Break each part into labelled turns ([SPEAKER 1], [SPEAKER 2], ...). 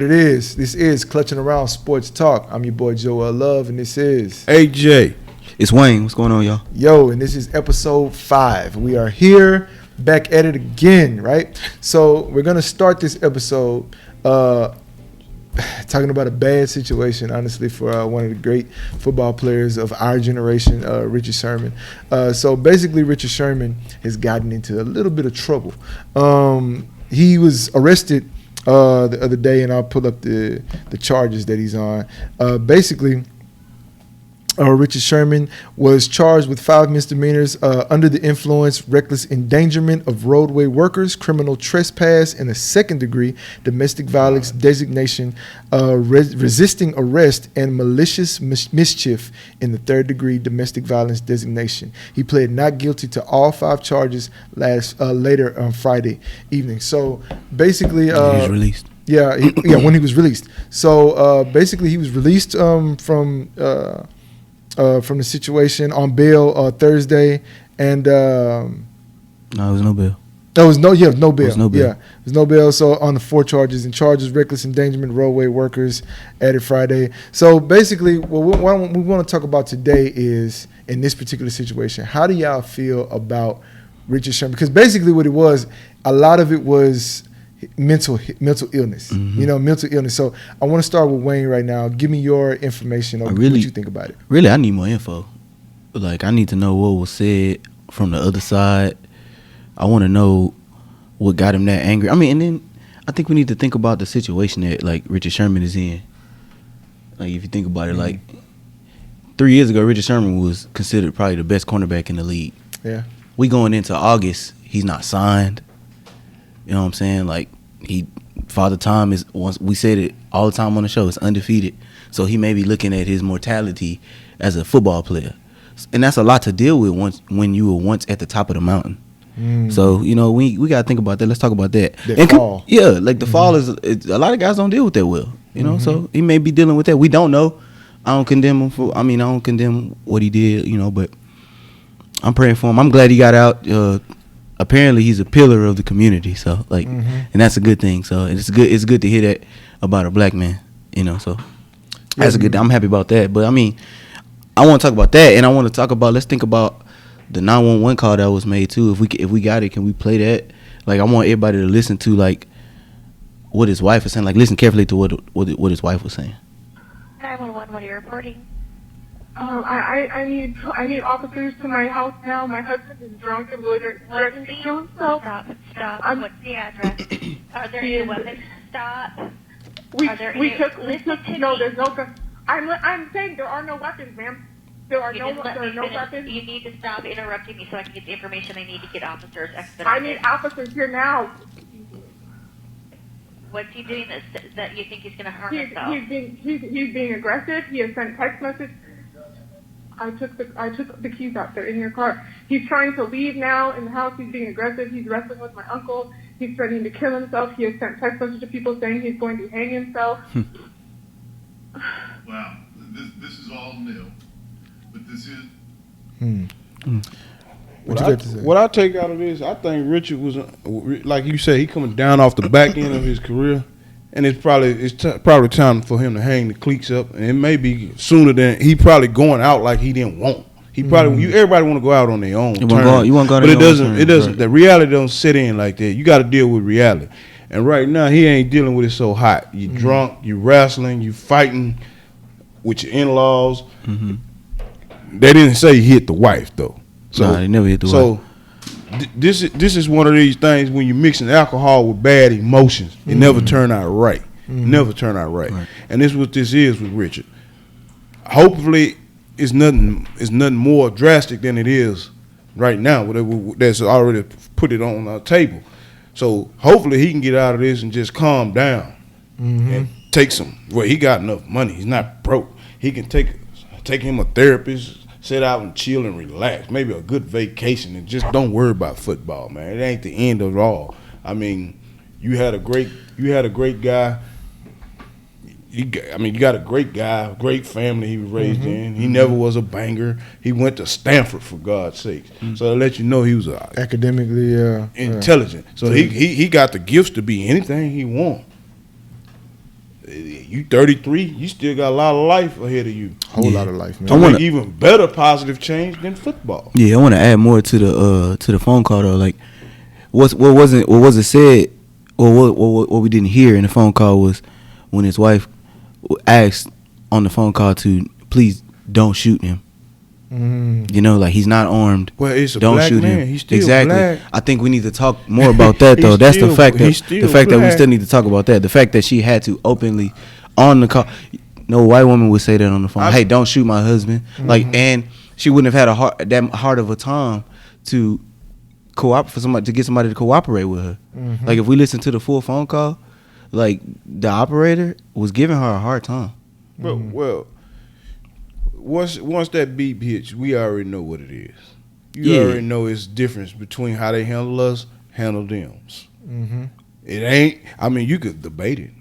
[SPEAKER 1] it is. This is Clutching Around Sports Talk. I'm your boy Joel Love, and this is
[SPEAKER 2] AJ.
[SPEAKER 3] It's Wayne. What's going on, y'all?
[SPEAKER 1] Yo, and this is episode 5. We are here, back at it again, right? So we're gonna start this episode talking about a bad situation, honestly, for one of the great football players of our generation, Richard Sherman. So basically, Richard Sherman has gotten into a little bit of trouble. He was arrested the other day, and I'll pull up the charges that he's on. Basically, Richard Sherman was charged with 5 misdemeanors: under the influence, reckless endangerment of roadway workers, criminal trespass in a second-degree, domestic violence designation, resisting arrest, and malicious mischief in the third-degree domestic violence designation. He pled not guilty to all 5 charges later on Friday evening. So basically,
[SPEAKER 3] He was released.
[SPEAKER 1] Yeah, when he was released. So basically, he was released from the situation on bail Thursday, and
[SPEAKER 3] No, it was no bail.
[SPEAKER 1] there was no bail.
[SPEAKER 3] There was no bail.
[SPEAKER 1] Yeah, there's no bail. So on the 4 charges, reckless endangerment, roadway workers, added Friday. So basically, what we want to talk about today is, in this particular situation, how do y'all feel about Richard Sherman? Because basically, what it was, a lot of it was mental illness.
[SPEAKER 3] Mm-hmm.
[SPEAKER 1] Mental illness. So I want to start with Wayne right now. Give me your information on what you think about it.
[SPEAKER 3] Really, I need more info. Like, I need to know what was said from the other side. I want to know what got him that angry. I mean, and then I think we need to think about the situation that, like, Richard Sherman is in. Like, if you think about it, like, 3 years ago, Richard Sherman was considered probably the best cornerback in the league.
[SPEAKER 1] Yeah.
[SPEAKER 3] We going into August, he's not signed. You know what I'm saying? Like, Father Time is, once we said it all the time on the show, is undefeated. So he may be looking at his mortality as a football player. And that's a lot to deal with when you were once at the top of the mountain. So, we got to think about that. Let's talk about that.
[SPEAKER 1] The fall.
[SPEAKER 3] Yeah, like the fall is, a lot of guys don't deal with that well. So he may be dealing with that. We don't know. I don't condemn him I don't condemn what he did, but I'm praying for him. I'm glad he got out. Apparently he's a pillar of the community, so and that's a good thing. So it's good to hear that about a black man, so that's a good. I'm happy about that. But I mean, I want to talk about that, and I want to talk about, let's think about the 911 call that was made too. If we got it, can we play that? Like, I want everybody to listen to, like, what his wife was saying. Like, listen carefully to what his wife was saying.
[SPEAKER 4] 911, what are you reporting?
[SPEAKER 5] I need officers to my house now. My husband is drunk and threatening to kill himself.
[SPEAKER 4] Stop. What's the address? Are there any weapons? Stop.
[SPEAKER 5] No, there's no gun. I'm saying there are no weapons, ma'am. There are no weapons.
[SPEAKER 4] You need to stop interrupting me so I can get the information I need to get officers expedited.
[SPEAKER 5] I need officers here now.
[SPEAKER 4] What's he doing that you think he's going to harm himself?
[SPEAKER 5] He's being aggressive. He has sent text messages. I took the keys out. They're in your car. He's trying to leave now in the house. He's being aggressive. He's wrestling with my uncle. He's threatening to kill himself. He has sent text messages to people saying he's going to hang himself.
[SPEAKER 6] Wow, this is all new, but this is.
[SPEAKER 2] What I take out of this, I think Richard was, like you said, he coming down off the back end of his career. And it's probably time for him to hang the cleats up, and it may be sooner than he probably going out like he didn't want. He probably everybody want to go out on their own terms.
[SPEAKER 3] You want to go,
[SPEAKER 2] but it doesn't. Right. The reality don't sit in like that. You got to deal with reality. And right now he ain't dealing with it so hot. You drunk, you wrestling, you fighting with your in-laws. They didn't say he hit the wife though. So
[SPEAKER 3] they never hit the wife.
[SPEAKER 2] So this is one of these things when you're mixing alcohol with bad emotions, it never turn out right. Never turn out right. And this is what this is with Richard. Hopefully, it's nothing more drastic than it is right now. That's already put it on our table. So hopefully he can get out of this and just calm down and take some. Well, he got enough money. He's not broke. He can take him a therapist. Sit out and chill and relax. Maybe a good vacation and just don't worry about football, man. It ain't the end of it all. I mean, you had a great guy. You got a great guy, great family he was raised in. He never was a banger. He went to Stanford, for God's sake. So to let you know he was
[SPEAKER 1] academically
[SPEAKER 2] intelligent. So he got the gifts to be anything he want. You 33, you still got a lot of life ahead of you.
[SPEAKER 1] Whole lot of life, man.
[SPEAKER 2] To make even better positive change than football.
[SPEAKER 3] Yeah, I want to add more to the phone call though. Like, what wasn't said, or what we didn't hear in the phone call was when his wife asked on the phone call to please don't shoot him. You know, like he's not armed.
[SPEAKER 2] Well, it's a
[SPEAKER 3] don't
[SPEAKER 2] black
[SPEAKER 3] shoot
[SPEAKER 2] man.
[SPEAKER 3] him.
[SPEAKER 2] He's still
[SPEAKER 3] exactly.
[SPEAKER 2] black.
[SPEAKER 3] I think we need to talk more about that though. That's the fact that we still need to talk about that. The fact that she had to openly on the call. No white woman would say that on the phone. Hey, don't shoot my husband. Like, and she wouldn't have had that hard of a time to get somebody to cooperate with her. Like, if we listen to the full phone call, like the operator was giving her a hard time.
[SPEAKER 2] Well, once that beep hits, we already know what it is. You already know it's difference between how they handle us, handle them. It ain't. I mean, you could debate it.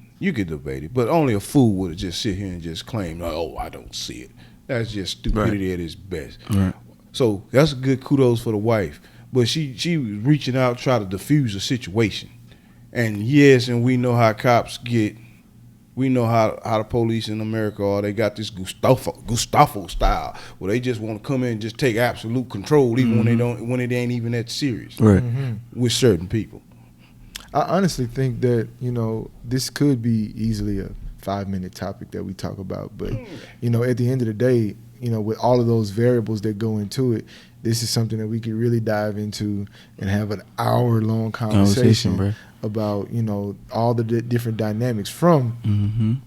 [SPEAKER 2] But only a fool would just sit here and just claim, "Oh, I don't see it." That's just stupidity at its best. Right. So that's good kudos for the wife. But she was reaching out, trying to diffuse the situation. And yes, and we know how cops get. We know how the police in America are. They got this Gustavo style where they just want to come in and just take absolute control, even when it ain't even that serious.
[SPEAKER 3] Right.
[SPEAKER 2] With certain people.
[SPEAKER 1] I honestly think that, this could be easily a 5-minute topic that we talk about. But, at the end of the day, with all of those variables that go into it, this is something that we could really dive into and have an hour-long conversation about, all the different dynamics from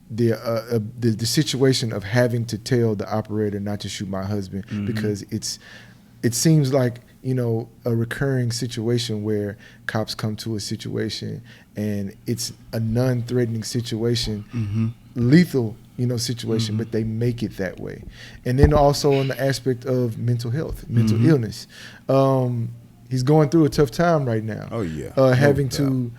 [SPEAKER 1] the situation of having to tell the operator not to shoot my husband because it seems like, a recurring situation where cops come to a situation and it's a non-threatening situation, lethal, situation, but they make it that way. And then also on the aspect of mental health, mental illness. He's going through a tough time right now.
[SPEAKER 2] Oh, yeah.
[SPEAKER 1] Having to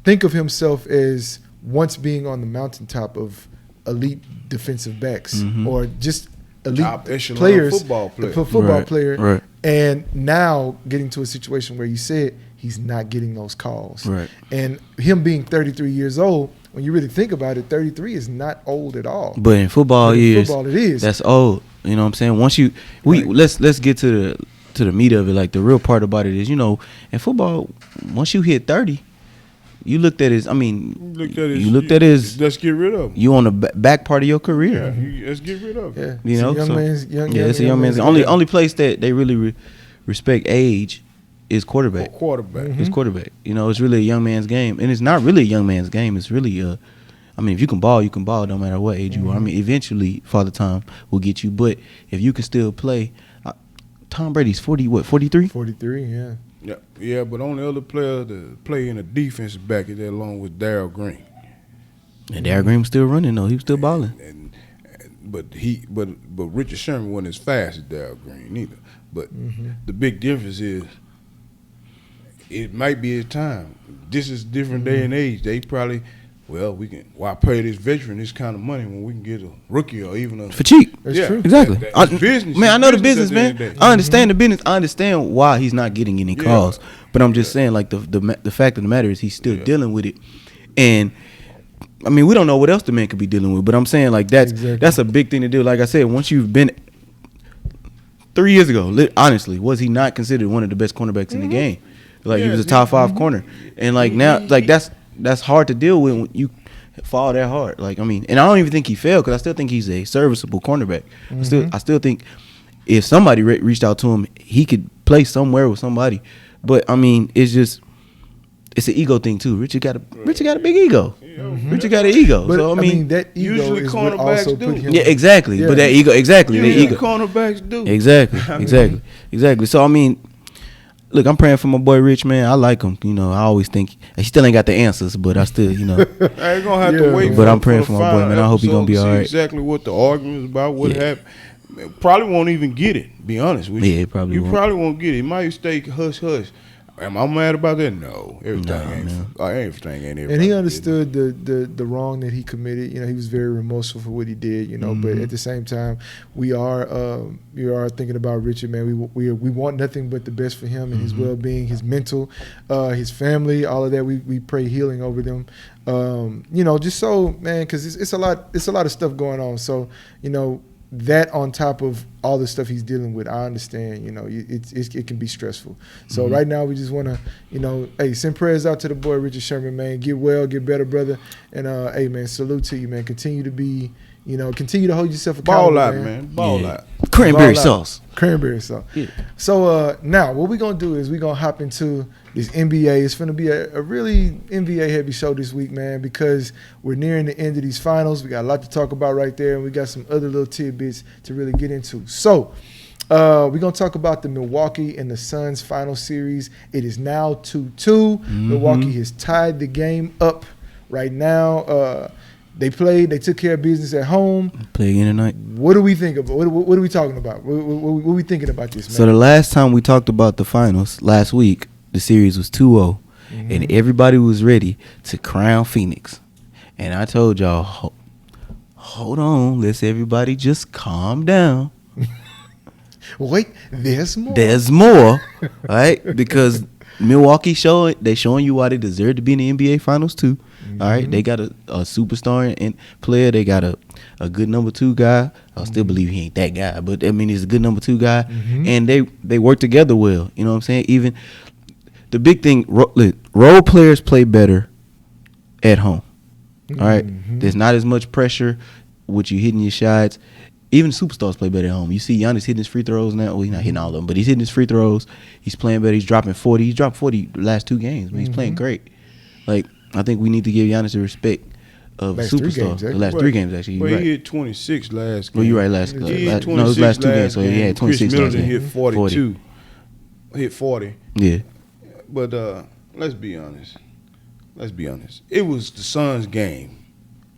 [SPEAKER 1] think of himself as once being on the mountaintop of elite defensive backs or just elite players, football player,
[SPEAKER 3] right.
[SPEAKER 1] And now getting to a situation where you said he's not getting those calls. Right. And him being 33 years old, when you really think about it, 33 is not old at all.
[SPEAKER 3] But in football years,
[SPEAKER 1] it is.
[SPEAKER 3] That's old. You know what I'm saying? Once let's get to the meat of it. Like the real part about it is, in football, once you hit 30, you looked at his.
[SPEAKER 2] Let's get rid of him.
[SPEAKER 3] You on the back part of your career.
[SPEAKER 2] Yeah, let's get rid of him.
[SPEAKER 1] Yeah.
[SPEAKER 3] It's a young man's. Only place that they really respect age is quarterback. It's quarterback. It's really a young man's game, and it's not really a young man's game. It's really if you can ball, you can ball no matter what age you are. I mean, eventually, Father Time will get you. But if you can still play, Tom Brady's 43?
[SPEAKER 1] 43, yeah.
[SPEAKER 2] Yeah, but only other player to play in a defensive back is that along with Darryl Green.
[SPEAKER 3] And Darryl Green was still running though; he was still balling.
[SPEAKER 2] But Richard Sherman wasn't as fast as Darryl Green either. But the big difference is it might be his time. This is a different day and age. They probably, why pay this veteran this kind of money when we can get a rookie or even a
[SPEAKER 3] for cheap?
[SPEAKER 1] That's true.
[SPEAKER 3] Exactly.
[SPEAKER 2] Business,
[SPEAKER 3] man, I know the business, man. I understand the business. I understand why he's not getting any calls. But I'm just saying, like the fact of the matter is he's still dealing with it, and I mean we don't know what else the man could be dealing with. But I'm saying like that's a big thing to do. Like I said, once you've been 3 years ago, honestly, was he not considered one of the best cornerbacks in the game? Like he was a top 5 corner, and like now, like that's hard to deal with when you fall that hard. Like I mean, and I don't even think he failed because I still think he's a serviceable cornerback. I still think if somebody reached out to him, he could play somewhere with somebody. But I mean, it's an ego thing too. Richard got a big ego. Richard got an ego.
[SPEAKER 1] But
[SPEAKER 3] so I mean
[SPEAKER 1] that ego
[SPEAKER 2] usually
[SPEAKER 1] is what also put him.
[SPEAKER 3] Yeah, exactly. Yeah. But that ego, exactly.
[SPEAKER 2] Usually
[SPEAKER 3] the ego.
[SPEAKER 2] cornerbacks do.
[SPEAKER 3] Exactly. So I mean, look, I'm praying for my boy Rich, man. I like him. I always think he still ain't got the answers, but I still,
[SPEAKER 2] I ain't gonna have to wait.
[SPEAKER 3] But I'm praying for my boy, man. I hope he's gonna be all right.
[SPEAKER 2] Exactly what the argument is about. What happened? Probably won't even get it. Be honest with you.
[SPEAKER 3] Yeah, probably
[SPEAKER 2] won't get it. He might stay hush hush. Am I mad about that? No. Everything
[SPEAKER 3] Nah,
[SPEAKER 2] ain't.
[SPEAKER 3] man.
[SPEAKER 2] Everything ain't.
[SPEAKER 1] And he
[SPEAKER 2] everybody's
[SPEAKER 1] understood the wrong that he committed. You know, he was very remorseful for what he did. You know, but at the same time, we are thinking about Richard, man. We want nothing but the best for him and his well-being, his mental, his family, all of that. We pray healing over them. You know, just so, man, because it's a lot of stuff going on. So, you know, that on top of all the stuff he's dealing with, I understand, you know, it can be stressful. So right now we just want to, you know, hey, send prayers out to the boy Richard Sherman, man. Get well, get better, brother. And, hey, man, salute to you, man. Continue to hold yourself accountable,
[SPEAKER 2] Ball out, man. Ball out.
[SPEAKER 3] Cranberry
[SPEAKER 1] Ball out.
[SPEAKER 3] sauce.
[SPEAKER 1] Cranberry sauce.
[SPEAKER 3] Yeah.
[SPEAKER 1] So now what we're going to do is we're going to hop into this NBA. It's going to be a really NBA heavy show this week, man, because we're nearing the end of these finals. We got a lot to talk about right there, and we got some other little tidbits to really get into. So we're going to talk about the Milwaukee and the Suns final series. It is now 2-2. Milwaukee has tied the game up right now. They took care of business at home.
[SPEAKER 3] Play again tonight.
[SPEAKER 1] What do we think about? What are we talking about? What are we thinking about this, man?
[SPEAKER 3] So the last time we talked about the finals, last week, the series was 2-0. And everybody was ready to crown Phoenix. And I told y'all, hold on, let's everybody just calm down.
[SPEAKER 1] Wait, there's more.
[SPEAKER 3] There's more, right? Because Milwaukee showing you why they deserve to be in the NBA Finals too. All right, they got a superstar and player. They got a good number 2 guy. I still believe he ain't that guy, but I mean he's a good number 2 guy, and they work together well. You know what I'm saying? Even the big thing, role players play better at home. All right, there's not as much pressure with you hitting your shots. Even superstars play better at home. You see Giannis hitting his free throws now. Well, he's not hitting all of them, but he's hitting his free throws. He's playing better. He's dropping 40. He's dropped 40 the last 2 games. Man, he's playing great. Like, I think we need to give Giannis the respect of
[SPEAKER 1] Last
[SPEAKER 3] superstar.
[SPEAKER 1] 3 games,
[SPEAKER 3] The last 3 games, actually.
[SPEAKER 2] Well,
[SPEAKER 3] You're right.
[SPEAKER 2] he hit 26 last game.
[SPEAKER 3] Well, you're right. Last
[SPEAKER 2] He hit
[SPEAKER 3] no, it was
[SPEAKER 2] 26
[SPEAKER 3] last 2 games. So he had 26
[SPEAKER 2] Chris
[SPEAKER 3] last
[SPEAKER 2] Middleton
[SPEAKER 3] game.
[SPEAKER 2] hit 42. Hit 40.
[SPEAKER 3] Yeah.
[SPEAKER 2] But let's be honest. It was the Suns' game.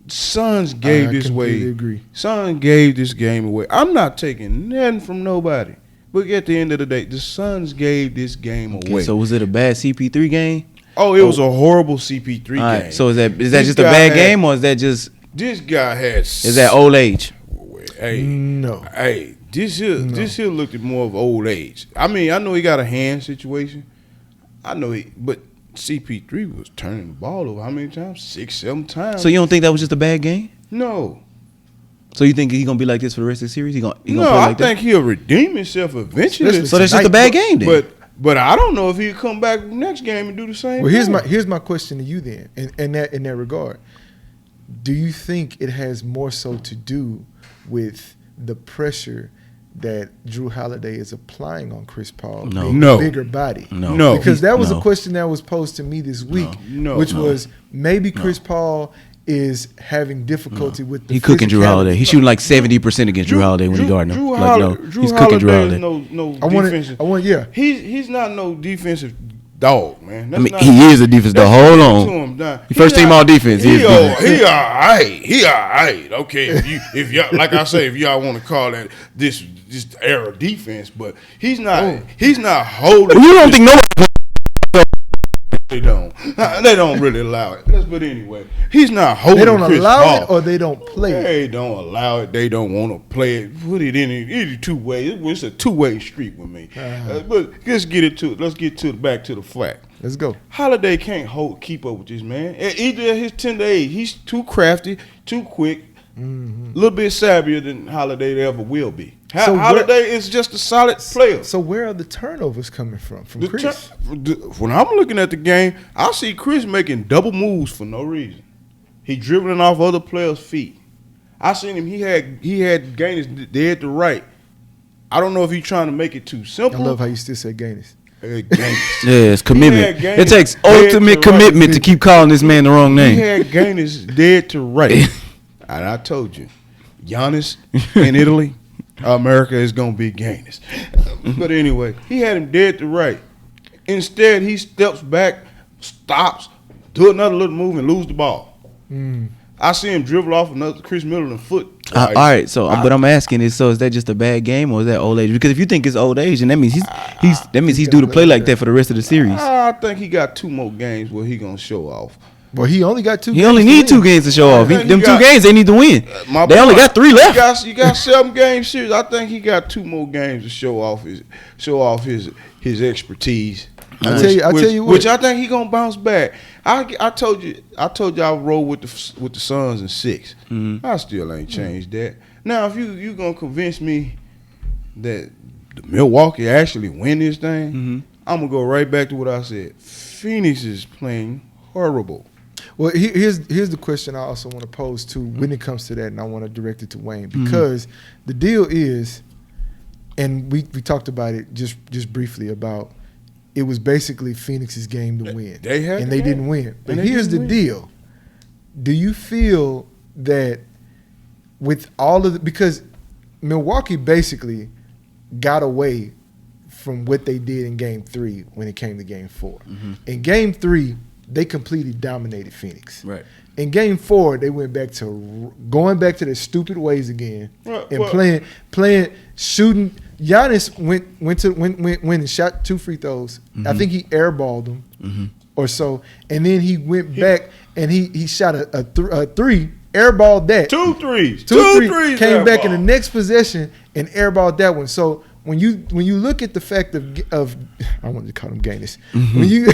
[SPEAKER 2] Suns gave this
[SPEAKER 1] completely
[SPEAKER 2] away.
[SPEAKER 1] agree.
[SPEAKER 2] Suns gave this game away. I'm not taking nothing from nobody. But at the end of the day, the Suns gave this game
[SPEAKER 3] Okay,
[SPEAKER 2] away.
[SPEAKER 3] so was it a bad CP3 game?
[SPEAKER 2] It was a horrible CP3
[SPEAKER 3] All right.
[SPEAKER 2] game.
[SPEAKER 3] So is that
[SPEAKER 2] This
[SPEAKER 3] just a
[SPEAKER 2] guy
[SPEAKER 3] bad
[SPEAKER 2] had-
[SPEAKER 3] game, or is that just
[SPEAKER 2] This guy had.
[SPEAKER 3] is that old age?
[SPEAKER 2] Hey,
[SPEAKER 1] No.
[SPEAKER 2] Hey, this here looked at more of old age. I mean, I know he got a hand situation. But CP3 was turning the ball over how many times? 6, 7 times.
[SPEAKER 3] So you don't think that was just a bad game?
[SPEAKER 2] No.
[SPEAKER 3] So you think he's gonna be like this for the rest of the series? He gonna play
[SPEAKER 2] No,
[SPEAKER 3] like
[SPEAKER 2] I
[SPEAKER 3] that?
[SPEAKER 2] think he'll redeem himself eventually.
[SPEAKER 3] So that's just a bad game then.
[SPEAKER 2] But I don't know if he'll come back next game and do the same.
[SPEAKER 1] Well,
[SPEAKER 2] thing.
[SPEAKER 1] here's my question to you then, in that regard. Do you think it has more so to do with the pressure that Drew Holiday is applying on Chris Paul,
[SPEAKER 3] No.
[SPEAKER 1] being
[SPEAKER 2] No.
[SPEAKER 1] a bigger body?
[SPEAKER 2] No.
[SPEAKER 1] Because that was
[SPEAKER 3] No.
[SPEAKER 1] a question that was posed to me this week,
[SPEAKER 2] No.
[SPEAKER 1] which
[SPEAKER 2] No.
[SPEAKER 1] was maybe Chris Paul is having difficulty with the
[SPEAKER 3] He cooking Drew
[SPEAKER 1] physicality.
[SPEAKER 3] Holiday. He's shooting like 70% against Drew Holiday when he guarding him. Like no, he's cooking Drew Holiday.
[SPEAKER 2] No
[SPEAKER 1] I want
[SPEAKER 2] defensive.
[SPEAKER 1] yeah.
[SPEAKER 2] He's not no defensive dog, man.
[SPEAKER 3] I mean,
[SPEAKER 2] not-
[SPEAKER 3] he is a defense.
[SPEAKER 2] that's
[SPEAKER 3] Hold
[SPEAKER 2] not
[SPEAKER 3] on.
[SPEAKER 2] to him, nah.
[SPEAKER 3] He first team
[SPEAKER 2] not-
[SPEAKER 3] all defense. He is defense.
[SPEAKER 2] He all right. He all right. Okay, if y'all like I say, if y'all want to call that this era defense, but he's not. He's not holding.
[SPEAKER 3] You don't think nobody?
[SPEAKER 2] They don't. They don't really allow it. But anyway, he's not holding.
[SPEAKER 1] They don't
[SPEAKER 2] Chris
[SPEAKER 1] allow
[SPEAKER 2] Paul.
[SPEAKER 1] it or they don't play it.
[SPEAKER 2] They don't allow it. They don't want to play it. Put it in any 2 way. It's a 2-way street with me. But let's get back to the fact.
[SPEAKER 1] Let's go.
[SPEAKER 2] Holiday can't keep up with this man. Either at his tender age, he's too crafty, too quick, a little bit savvier than Holiday ever will be.
[SPEAKER 1] So
[SPEAKER 2] Holiday is just a solid player.
[SPEAKER 1] So where are the turnovers coming from Chris?
[SPEAKER 2] When I'm looking at the game, I see Chris making double moves for no reason. He dribbling off other players' feet. I seen him. He had Gaines dead to right. I don't know if he's trying to make it too
[SPEAKER 1] I
[SPEAKER 2] simple.
[SPEAKER 1] love how you still say Gaines.
[SPEAKER 3] Yeah, it's commitment.
[SPEAKER 2] He had
[SPEAKER 3] It takes
[SPEAKER 2] Gaines
[SPEAKER 3] ultimate
[SPEAKER 2] dead to right.
[SPEAKER 3] commitment to keep calling this man the wrong
[SPEAKER 2] He
[SPEAKER 3] name.
[SPEAKER 2] had Gaines dead to right. And I told you, Giannis in Italy, America is going to be Gaines. But anyway, he had him dead to right. Instead, he steps back, stops, do another little move, and lose the ball. I see him dribble off another Chris Middleton foot
[SPEAKER 3] All right, so but I'm asking is that just a bad game or is that old age? Because if you think it's old age, and that means he's due to play like that for the rest of the series.
[SPEAKER 2] I think he got 2 more games where he gonna show off.
[SPEAKER 1] Well, he only got 2.
[SPEAKER 3] He only need 2 games to show off. Them 2 games they need to win. They only got 3 left.
[SPEAKER 2] You got 7 game series. I think he got 2 more games to show off his expertise.
[SPEAKER 1] I tell you what.
[SPEAKER 2] Which I think he gonna bounce back. I told you I roll with the Suns in 6.
[SPEAKER 3] Mm-hmm.
[SPEAKER 2] I still ain't changed that. Now if you gonna convince me that the Milwaukee actually win this thing,
[SPEAKER 3] Mm-hmm.
[SPEAKER 2] I'm gonna go right back to what I said. Phoenix is playing horrible.
[SPEAKER 1] Well, here's the question I also want to pose too when it comes to that, and I want to direct it to Wayne because the deal is, and we talked about it just briefly about it was basically Phoenix's game to win,
[SPEAKER 2] They
[SPEAKER 1] didn't win. But here's the deal: do you feel that with all of because Milwaukee basically got away from what they did in Game 3 when it came to Game 4. In Game 3. They completely dominated Phoenix.
[SPEAKER 3] Right.
[SPEAKER 1] In Game 4, they went back to going back to their stupid ways again and playing, shooting. Giannis went and shot 2 free throws. I think he airballed them or so, and then he went back and he shot a 3, airballed that.
[SPEAKER 2] 2 threes.
[SPEAKER 1] 2 threes. Came back in the next possession and airballed that one. So. When you look at the fact of I wanted to call him Giannis. When you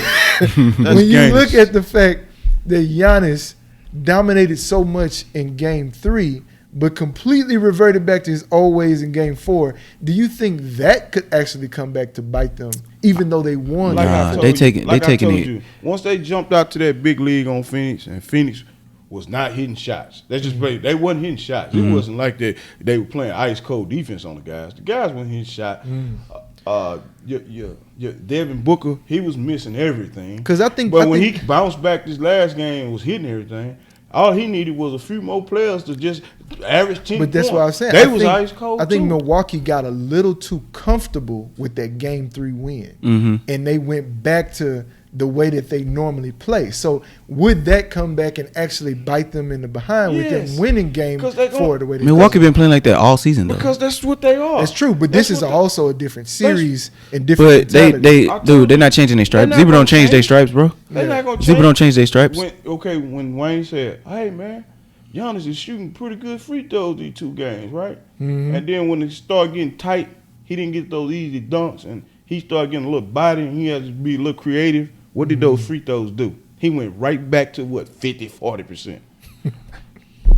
[SPEAKER 1] look at the fact that Giannis dominated so much in Game 3, but completely reverted back to his old ways in Game 4, do you think that could actually come back to bite them, even though they won?
[SPEAKER 3] They taking it.
[SPEAKER 2] Once they jumped out to that big league on Phoenix, and Phoenix was not hitting shots. They just played. They wasn't hitting shots. It wasn't like they were playing ice cold defense on the guys. The guys weren't hitting shots. Your Devin Booker, he was missing everything.
[SPEAKER 1] Because
[SPEAKER 2] when he bounced back this last game and was hitting everything, all he needed was a few more players to just average 10
[SPEAKER 1] But that's
[SPEAKER 2] points.
[SPEAKER 1] what I was saying.
[SPEAKER 2] They was ice cold.
[SPEAKER 1] I think
[SPEAKER 2] too.
[SPEAKER 1] Milwaukee got a little too comfortable with that Game 3 win, and they went back to the way that they normally play. So would that come back and actually bite them in the behind with them winning Game 4 the way they
[SPEAKER 3] Milwaukee been playing like that all season though.
[SPEAKER 2] Because that's what they are.
[SPEAKER 1] That's true, but this is also a different series and different.
[SPEAKER 3] But they're not changing their stripes. Zebra don't change their stripes, bro.
[SPEAKER 2] They're not gonna change.
[SPEAKER 3] Zebra don't change their stripes.
[SPEAKER 2] When Wayne said, "Hey man, Giannis is shooting pretty good free throws these 2 games, right?" And then when it started getting tight, he didn't get those easy dunks, and he started getting a little body, and he had to be a little creative. What did those free throws do? He went right back to 50-40%.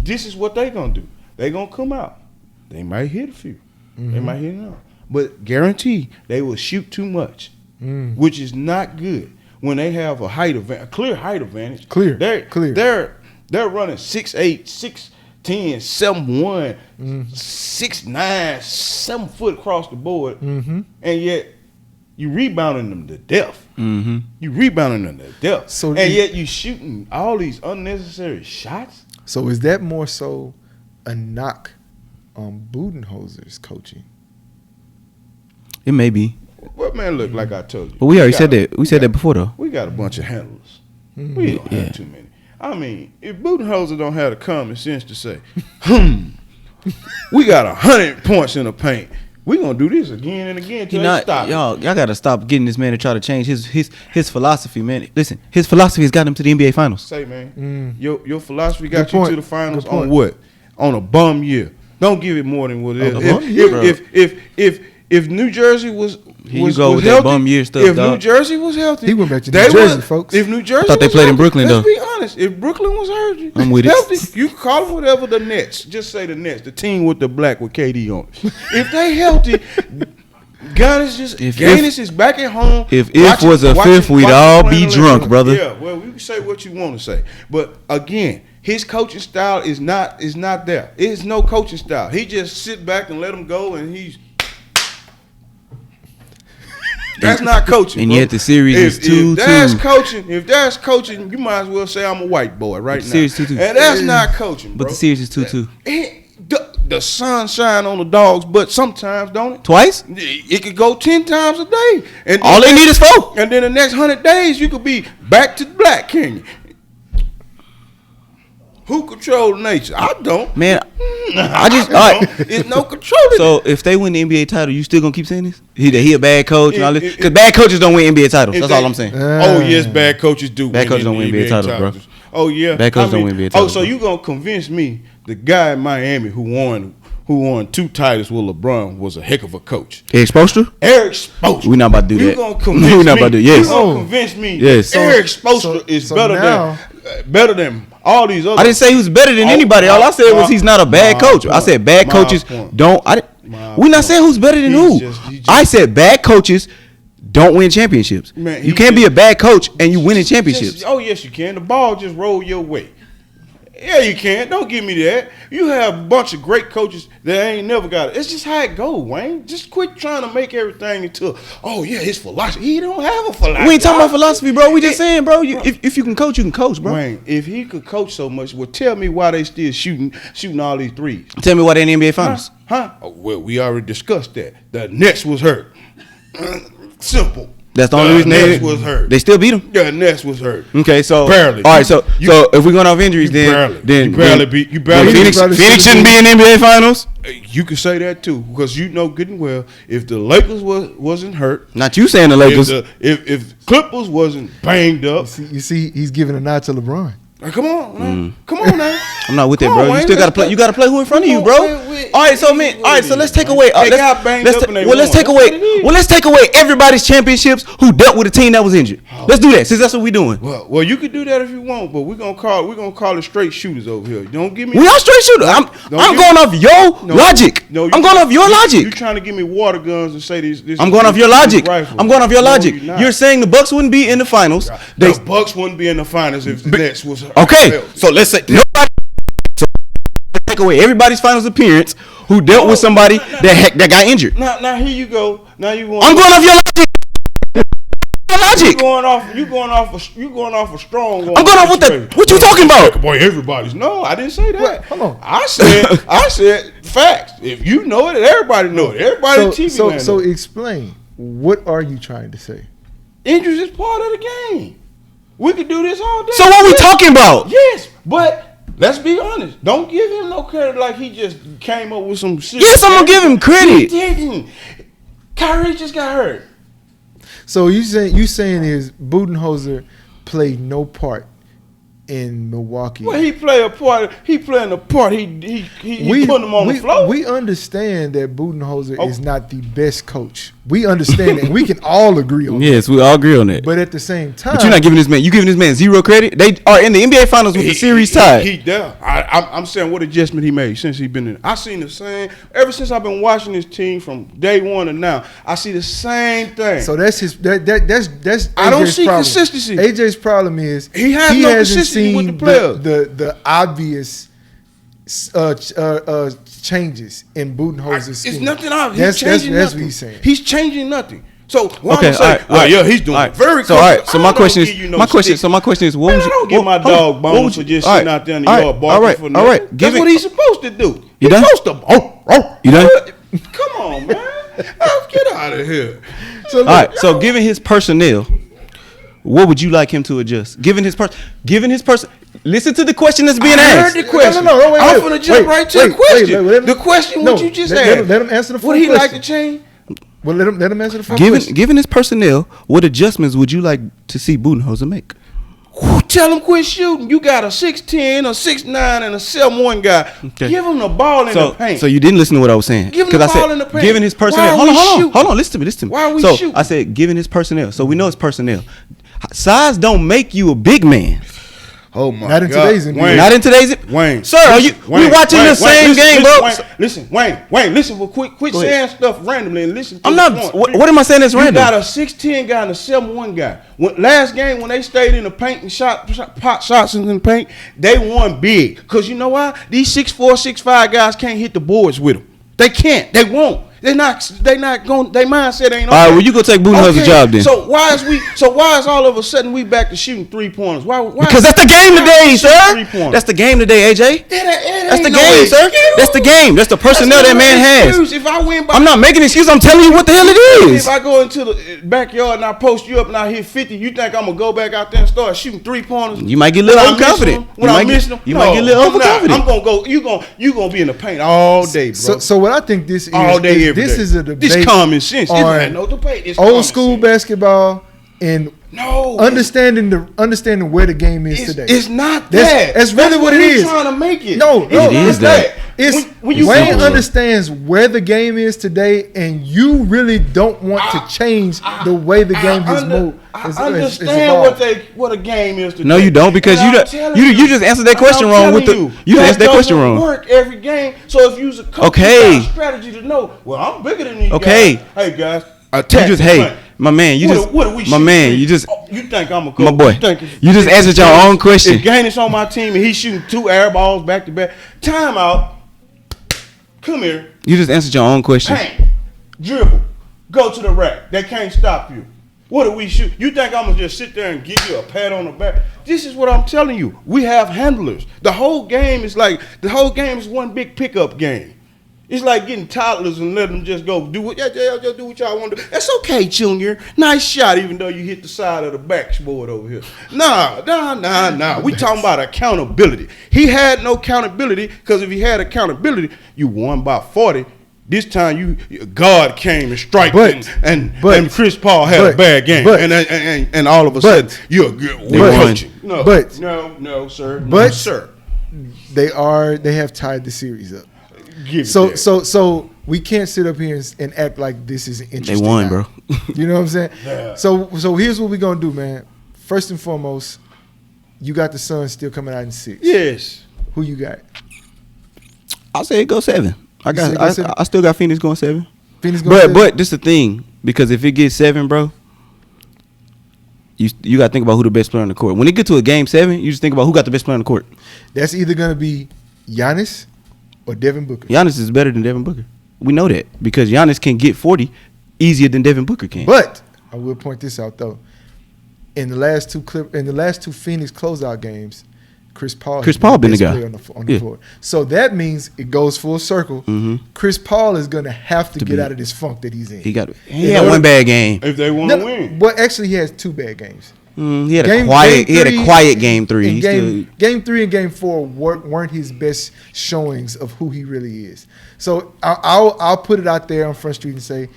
[SPEAKER 2] This is what they gonna do. They gonna come out. They might hit a few. They might hit enough. But guarantee they will shoot too much, which is not good when they have a clear height advantage. They're running 6'8", 6'10", 7'1", 6'9", 7 foot across the board, and yet you rebounding them to death. You rebounding them to death. Yet you shooting all these unnecessary shots.
[SPEAKER 1] So is that more so a knock on Budenholzer's coaching?
[SPEAKER 3] It may be.
[SPEAKER 2] Well, man, look, like I told you.
[SPEAKER 3] But we already said that. We said that before, though.
[SPEAKER 2] We got a bunch of handlers. We don't have too many. I mean, if Budenholzer don't have the common sense to say, we got 100 points in the paint. We gonna do this again and again till they stop.
[SPEAKER 3] Y'all gotta stop getting this man to try to change his philosophy, man. Listen, his philosophy has gotten him to the NBA Finals.
[SPEAKER 2] Say, man, your philosophy got you to the finals on what? On a bum year. Don't give it more than what it is. If New Jersey was
[SPEAKER 3] with
[SPEAKER 2] healthy,
[SPEAKER 3] that bum year stuff,
[SPEAKER 2] if New Jersey was healthy,
[SPEAKER 1] he went back to New Jersey, folks.
[SPEAKER 2] If New Jersey,
[SPEAKER 3] I thought they played in Brooklyn,
[SPEAKER 2] let's
[SPEAKER 3] though.
[SPEAKER 2] Be honest. If Brooklyn was healthy,
[SPEAKER 3] I'm with
[SPEAKER 2] it. You call it whatever. The Nets, just say the Nets, the team with the black with KD on it. If they healthy, Giannis is back at home.
[SPEAKER 3] If was a fifth, we'd all be drunk, brother.
[SPEAKER 2] Yeah, well, you can say what you want to say, but again, his coaching style is not there. It's no coaching style. He just sit back and let them go, and he's. That's not coaching.
[SPEAKER 3] And
[SPEAKER 2] bro.
[SPEAKER 3] yet the series is 2-2.
[SPEAKER 2] If that's coaching, you might as well say I'm a white boy right now.
[SPEAKER 3] Series 2-2.
[SPEAKER 2] And that's not coaching, bro.
[SPEAKER 3] But the series is 2-2.
[SPEAKER 2] The sun shine on the dogs, but sometimes don't it?
[SPEAKER 3] Twice?
[SPEAKER 2] It could go 10 times a day. And
[SPEAKER 3] all they need is 4.
[SPEAKER 2] And then the next 100 days, you could be back to black, can you? Who control nature? I don't.
[SPEAKER 3] Man, All right.
[SPEAKER 2] It's no control.
[SPEAKER 3] So if they win the NBA title, you still gonna keep saying this? He a bad coach and all this? Because bad coaches don't win NBA titles. That's all I'm saying.
[SPEAKER 2] Oh yes, bad coaches do.
[SPEAKER 3] Bad coaches don't win NBA titles, bro.
[SPEAKER 2] Oh yeah,
[SPEAKER 3] bad coaches don't win NBA titles.
[SPEAKER 2] Oh, so you gonna convince me the guy in Miami who won 2 titles with LeBron was a heck of a coach?
[SPEAKER 3] Eric Spoelstra?
[SPEAKER 2] Eric Spoelstra.
[SPEAKER 3] We're not about to do that.
[SPEAKER 2] You gonna convince
[SPEAKER 3] We're not about to do yes.
[SPEAKER 2] You gonna convince me?
[SPEAKER 3] Yes.
[SPEAKER 2] Eric Spoelstra is better than all these other.
[SPEAKER 3] I didn't say he was better than anybody. All I said was he's not a bad coach. I said bad coaches don't. We're not saying who's better than who. I said bad coaches don't win championships. Man, you can't be a bad coach and you winning championships.
[SPEAKER 2] Oh yes, you can. The ball just roll your way. Yeah, you can. Don't give me that. You have a bunch of great coaches that ain't never got it. It's just how it go, Wayne. Just quit trying to make everything into, oh yeah, his philosophy. He don't have a philosophy.
[SPEAKER 3] We ain't talking about philosophy, bro. We just saying, bro. If you can coach, you can coach, bro.
[SPEAKER 2] Wayne, if he could coach so much, well, tell me why they still shooting all these threes.
[SPEAKER 3] Tell me why they in the NBA Finals.
[SPEAKER 2] Huh? Oh, well, we already discussed that. The Nets was hurt. Simple.
[SPEAKER 3] That's the only reason
[SPEAKER 2] Nets was hurt.
[SPEAKER 3] They still beat them.
[SPEAKER 2] The Nets was hurt.
[SPEAKER 3] Okay, so
[SPEAKER 2] barely.
[SPEAKER 3] All right, so if we're going off injuries, then
[SPEAKER 2] you barely beat.
[SPEAKER 3] Phoenix shouldn't be in NBA Finals.
[SPEAKER 2] You can say that too, because you know good and well if the Lakers wasn't hurt.
[SPEAKER 3] Not you saying the Lakers.
[SPEAKER 2] If Clippers wasn't banged up.
[SPEAKER 1] You see, he's giving a nod to LeBron.
[SPEAKER 2] Come on, man. Come on now.
[SPEAKER 3] I'm not with that, bro. You still gotta play. You gotta play who in front of you, bro. All right, so let's take away. Let's take away everybody's championships who dealt with a team that was injured. Let's do that, since that's what we're doing.
[SPEAKER 2] Well, you could do that if you want, but we're gonna call it straight shooters over here. Don't give me.
[SPEAKER 3] We are straight shooters. I'm going off your logic. I'm going off your logic.
[SPEAKER 2] You're trying to give me water guns and say this.
[SPEAKER 3] I'm going off your logic. I'm going off your logic. You're saying the Bucks wouldn't be in the finals.
[SPEAKER 2] The Bucks wouldn't be in the finals if the Nets was.
[SPEAKER 3] Okay, so let's say nobody. So let's take away everybody's finals appearance who dealt with somebody that got injured.
[SPEAKER 2] Now here you go. Now you want.
[SPEAKER 3] I'm going off your logic.
[SPEAKER 2] You going off a strong one.
[SPEAKER 3] I'm going off what you talking about?
[SPEAKER 2] Boy, everybody's. No, I didn't say that.
[SPEAKER 1] What? Hold on.
[SPEAKER 2] I said facts. If you know it, everybody know it. Everybody TV
[SPEAKER 1] So explain. What are you trying to say?
[SPEAKER 2] Injuries is part of the game. We could do this all day.
[SPEAKER 3] So what we talking about?
[SPEAKER 2] Yes, but let's be honest. Don't give him no credit like he just came up with some shit.
[SPEAKER 3] Yes, I'm gonna give him credit.
[SPEAKER 2] He didn't. Kyrie just got hurt.
[SPEAKER 1] So you saying is Budenholzer played no part in Milwaukee?
[SPEAKER 2] Well, he playing a part. He putting them on the floor.
[SPEAKER 1] We understand that Budenholzer is not the best coach. We understand that. We can all agree on that.
[SPEAKER 3] Yes, we all agree on that.
[SPEAKER 1] But at the same time,
[SPEAKER 3] but you're not giving this man. You giving this man zero credit. They are in the NBA Finals with the series tied.
[SPEAKER 2] He there. I'm saying what adjustment he made since he been in. I seen the same ever since I've been watching this team from day one and now. I see the same thing.
[SPEAKER 1] So that's his. That's AJ's
[SPEAKER 2] I don't see
[SPEAKER 1] problem.
[SPEAKER 2] consistency.
[SPEAKER 1] AJ's problem is
[SPEAKER 2] he has no consistency with the players.
[SPEAKER 1] The obvious changes in Budenholzer's scheme.
[SPEAKER 2] It's nothing obvious. That's what he's saying. He's changing nothing. So
[SPEAKER 3] okay,
[SPEAKER 2] he's doing very.
[SPEAKER 3] So all right. So my question is, what would you?
[SPEAKER 2] Don't give my dog bones for just sitting out there in the yard barking for nothing.
[SPEAKER 3] All right.
[SPEAKER 2] That's what he's supposed to do.
[SPEAKER 3] You done?
[SPEAKER 2] He's supposed to.
[SPEAKER 3] You done?
[SPEAKER 2] Come on, man. Get out of here.
[SPEAKER 3] All right. So given his personnel, what would you like him to adjust? Given his person. Listen to the question that's being asked.
[SPEAKER 2] I heard the question.
[SPEAKER 1] No, wait,
[SPEAKER 2] I'm going to jump right to the question. The question what you just asked.
[SPEAKER 1] Let him answer the full
[SPEAKER 2] question. Would he
[SPEAKER 1] question.
[SPEAKER 2] like to change?
[SPEAKER 1] Well, let him answer the full question.
[SPEAKER 3] Given his personnel, what adjustments would you like to see Budenholzer make?
[SPEAKER 2] Tell him quit shooting. You got a 6'10", a 6'9", and a 7'1" guy. Okay. Give him the ball in the paint.
[SPEAKER 3] So you didn't listen to what I was saying.
[SPEAKER 2] Give him the ball in the paint.
[SPEAKER 3] Given his personnel. Hold on. Listen to me.
[SPEAKER 2] Why are we shooting?
[SPEAKER 3] I said given his personnel. So we know his personnel. Size don't make you a big man.
[SPEAKER 2] Oh my
[SPEAKER 1] God.
[SPEAKER 3] Not in today's
[SPEAKER 2] Wayne.
[SPEAKER 3] Sir, we watching the same game, bro.
[SPEAKER 2] Listen, Wayne, quit saying stuff randomly and listen to
[SPEAKER 3] I'm not what am I saying that's random?
[SPEAKER 2] You got a 6'10" guy and a 7'1" guy. Last game when they stayed in the paint and shot shots in the paint, they won big. Cause you know why? These 6'4", 6'5" guys can't hit the boards with them. They can't. They won't. They not going. Their mindset ain't.
[SPEAKER 3] All right, well, you go take Budenholzer's job then.
[SPEAKER 2] So why is all of a sudden we back to shooting 3-pointers? Why?
[SPEAKER 3] Because that's the game today, sir.
[SPEAKER 2] 3-pointers.
[SPEAKER 3] That's the game today, AJ. That's the game, sir.
[SPEAKER 2] Excuse.
[SPEAKER 3] That's the game. That's the personnel that man has.
[SPEAKER 2] If I win by,
[SPEAKER 3] I'm not making excuses. I'm telling you what the hell it is.
[SPEAKER 2] if I go into the backyard and I post you up and I hit 50, you think I'm gonna go back out there and start shooting 3-pointers?
[SPEAKER 3] You might get a little overconfident.
[SPEAKER 2] When I'm missing them,
[SPEAKER 3] you might get a little overconfident.
[SPEAKER 2] I'm gonna go. You gonna be in the paint all day, bro.
[SPEAKER 1] So what I think this is,
[SPEAKER 2] all day, every
[SPEAKER 1] this
[SPEAKER 2] day.
[SPEAKER 1] is a debate.
[SPEAKER 2] This common sense. This
[SPEAKER 1] on
[SPEAKER 2] ain't no debate. It's
[SPEAKER 1] old
[SPEAKER 2] common
[SPEAKER 1] school
[SPEAKER 2] sense.
[SPEAKER 1] basketball and
[SPEAKER 2] No,
[SPEAKER 1] understanding where the game is today.
[SPEAKER 2] It's not
[SPEAKER 1] That's-
[SPEAKER 2] that.
[SPEAKER 1] that's really what it
[SPEAKER 2] we're
[SPEAKER 1] is.
[SPEAKER 2] Trying to make it.
[SPEAKER 1] No,
[SPEAKER 3] It is that.
[SPEAKER 1] It's
[SPEAKER 2] When you
[SPEAKER 1] Wayne
[SPEAKER 2] go-
[SPEAKER 1] understands where the game is today, and you really don't want to change the way the game has moved.
[SPEAKER 2] I
[SPEAKER 1] It's
[SPEAKER 2] understand
[SPEAKER 1] evolved.
[SPEAKER 2] what a game is today.
[SPEAKER 3] No, you don't, because
[SPEAKER 2] And
[SPEAKER 3] you
[SPEAKER 2] I'm
[SPEAKER 3] just
[SPEAKER 2] telling
[SPEAKER 3] you just answered that question
[SPEAKER 2] I'm
[SPEAKER 3] wrong with the
[SPEAKER 2] telling
[SPEAKER 3] you answered that question
[SPEAKER 2] doesn't
[SPEAKER 3] wrong.
[SPEAKER 2] Work every game. So if you use a coach,
[SPEAKER 3] Okay.
[SPEAKER 2] you got a strategy to know. Well, I'm bigger than you.
[SPEAKER 3] Okay.
[SPEAKER 2] Guys. Hey guys,
[SPEAKER 3] You
[SPEAKER 2] attack
[SPEAKER 3] just
[SPEAKER 2] the
[SPEAKER 3] hey,
[SPEAKER 2] plan.
[SPEAKER 3] my man, you
[SPEAKER 2] What
[SPEAKER 3] just
[SPEAKER 2] do- what do we
[SPEAKER 3] my
[SPEAKER 2] shoot?
[SPEAKER 3] man, you just
[SPEAKER 2] Oh, you think I'm a coach?
[SPEAKER 3] my boy. You just answered your own question.
[SPEAKER 2] If Giannis on my team and he's shooting 2 air balls back to back, timeout. Come here.
[SPEAKER 3] You just answered your own question.
[SPEAKER 2] Paint, dribble, go to the rack. They can't stop you. What do we shoot? You think I'm gonna just sit there and give you a pat on the back? This is what I'm telling you. We have handlers. The whole game is one big pickup game. It's like getting toddlers and letting them just go do what just do what y'all want to do. That's okay, Junior. Nice shot, even though you hit the side of the backboard over here. Nah. We talking about accountability. He had no accountability, because if he had accountability, you won by 40. This time God came and strike and Chris Paul had a bad game, and all of a sudden you're coaching. No, sir. No, sir.
[SPEAKER 1] They have tied the series up. So we can't sit up here and act like this is interesting.
[SPEAKER 3] They won, bro.
[SPEAKER 1] You know what I'm saying?
[SPEAKER 2] Yeah.
[SPEAKER 1] So here's what we're gonna do, man. First and foremost, you got the Suns still coming out in 6.
[SPEAKER 2] Yes.
[SPEAKER 1] Who you got?
[SPEAKER 3] I'll say it go 7.
[SPEAKER 1] say go 7?
[SPEAKER 3] I still got Phoenix going 7.
[SPEAKER 1] Phoenix going 7?
[SPEAKER 3] But this the thing, because if it gets 7, bro, you got to think about who the best player on the court. When it get to a game 7, you just think about who got the best player on the court.
[SPEAKER 1] That's either gonna be Giannis or Devin Booker.
[SPEAKER 3] Giannis is better than Devin Booker. We know that because Giannis can get 40 easier than Devin Booker can.
[SPEAKER 1] But I will point this out though. In the last two Phoenix closeout games, Chris Paul
[SPEAKER 3] been the guy
[SPEAKER 1] on the floor. So that means it goes full circle.
[SPEAKER 3] Mm-hmm.
[SPEAKER 1] Chris Paul is going to have to get out of this funk that he's in.
[SPEAKER 3] He had one bad game.
[SPEAKER 2] If they want to win.
[SPEAKER 1] Well, actually, he has 2 bad games.
[SPEAKER 3] He had a quiet game 3.
[SPEAKER 1] Game 3 and game 4 weren't his best showings of who he really is. So I'll put it out there on Front Street and say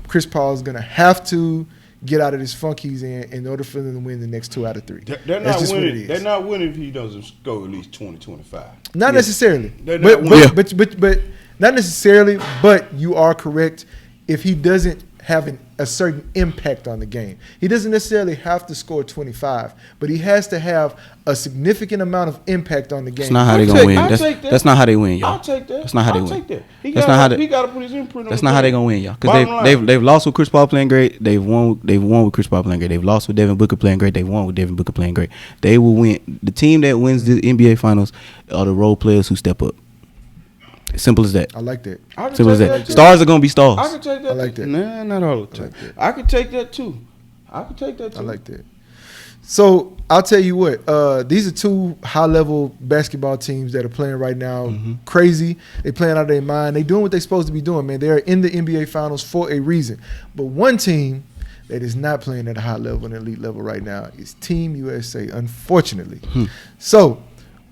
[SPEAKER 1] Chris Paul is going to have to get out of this funk he's in order for them to win the next 2 out of 3.
[SPEAKER 2] They're not winning. They're not winning if he doesn't go at least 20, 25.
[SPEAKER 1] Not necessarily.
[SPEAKER 2] They're
[SPEAKER 1] But
[SPEAKER 2] not
[SPEAKER 1] not necessarily, but you are correct if he doesn't have a certain impact on the game. He doesn't necessarily have to score 25, but he has to have a significant amount of impact on the game.
[SPEAKER 3] That's not how they gonna win. That's not how they win, y'all.
[SPEAKER 2] I'll take that.
[SPEAKER 3] That's not how they
[SPEAKER 2] I'll
[SPEAKER 3] win.
[SPEAKER 2] take that. He got to put his imprint on
[SPEAKER 3] That's
[SPEAKER 2] the
[SPEAKER 3] not how
[SPEAKER 2] game.
[SPEAKER 3] they gonna win, y'all.
[SPEAKER 2] Bottom
[SPEAKER 3] Because
[SPEAKER 2] line.
[SPEAKER 3] they've lost with Chris Paul playing great. They've won with Chris Paul playing great. They've lost with Devin Booker playing great. They won with Devin Booker playing great. They will win. The team that wins the NBA Finals are the role players who step up. Simple as that.
[SPEAKER 1] I like that.
[SPEAKER 2] I can
[SPEAKER 3] Simple as
[SPEAKER 2] take
[SPEAKER 3] that.
[SPEAKER 2] too.
[SPEAKER 3] Stars are gonna be
[SPEAKER 2] I
[SPEAKER 3] stars.
[SPEAKER 2] can take that.
[SPEAKER 1] I like that.
[SPEAKER 2] Nah, not all the time.
[SPEAKER 1] like that.
[SPEAKER 2] I can take that too. I
[SPEAKER 1] like that. So I'll tell you what. These are 2 high-level basketball teams that are playing right now.
[SPEAKER 3] Mm-hmm.
[SPEAKER 1] Crazy. They playing out of their mind. They doing what they're supposed to be doing, man. They are in the NBA Finals for a reason. But one team that is not playing at a high level and elite level right now is Team USA, unfortunately. So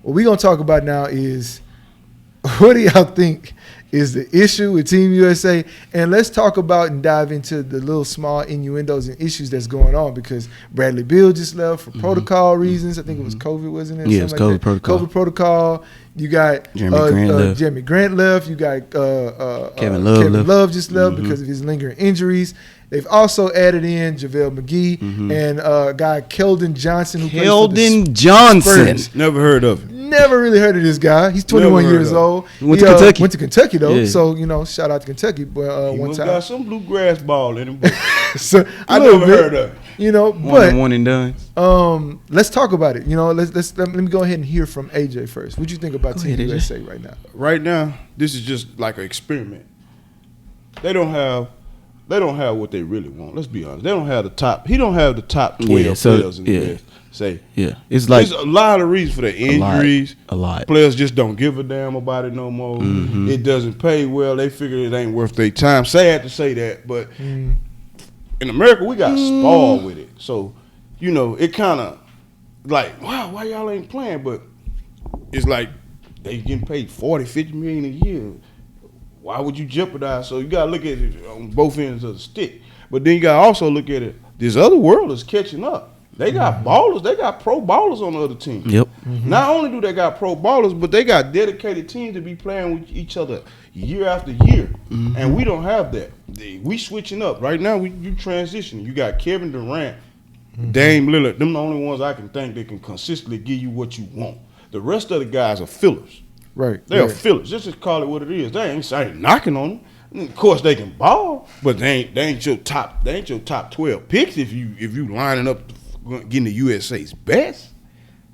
[SPEAKER 1] what we're going to talk about now is what do y'all think is the issue with Team USA? And let's talk about and dive into the little small innuendos and issues that's going on, because Bradley Beal just left for protocol reasons. I think it was COVID, wasn't it?
[SPEAKER 3] Yeah, it was
[SPEAKER 1] Something
[SPEAKER 3] COVID protocol.
[SPEAKER 1] COVID protocol. You got Jeremy Grant left. You got
[SPEAKER 3] Kevin Love
[SPEAKER 1] just left because of his lingering injuries. They've also added in JaVale McGee and a guy Keldon Johnson.
[SPEAKER 2] Never heard of him.
[SPEAKER 1] Never really heard of this guy. He's 21 years old.
[SPEAKER 3] He went to Kentucky.
[SPEAKER 1] Went to Kentucky though.
[SPEAKER 3] Yeah.
[SPEAKER 1] So shout out to Kentucky. But
[SPEAKER 2] He
[SPEAKER 1] one
[SPEAKER 2] must
[SPEAKER 1] time,
[SPEAKER 2] got some bluegrass ball in him. But
[SPEAKER 1] so
[SPEAKER 2] I never heard of him.
[SPEAKER 3] One and done.
[SPEAKER 1] Let's talk about it. Let me go ahead and hear from AJ first. What you think about Team USA right now?
[SPEAKER 2] Right now, this is just like an experiment. They don't have what they really want. Let's be honest. They don't have the top. He don't have the top 12 players in the West.
[SPEAKER 3] It's like
[SPEAKER 2] there's a lot of reasons for the injuries.
[SPEAKER 3] A lot.
[SPEAKER 2] Players just don't give a damn about it no more.
[SPEAKER 3] Mm-hmm.
[SPEAKER 2] It doesn't pay well. They figure it ain't worth their time. Sad to say that, but in America we got spoiled with it. So, it kind of like, wow, why y'all ain't playing? But it's like they getting paid 40, 50 million a year. Why would you jeopardize? So you gotta look at it on both ends of the stick. But then you gotta also look at it. This other world is catching up. They got ballers. They got pro ballers on the other team.
[SPEAKER 3] Yep.
[SPEAKER 2] Not only do they got pro ballers, but they got dedicated teams to be playing with each other year after year. And we don't have that. We switching up. Right now, you transitioning. You got Kevin Durant, Dame Lillard. Them the only ones I can think that can consistently give you what you want. The rest of the guys are fillers.
[SPEAKER 1] Right.
[SPEAKER 2] They are fillers. Just call it what it is. They ain't knocking on them. Of course they can ball, but they ain't your top 12 picks if you lining up getting the USA's best.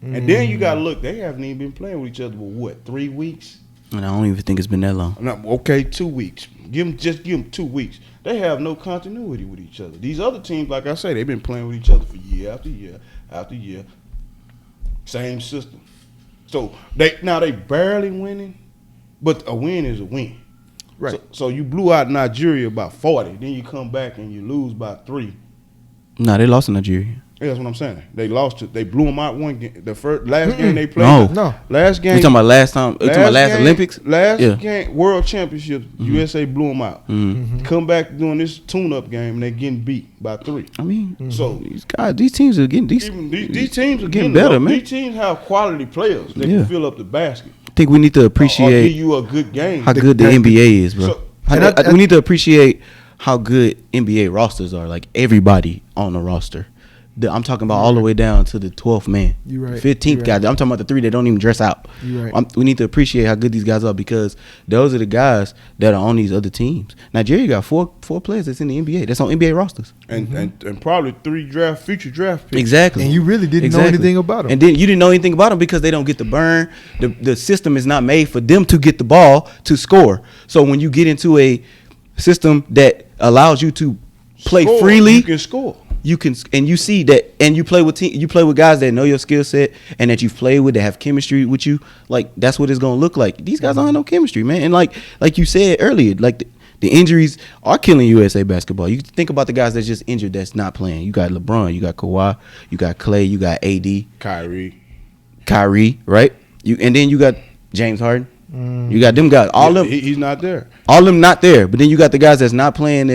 [SPEAKER 2] And then you gotta look, they haven't even been playing with each other for what, 3 weeks?
[SPEAKER 3] And I don't even think it's been that long.
[SPEAKER 2] Okay, 2 weeks. Give them 2 weeks. They have no continuity with each other. These other teams, like I say, they've been playing with each other for year after year after year. Same system. So they barely winning, but a win is a win.
[SPEAKER 1] Right.
[SPEAKER 2] So you blew out Nigeria by 40, then you come back and you lose by 3.
[SPEAKER 3] No, they lost in Nigeria.
[SPEAKER 2] Yeah, that's what I'm saying. They blew them out one game. Last game they played.
[SPEAKER 1] No.
[SPEAKER 2] Last game.
[SPEAKER 3] You talking about last time? You talking about last Olympics?
[SPEAKER 2] Last game, World Championships, USA blew them out. Come back doing this tune-up game and they getting beat by 3.
[SPEAKER 3] I mean,
[SPEAKER 2] so
[SPEAKER 3] these teams are getting
[SPEAKER 2] these teams are getting
[SPEAKER 3] better,
[SPEAKER 2] up.
[SPEAKER 3] man.
[SPEAKER 2] These teams have quality players that can fill up the basket.
[SPEAKER 3] I think we need to
[SPEAKER 2] Or
[SPEAKER 3] appreciate
[SPEAKER 2] give you a good game.
[SPEAKER 3] how good the NBA is, bro.
[SPEAKER 2] So,
[SPEAKER 3] We need to appreciate how good NBA rosters are. Like everybody on the roster. I'm talking about all the way down to the 12th man.
[SPEAKER 1] You right.
[SPEAKER 3] 15th guy. I'm talking about the 3 that don't even dress out.
[SPEAKER 1] You right.
[SPEAKER 3] We need to appreciate how good these guys are because those are the guys that are on these other teams. Nigeria got four players that's in the NBA. That's on NBA rosters.
[SPEAKER 2] And probably 3 future draft picks.
[SPEAKER 3] Exactly.
[SPEAKER 1] And you really didn't know anything about them.
[SPEAKER 3] And then you didn't know anything about them because they don't get the burn. The system is not made for them to get the ball to score. So when you get into a system that allows you to play freely,
[SPEAKER 2] you can score.
[SPEAKER 3] You can, and you see that, and you play with guys that know your skill set and that you've played with, that have chemistry with you. Like that's what it's gonna look like. These guys don't have no chemistry, man. And like you said earlier, like the injuries are killing USA basketball. You think about the guys that's just injured, that's not playing. You got LeBron, you got Kawhi, you got Clay, you got AD, Kyrie, right? And then you got James Harden. You got them guys. All them.
[SPEAKER 2] He's not there.
[SPEAKER 3] All them not there. But then you got the guys that's not playing.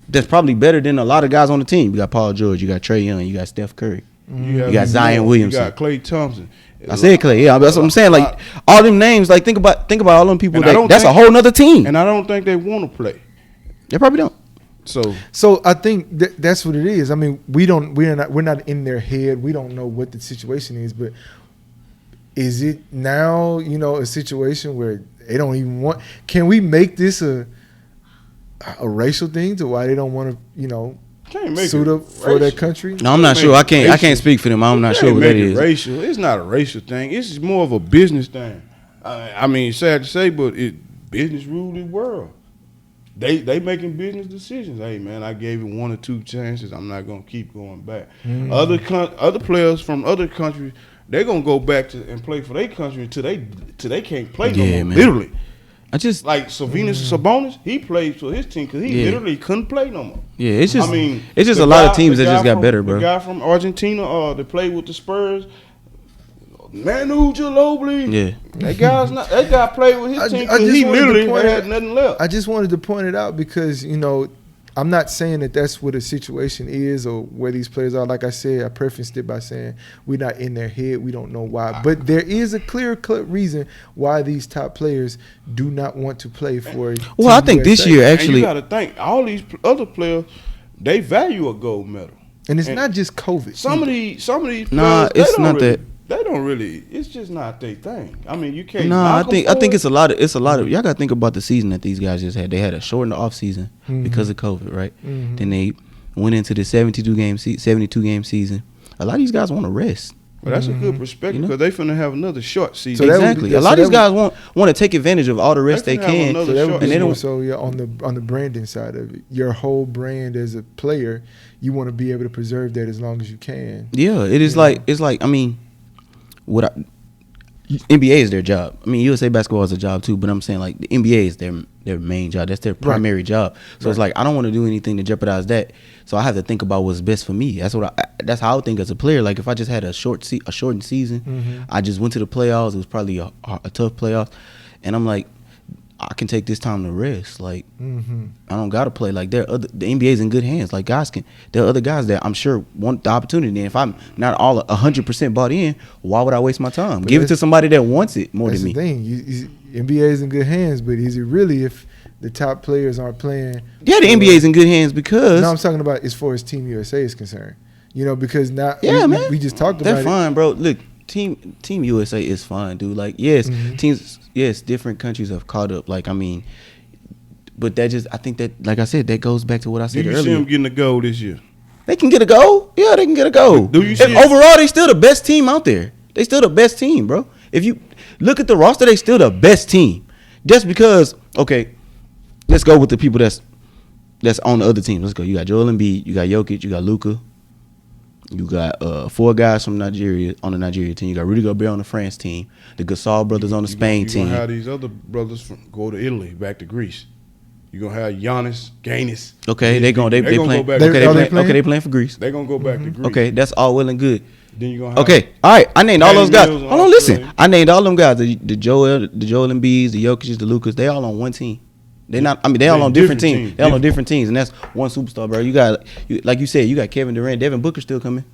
[SPEAKER 3] That's probably better than a lot of guys on the team. You got Paul George, you got Trae Young, you got Steph Curry, you got Zion Williamson,
[SPEAKER 2] you got Klay Thompson.
[SPEAKER 3] I said Clay, yeah, that's what I'm saying. Like all them names, like think about all them people. That's a whole nother team.
[SPEAKER 2] And I don't think they want to play.
[SPEAKER 3] They probably don't.
[SPEAKER 1] So I think that's what it is. I mean, we're not in their head. We don't know what the situation is, but is it now a situation where they don't even want? Can we make this a racial thing to why they don't want to suit up for their country?
[SPEAKER 3] No, I'm not sure. I can't speak for them. I'm not sure what that is.
[SPEAKER 2] Racial. It's not a racial thing. It's more of a business thing. I mean, sad to say, but business rule the world. They making business decisions. Hey man, I gave it 1 or 2 chances. I'm not gonna keep going back. Other players from other countries, they're gonna go back and play for their country until they can't play no more. Man. Literally. I just like Sabonis. He played for his team because he literally couldn't play no more.
[SPEAKER 3] Yeah, it's just a lot of teams that just got better, bro.
[SPEAKER 2] The guy from Argentina, that played with the Spurs, Manu Ginobili. Yeah, that guy played with his team because he literally had nothing left.
[SPEAKER 1] I just wanted to point it out because I'm not saying that that's what a situation is or where these players are. Like I said, I prefaced it by saying we're not in their head. We don't know why. But there is a clear-cut reason why these top players do not want to play for
[SPEAKER 3] I think this year, actually.
[SPEAKER 2] And you got to think, all these other players, they value a gold medal.
[SPEAKER 1] And it's not just COVID.
[SPEAKER 2] Some of these players,
[SPEAKER 3] it's not that.
[SPEAKER 2] They don't really. It's just not their thing. I mean, you can't.
[SPEAKER 3] I think it's a lot of. Y'all got to think about the season that these guys just had. They had a shortened off season because of COVID, right? Then they went into the 72 game season. A lot of these guys want to rest.
[SPEAKER 2] Well, that's a good perspective because they finna have another short season.
[SPEAKER 1] So that would
[SPEAKER 3] Exactly.
[SPEAKER 1] be-
[SPEAKER 3] A lot
[SPEAKER 1] so
[SPEAKER 3] of these
[SPEAKER 1] that
[SPEAKER 3] guys want to take advantage of all the rest they
[SPEAKER 2] They can have
[SPEAKER 3] can.
[SPEAKER 2] another
[SPEAKER 1] So that would
[SPEAKER 2] short
[SPEAKER 1] be
[SPEAKER 3] and they
[SPEAKER 1] more
[SPEAKER 3] don't.
[SPEAKER 1] so on the branding side of it. Your whole brand as a player, you want to be able to preserve that as long as you can.
[SPEAKER 3] Yeah, it is like it's like I mean, NBA is their job. I mean, USA basketball is a job too, but I'm saying like the NBA is their main job. That's their primary job. So it's like I don't want to do anything to jeopardize that. So I have to think about what's best for me. That's how I would think as a player. Like if I just had a shortened season, I just went to the playoffs. It was probably a tough playoffs, and I'm like, I can take this time to rest. Like I don't gotta play. Like the NBA's in good hands. Like guys there are other guys that I'm sure want the opportunity. And if I'm not all 100% bought in, why would I waste my time? Give it to somebody that wants it more
[SPEAKER 1] That's
[SPEAKER 3] than
[SPEAKER 1] the
[SPEAKER 3] me.
[SPEAKER 1] thing. NBA is in good hands, but is it really if the top players aren't playing?
[SPEAKER 3] Yeah, the NBA's in good hands because
[SPEAKER 1] No, I'm talking about as far as Team USA is concerned. You know, because now
[SPEAKER 3] man,
[SPEAKER 1] we just talked
[SPEAKER 3] they're
[SPEAKER 1] about
[SPEAKER 3] fine, bro. Look, Team USA is fine, dude. Like yes,
[SPEAKER 1] Mm-hmm.
[SPEAKER 3] different countries have caught up. Like I mean, but I think that, like I said, that goes back to what I
[SPEAKER 2] Do
[SPEAKER 3] said
[SPEAKER 2] you see
[SPEAKER 3] earlier.
[SPEAKER 2] them getting a goal this year?
[SPEAKER 3] They can get a goal. Yeah, they can get a goal.
[SPEAKER 2] Do you see
[SPEAKER 3] And
[SPEAKER 2] it?
[SPEAKER 3] overall, they still the best team out there. They still the best team, bro. If you look at the roster, they still the best team. Just because, okay, let's go with the people that's on the other team. Let's go. You got Joel Embiid, you got Jokic, you got Luka, you got 4 guys from Nigeria on the Nigeria team. You got Rudy Gobert on the France team, the Gasol brothers on the Spain
[SPEAKER 2] You
[SPEAKER 3] team.
[SPEAKER 2] gonna have these other brothers go to Italy, back to Greece. You gonna have Giannis.
[SPEAKER 3] Okay, they
[SPEAKER 2] gonna
[SPEAKER 3] playing.
[SPEAKER 2] go back.
[SPEAKER 3] They playing for Greece.
[SPEAKER 2] They gonna go back to Greece.
[SPEAKER 3] Okay, that's all well and good.
[SPEAKER 2] Then you gonna have
[SPEAKER 3] Okay, all right. I named all those guys.
[SPEAKER 2] Mills in
[SPEAKER 3] Hold on, listen.
[SPEAKER 2] Australia.
[SPEAKER 3] I named all them guys. The Joel Embiids, the Jokic's, the Lucas. They all on one team. They not. I mean, they all on different teams. They all on different teams, and that's one superstar, bro. You got, like you said, you got Kevin Durant, Devin Booker still coming,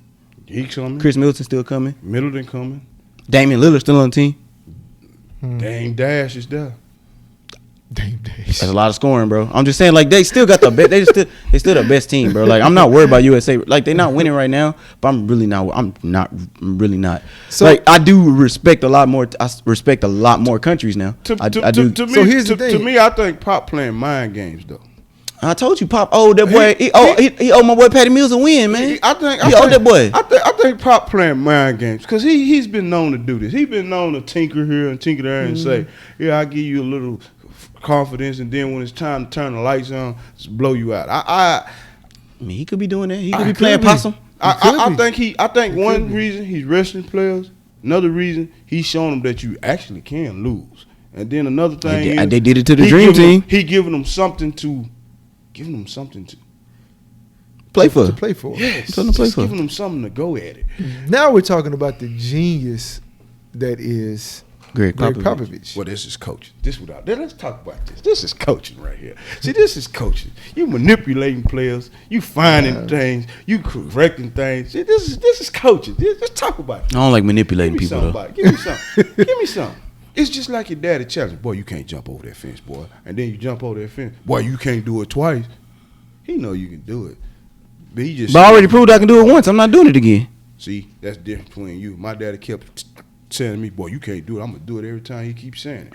[SPEAKER 2] He coming.
[SPEAKER 3] Chris Middleton still coming,
[SPEAKER 2] Middleton coming.
[SPEAKER 3] Damian Lillard still on the team.
[SPEAKER 2] Dame Dash is there.
[SPEAKER 1] Dame days.
[SPEAKER 3] That's a lot of scoring, bro. I'm just saying, like they still got the best. They still the best team, bro. Like I'm not worried about USA. Like they're not winning right now, but I'm really not.
[SPEAKER 1] So-
[SPEAKER 3] Like I do respect a lot more. I respect a lot more countries now. I do.
[SPEAKER 2] To me,
[SPEAKER 1] So here's the
[SPEAKER 2] to
[SPEAKER 1] thing.
[SPEAKER 2] me, I think Pop playing mind games though.
[SPEAKER 3] I told you, Pop. Oh, that boy. He owed my boy Patty Mills a win, man.
[SPEAKER 2] I think
[SPEAKER 3] he owed that boy.
[SPEAKER 2] I think Pop playing mind games because he's been known to do this. He's been known to tinker here and tinker there and say, "Yeah, I give you a little confidence," and then when it's time to turn the lights on, just blow you out. I
[SPEAKER 3] mean, he could be doing that. He could
[SPEAKER 2] I
[SPEAKER 3] be
[SPEAKER 2] could
[SPEAKER 3] playing
[SPEAKER 2] be.
[SPEAKER 3] possum.
[SPEAKER 2] I think one reason he's resting players. Another reason he's showing them that you actually can lose. And then another thing
[SPEAKER 3] They did it to the
[SPEAKER 2] he
[SPEAKER 3] Dream
[SPEAKER 2] giving
[SPEAKER 3] Team.
[SPEAKER 2] He giving them something to
[SPEAKER 3] Play for.
[SPEAKER 1] To play for.
[SPEAKER 2] yes,
[SPEAKER 3] Something to play
[SPEAKER 2] just
[SPEAKER 3] for.
[SPEAKER 2] giving them something to go at it.
[SPEAKER 1] Now we're talking about the genius that is
[SPEAKER 3] Greg
[SPEAKER 1] Greg
[SPEAKER 3] Popovich.
[SPEAKER 1] Popovich.
[SPEAKER 2] Well, this is coaching. Let's talk about this. This is coaching right here. See, this is coaching. You manipulating players. You finding things. You correcting things. See, this is coaching. Let's talk about it.
[SPEAKER 3] I don't like manipulating
[SPEAKER 2] Give me
[SPEAKER 3] people though.
[SPEAKER 2] something. Give me something. Give me something. It's just like your daddy challenge. Boy, you can't jump over that fence, boy. And then you jump over that fence. Boy, you can't do it twice. He know you can do it. But he just.
[SPEAKER 3] But I already proved I can do it once. I'm not doing it again.
[SPEAKER 2] See, that's different between you. My daddy kept telling me, boy, you can't do it. I'm going to do it every time he keeps saying it.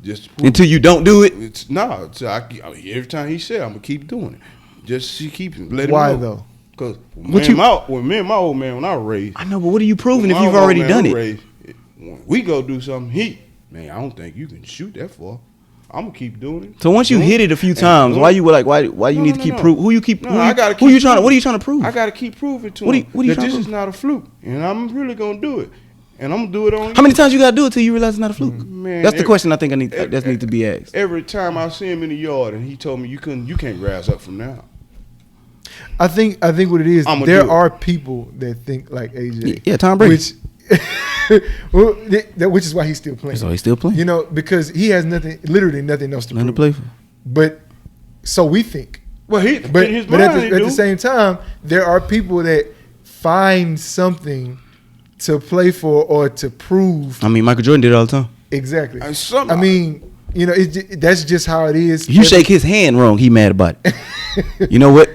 [SPEAKER 2] Just to prove
[SPEAKER 3] Until you don't do it.
[SPEAKER 2] every time he said, I'm going to keep doing it. Just to keep let him
[SPEAKER 1] Why
[SPEAKER 2] know.
[SPEAKER 1] though?
[SPEAKER 2] Because when me and my old man, when I was raised.
[SPEAKER 3] I know, but what are you proving
[SPEAKER 2] when
[SPEAKER 3] if
[SPEAKER 2] my
[SPEAKER 3] you've
[SPEAKER 2] old
[SPEAKER 3] already
[SPEAKER 2] man
[SPEAKER 3] done
[SPEAKER 2] was
[SPEAKER 3] it?
[SPEAKER 2] raised, when we go do something, man, I don't think you can shoot that far. I'm gonna keep doing it.
[SPEAKER 3] So once you hit it a few times, why you you need to keep proving? What are you trying to prove?
[SPEAKER 2] I gotta keep proving to
[SPEAKER 3] What
[SPEAKER 2] him
[SPEAKER 3] are you
[SPEAKER 2] that
[SPEAKER 3] trying
[SPEAKER 2] this
[SPEAKER 3] to
[SPEAKER 2] is not a fluke, and I'm really gonna do it, and I'm gonna do it on.
[SPEAKER 3] How many times you gotta do it till you realize it's not a fluke?
[SPEAKER 2] Man,
[SPEAKER 3] That's the question I think that needs to be asked.
[SPEAKER 2] Every time I see him in the yard, and he told me you can't rise up from now.
[SPEAKER 1] I think what it is.
[SPEAKER 2] I'ma
[SPEAKER 1] There
[SPEAKER 2] do it.
[SPEAKER 1] are people that think like AJ.
[SPEAKER 3] Yeah, Tom Brady.
[SPEAKER 1] Which is why he's still playing.
[SPEAKER 3] So he's still playing.
[SPEAKER 1] You know, because he has literally nothing else to
[SPEAKER 3] Nothing to
[SPEAKER 1] prove.
[SPEAKER 3] play for.
[SPEAKER 1] But so we think.
[SPEAKER 2] Well,
[SPEAKER 1] But
[SPEAKER 2] in his
[SPEAKER 1] at
[SPEAKER 2] mind,
[SPEAKER 1] the same time, there are people that find something to play for or to prove.
[SPEAKER 3] I mean, Michael Jordan did it all the time.
[SPEAKER 1] Exactly.
[SPEAKER 2] And some-
[SPEAKER 1] I mean, you know, that's just how it is.
[SPEAKER 3] If you shake his hand wrong, he mad about it. You know what?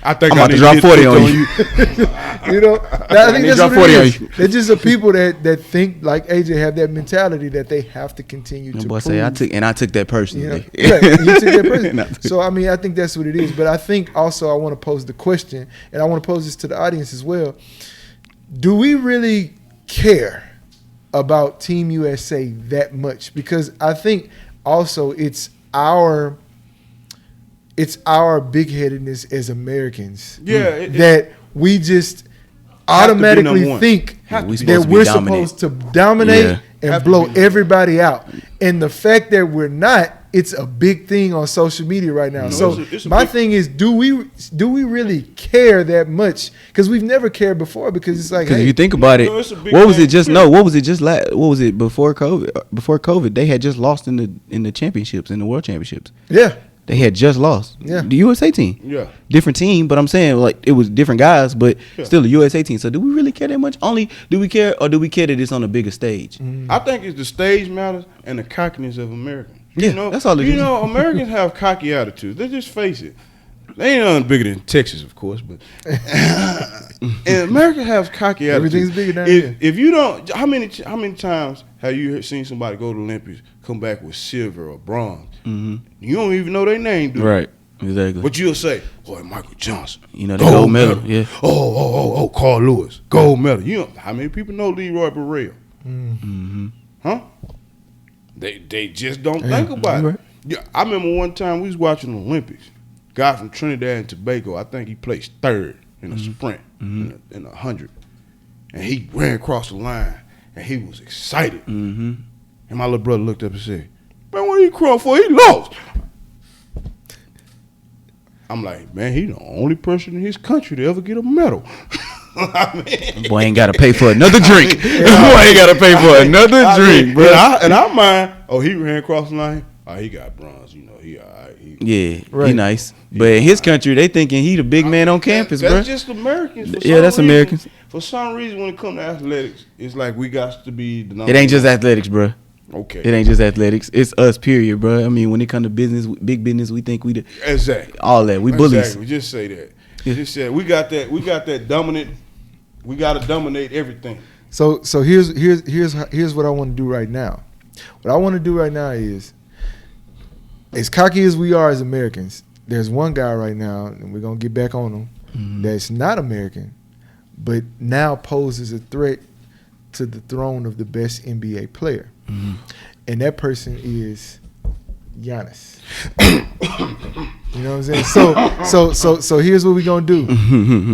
[SPEAKER 2] I think
[SPEAKER 3] I'm
[SPEAKER 2] I
[SPEAKER 3] about to
[SPEAKER 2] need
[SPEAKER 3] drop
[SPEAKER 2] get
[SPEAKER 3] 40 on
[SPEAKER 2] on
[SPEAKER 3] you.
[SPEAKER 1] You know, I think
[SPEAKER 3] need
[SPEAKER 1] that's
[SPEAKER 3] drop
[SPEAKER 1] what
[SPEAKER 3] 40 on
[SPEAKER 1] it is. They're just the people that think like AJ have that mentality that they have to continue to
[SPEAKER 3] That boy
[SPEAKER 1] prove.
[SPEAKER 3] say I took that personally.
[SPEAKER 1] You know, right, you took that person.
[SPEAKER 3] Not-
[SPEAKER 1] So I mean, I think that's what it is. But I think also I want to pose the question, and I want to pose this to the audience as well. Do we really care about Team USA that much, because I think also it's our big-headedness as Americans that we just automatically think that we're supposed to dominate and blow everybody out. And the fact that we're not, it's a big thing on social media right now. So my thing is, do we really care that much? Because we've never cared before. Because it's like,
[SPEAKER 3] hey, if you think about it, what was it before COVID? Before COVID, they had just lost in the championships, in the world championships.
[SPEAKER 1] Yeah.
[SPEAKER 3] They had just lost.
[SPEAKER 1] Yeah.
[SPEAKER 3] The USA team.
[SPEAKER 2] Yeah.
[SPEAKER 3] Different team, but I'm saying, like, it was different guys, but still the USA team. So do we really care that much? Only do we care, or do we care that it's on a bigger stage?
[SPEAKER 2] I think it's the stage matters and the cockiness of Americans.
[SPEAKER 3] Yeah, that's all it is.
[SPEAKER 2] You know, Americans have cocky attitudes. Let's just face it. They ain't nothing bigger than Texas, of course, but and America has cocky attitudes.
[SPEAKER 1] Everything's bigger down here.
[SPEAKER 2] If you don't, how many times have you seen somebody go to the Olympics, come back with silver or bronze? Mm-hmm. You don't even know their name, do you?
[SPEAKER 3] Right, exactly.
[SPEAKER 2] But you'll say, boy, Michael Johnson.
[SPEAKER 3] You know, the gold medal. Yeah.
[SPEAKER 2] Oh, Carl Lewis, gold medal. You know, how many people know Leroy Burrell?
[SPEAKER 3] Mm-hmm.
[SPEAKER 2] Huh? They just don't think about it. Yeah, I remember one time we was watching the Olympics. Guy from Trinidad and Tobago, I think he placed third in a sprint in 100. And he ran across the line, and he was excited. And my little brother looked up and said, man, what are you crying for? He lost. I'm like, man, he the only person in his country to ever get a medal.
[SPEAKER 3] Boy ain't got to pay for another drink. Boy ain't got to pay for another drink, bro.
[SPEAKER 2] And I mind, he ran across the line. Oh, he got bronze. You know, he all right.
[SPEAKER 3] He nice. But in his country, they thinking he the big man on campus, bro.
[SPEAKER 2] That's just Americans.
[SPEAKER 3] That's Americans.
[SPEAKER 2] For some reason, when it comes to athletics, it's like we got to be the number
[SPEAKER 3] It ain't just athletics, bro.
[SPEAKER 2] Okay.
[SPEAKER 3] It ain't just athletics. It's us, period, bro. I mean, when it comes to business, big business, we think we the
[SPEAKER 2] exactly
[SPEAKER 3] all that. We bullies.
[SPEAKER 2] Exactly. Just say that. Just say we got that dominant. We got to dominate everything.
[SPEAKER 1] So here's what I want to do right now. What I want to do right now is, as cocky as we are as Americans, there's one guy right now, and we're gonna get back on him, that's not American, but now poses a threat to the throne of the best NBA player, and that person is Giannis. You know what I'm saying? So here's what we're gonna do.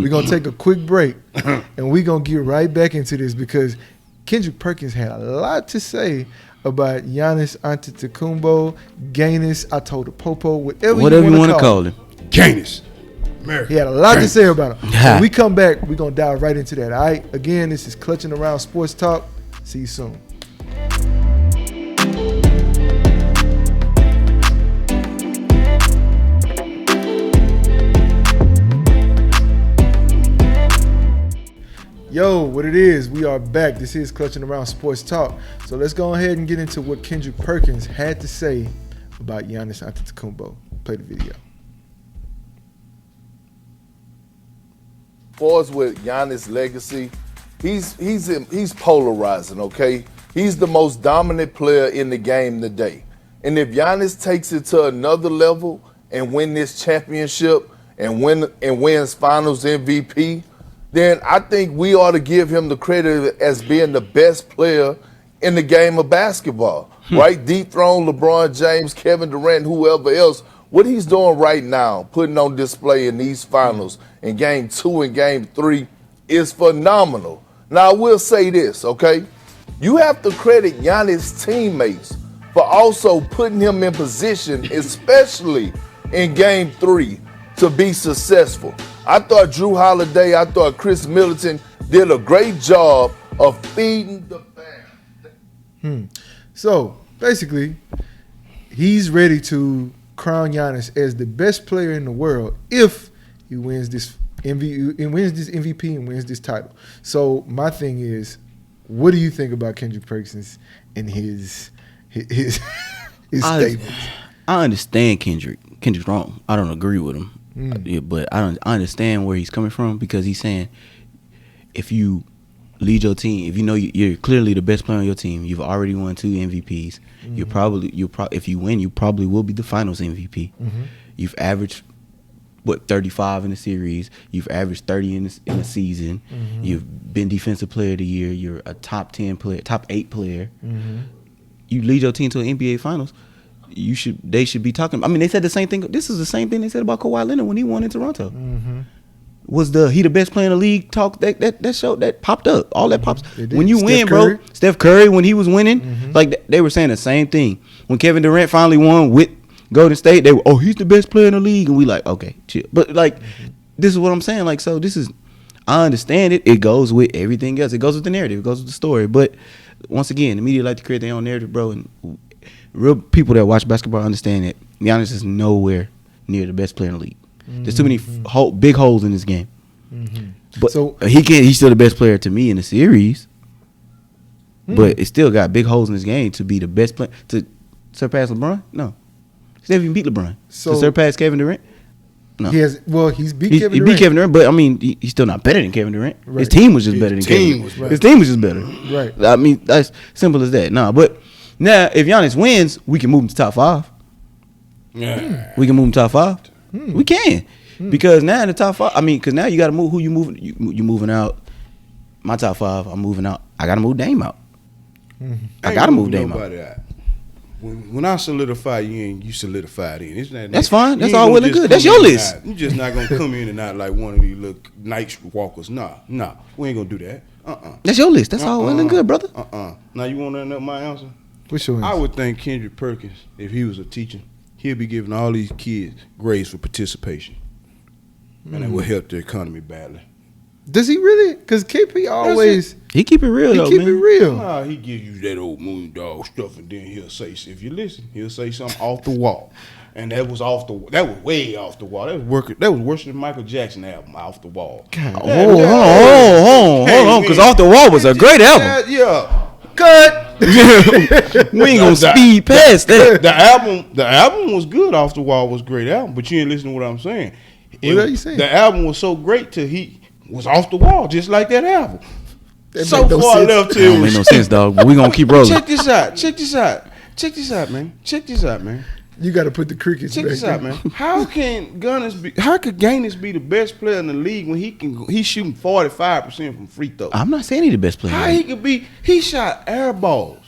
[SPEAKER 1] We're gonna take a quick break, and we're gonna get right back into this, because Kendrick Perkins had a lot to say about Giannis Antetokounmpo, Giannis, Popo, whatever you want to call him.
[SPEAKER 2] Giannis.
[SPEAKER 1] He had a lot to say about him. When we come back, we're going to dive right into that. All right? Again, this is Clutching Around Sports Talk. See you soon. Yo, what it is, we are back. This is Clutching Around Sports Talk. So let's go ahead and get into what Kendrick Perkins had to say about Giannis Antetokounmpo. Play the video.
[SPEAKER 7] As far as with Giannis' legacy, he's polarizing, okay? He's the most dominant player in the game today. And if Giannis takes it to another level and win this championship and wins Finals MVP, then I think we ought to give him the credit as being the best player in the game of basketball, right? Dethrone LeBron James, Kevin Durant, whoever else. What he's doing right now, putting on display in these finals in Game 2 and Game 3 is phenomenal. Now, I will say this, okay? You have to credit Giannis' teammates for also putting him in position, especially in Game 3, to be successful. I thought Drew Holiday, I thought Chris Middleton did a great job of feeding the fans.
[SPEAKER 1] So, basically, he's ready to crown Giannis as the best player in the world if he wins this MVP and wins this title. So, my thing is, what do you think about Kendrick Perkins and his statements?
[SPEAKER 3] I understand Kendrick. Kendrick's wrong. I don't agree with him. But I understand where he's coming from, because he's saying if you lead your team, if you know you're clearly the best player on your team, you've already won 2 MVPs. If you win, you probably will be the Finals MVP. You've averaged what 35 in the series. You've averaged 30 in the season.
[SPEAKER 1] Mm-hmm.
[SPEAKER 3] You've been defensive player of the year. You're a top 10 player, top 8 player.
[SPEAKER 1] Mm-hmm.
[SPEAKER 3] You lead your team to an NBA Finals. They should be talking. I mean, they said the same thing. This is the same thing they said about Kawhi Leonard when he won in Toronto.
[SPEAKER 1] Mm-hmm.
[SPEAKER 3] Was he the best player in the league? Talk that show that popped up. All that pops.
[SPEAKER 1] It did.
[SPEAKER 3] When you
[SPEAKER 1] Steph
[SPEAKER 3] win,
[SPEAKER 1] Curry.
[SPEAKER 3] bro. Steph Curry when he was winning,
[SPEAKER 1] Mm-hmm.
[SPEAKER 3] like they were saying the same thing. When Kevin Durant finally won with Golden State, they were, he's the best player in the league, and we like, okay, chill. But like, this is what I'm saying. Like, so this is, I understand it. It goes with everything else. It goes with the narrative. It goes with the story. But once again, the media like to create their own narrative, bro. And real people that watch basketball understand that Giannis is nowhere near the best player in the league. There's too many big holes in this game.
[SPEAKER 1] Mm-hmm.
[SPEAKER 3] But
[SPEAKER 1] So-
[SPEAKER 3] he's still the best player to me in the series. But it still got big holes in his game to be the best player to surpass LeBron. No, he's never even beat LeBron.
[SPEAKER 1] So-
[SPEAKER 3] To surpass Kevin Durant. No,
[SPEAKER 1] He's beat
[SPEAKER 3] he
[SPEAKER 1] Kevin
[SPEAKER 3] beat
[SPEAKER 1] Durant.
[SPEAKER 3] Kevin Durant. But I mean, he's still not better than Kevin Durant. His
[SPEAKER 1] Right.
[SPEAKER 3] team was just better than
[SPEAKER 2] His
[SPEAKER 3] Kevin
[SPEAKER 2] team
[SPEAKER 3] Durant.
[SPEAKER 2] was better.
[SPEAKER 3] His team was just better.
[SPEAKER 1] Right.
[SPEAKER 3] I mean, that's simple as that. Nah, but now if Giannis wins, we can move him to top 5.
[SPEAKER 2] Yeah.
[SPEAKER 3] We can move him to top 5. We can. Because now in the top 5, I mean, because now you got to move who you moving. You moving out. My top 5, I'm moving out. I got to move Dame out. I got to move Dame out.
[SPEAKER 2] nobody out. When I solidify you in, you solidified in.
[SPEAKER 3] That's fine. That's
[SPEAKER 2] you
[SPEAKER 3] all
[SPEAKER 2] ain't
[SPEAKER 3] well
[SPEAKER 2] gonna
[SPEAKER 3] and
[SPEAKER 2] just
[SPEAKER 3] good. That's
[SPEAKER 2] come
[SPEAKER 3] your
[SPEAKER 2] in and
[SPEAKER 3] list.
[SPEAKER 2] out. You just not gonna come in and out like one of these little night walkers. Nah, we ain't gonna do that.
[SPEAKER 3] That's your list. That's all well and good, brother.
[SPEAKER 2] Now you want to know my answer?
[SPEAKER 1] What's your
[SPEAKER 2] I
[SPEAKER 1] answer?
[SPEAKER 2] would think Kendrick Perkins, if he was a teacher, he'd be giving all these kids grades for participation, and it would help the economy badly.
[SPEAKER 1] Does he really? Because KP always
[SPEAKER 3] He keep it real,
[SPEAKER 1] he
[SPEAKER 3] though,
[SPEAKER 1] keep
[SPEAKER 3] man.
[SPEAKER 1] it real.
[SPEAKER 2] Nah, he give you that old moon dog stuff, and then he'll say, if you listen, he'll say something off the wall, and that was way off the wall. That was worse than Michael Jackson album, Off the Wall.
[SPEAKER 1] God.
[SPEAKER 3] Hold on, because Off the Wall was a great album.
[SPEAKER 2] Yeah.
[SPEAKER 1] Cut.
[SPEAKER 3] We ain't gonna speed past that.
[SPEAKER 2] The album was good. Off the Wall was a great album, but you ain't listening to what I'm saying.
[SPEAKER 1] What are you saying?
[SPEAKER 2] The album was so great till he was off the wall, just like that album.
[SPEAKER 1] That
[SPEAKER 2] So
[SPEAKER 1] make no
[SPEAKER 2] far
[SPEAKER 1] sense.
[SPEAKER 2] left
[SPEAKER 3] It
[SPEAKER 2] till
[SPEAKER 3] don't make no sense, dog. But we gonna keep rolling.
[SPEAKER 2] Check this out, man.
[SPEAKER 1] You got to put the crickets
[SPEAKER 2] Check
[SPEAKER 1] back
[SPEAKER 2] this out,
[SPEAKER 1] there.
[SPEAKER 2] man. How could Giannis be the best player in the league when he's shooting 45% from free throws?
[SPEAKER 3] I'm not saying he the best player.
[SPEAKER 2] How he could be? He shot air balls.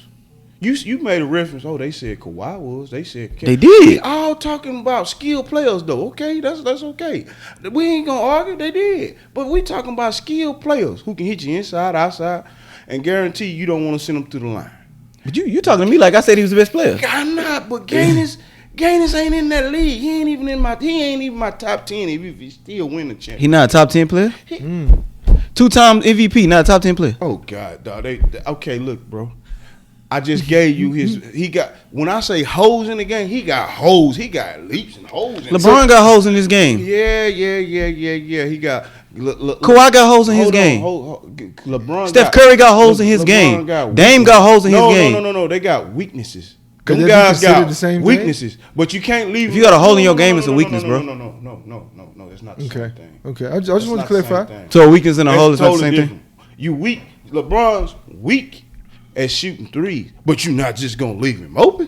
[SPEAKER 2] You made a reference. Oh, they said Kawhi was. They said
[SPEAKER 3] They did.
[SPEAKER 2] We all talking about skilled players though. Okay, that's okay. We ain't gonna argue. They did, but we talking about skilled players who can hit you inside, outside, and guarantee you don't want to send them to the line.
[SPEAKER 3] But you talking to me like I said he was the best player.
[SPEAKER 2] I'm not, but Giannis ain't in that league. He ain't even my top 10 if he still win the championship.
[SPEAKER 3] He not a top 10 player. 2-time MVP, not a top 10 player.
[SPEAKER 2] Oh God, dog. Okay, look, bro. I just gave you when I say holes in the game, he got holes. He got leaps and holes.
[SPEAKER 3] LeBron got holes in his game.
[SPEAKER 2] Yeah. He got
[SPEAKER 3] Kawhi got holes in his game.
[SPEAKER 2] LeBron.
[SPEAKER 3] Steph Curry got holes in his
[SPEAKER 2] LeBron
[SPEAKER 3] game.
[SPEAKER 2] got
[SPEAKER 3] Dame got holes in his game.
[SPEAKER 2] No. They got weaknesses.
[SPEAKER 1] 'Cause
[SPEAKER 2] Them
[SPEAKER 1] they be
[SPEAKER 2] guys
[SPEAKER 1] considered
[SPEAKER 2] got
[SPEAKER 1] the same thing?
[SPEAKER 2] weaknesses, but you can't leave.
[SPEAKER 3] If you got a hole in your game, it's a weakness, bro.
[SPEAKER 2] No, it's not the same
[SPEAKER 1] Okay.
[SPEAKER 2] thing.
[SPEAKER 1] Okay. I just want to clarify.
[SPEAKER 3] So a weakness and a hole is
[SPEAKER 2] That's
[SPEAKER 3] not the same
[SPEAKER 2] totally
[SPEAKER 3] thing.
[SPEAKER 2] different. You weak. LeBron's weak at shooting threes, but you're not just gonna leave him open.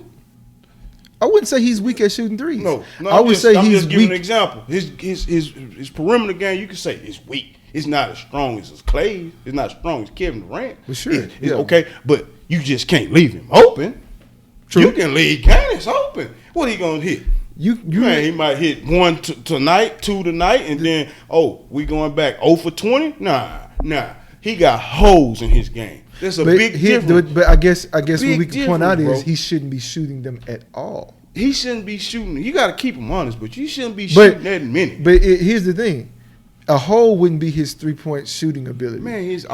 [SPEAKER 1] I wouldn't say he's weak at shooting threes.
[SPEAKER 2] No.
[SPEAKER 1] I would say
[SPEAKER 2] I'm
[SPEAKER 1] he's
[SPEAKER 2] just giving an
[SPEAKER 1] weak.
[SPEAKER 2] example. His perimeter game, you can say it's weak. It's not as strong as Clay. It's not as strong as Kevin Durant.
[SPEAKER 1] Well, sure,
[SPEAKER 2] It's
[SPEAKER 1] yeah.
[SPEAKER 2] okay, but you just can't leave him open.
[SPEAKER 1] True.
[SPEAKER 2] You can leave Giannis open. What he gonna hit? Man, he might hit 1 tonight, 2 tonight, and then we going back 0 for 20. Nah. He got holes in his game. There's a big difference.
[SPEAKER 1] But I guess what
[SPEAKER 2] Big
[SPEAKER 1] we can point out
[SPEAKER 2] difference,
[SPEAKER 1] is
[SPEAKER 2] bro.
[SPEAKER 1] he shouldn't be shooting them at all.
[SPEAKER 2] He shouldn't be shooting. You got to keep him honest, but you shouldn't be shooting that many.
[SPEAKER 1] But here's the thing: a hole wouldn't be his 3-point shooting ability.
[SPEAKER 2] Man,
[SPEAKER 1] his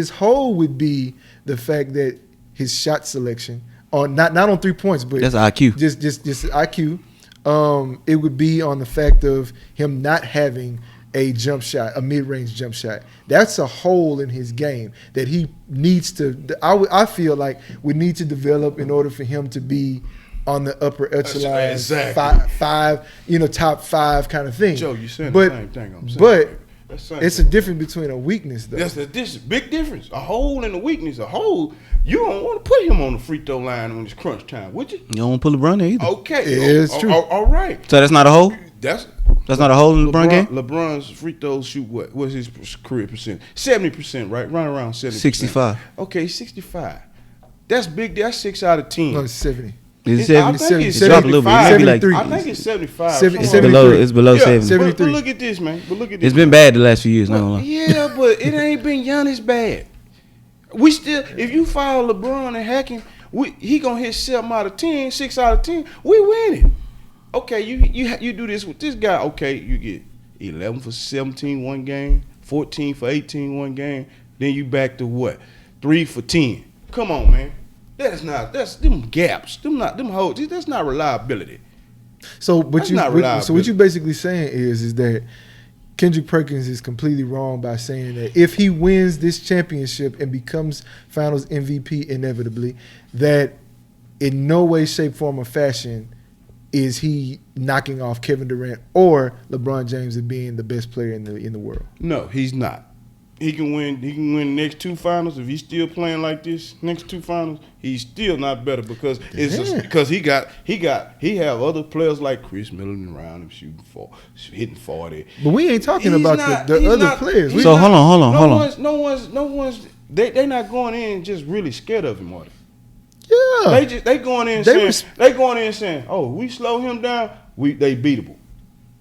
[SPEAKER 1] hole would be the fact that his shot selection, on not on 3 points, but
[SPEAKER 3] That's IQ.
[SPEAKER 1] Just IQ. It would be on the fact of him not having a jump shot, a mid-range jump shot. That's a hole in his game that he needs to. I feel like we need to develop in order for him to be on the upper echelon,
[SPEAKER 2] Exactly.
[SPEAKER 1] five, top 5 kind of thing.
[SPEAKER 2] Joe, you saying
[SPEAKER 1] but,
[SPEAKER 2] the same thing I'm saying.
[SPEAKER 1] But
[SPEAKER 2] That's the same
[SPEAKER 1] it's a
[SPEAKER 2] thing.
[SPEAKER 1] difference between a weakness, though.
[SPEAKER 2] That's the big difference. A hole and a weakness. A hole, you don't want to put him on the free throw line when it's crunch time, would you?
[SPEAKER 3] You don't want to put LeBron there either.
[SPEAKER 2] Okay.
[SPEAKER 1] Yeah, it's true.
[SPEAKER 2] All right.
[SPEAKER 3] So that's not a hole?
[SPEAKER 2] That's
[SPEAKER 3] That's not a hole in LeBron game?
[SPEAKER 2] LeBron's free throws shoot what? What's his career percent? 70%, right? Run around 70%.
[SPEAKER 3] 65.
[SPEAKER 2] Okay, 65. That's big. That's 6 out of 10.
[SPEAKER 1] No, it's 70.
[SPEAKER 3] Is
[SPEAKER 2] I
[SPEAKER 3] it 70?
[SPEAKER 2] think it's
[SPEAKER 3] It dropped a little bit. It might be like
[SPEAKER 1] 73.
[SPEAKER 2] I think it's 75.
[SPEAKER 1] Seven-
[SPEAKER 3] it's
[SPEAKER 2] somewhere.
[SPEAKER 3] below.
[SPEAKER 1] 73.
[SPEAKER 3] It's below
[SPEAKER 2] Yeah,
[SPEAKER 3] 70.
[SPEAKER 2] but
[SPEAKER 1] 73.
[SPEAKER 2] look at this, man. But look at this.
[SPEAKER 3] It's been bad the last few years. Not gonna lie.
[SPEAKER 2] Yeah, but it ain't been Giannis bad. We still, if you follow LeBron and hacking, he gonna hit 7 out of 10, 6 out of 10. We winning. Okay, you do this with this guy. Okay, you get 11 for 17 one game, 14 for 18 one game. Then you back to what? 3 for 10. Come on, man. That's them gaps. Them holes. That's not reliability.
[SPEAKER 1] So what
[SPEAKER 2] That's not reliable.
[SPEAKER 1] so what you basically saying is that Kendrick Perkins is completely wrong by saying that if he wins this championship and becomes Finals MVP inevitably, that in no way, shape, form, or fashion is he knocking off Kevin Durant or LeBron James as being the best player in the world.
[SPEAKER 2] No, he's not. He can win the next 2 finals if he's still playing like this. Next 2 finals, he's still not better because he have other players like Chris Middleton around him hitting 40.
[SPEAKER 1] But we ain't talking
[SPEAKER 2] He's
[SPEAKER 1] about
[SPEAKER 2] not-
[SPEAKER 1] the
[SPEAKER 2] he's
[SPEAKER 1] other
[SPEAKER 2] not-
[SPEAKER 1] players.
[SPEAKER 2] he's
[SPEAKER 3] So
[SPEAKER 2] not-
[SPEAKER 3] hold on.
[SPEAKER 2] No one's. They not going in just really scared of him, are they?
[SPEAKER 1] Yeah.
[SPEAKER 2] They going in saying, oh, we slow him down, they beatable.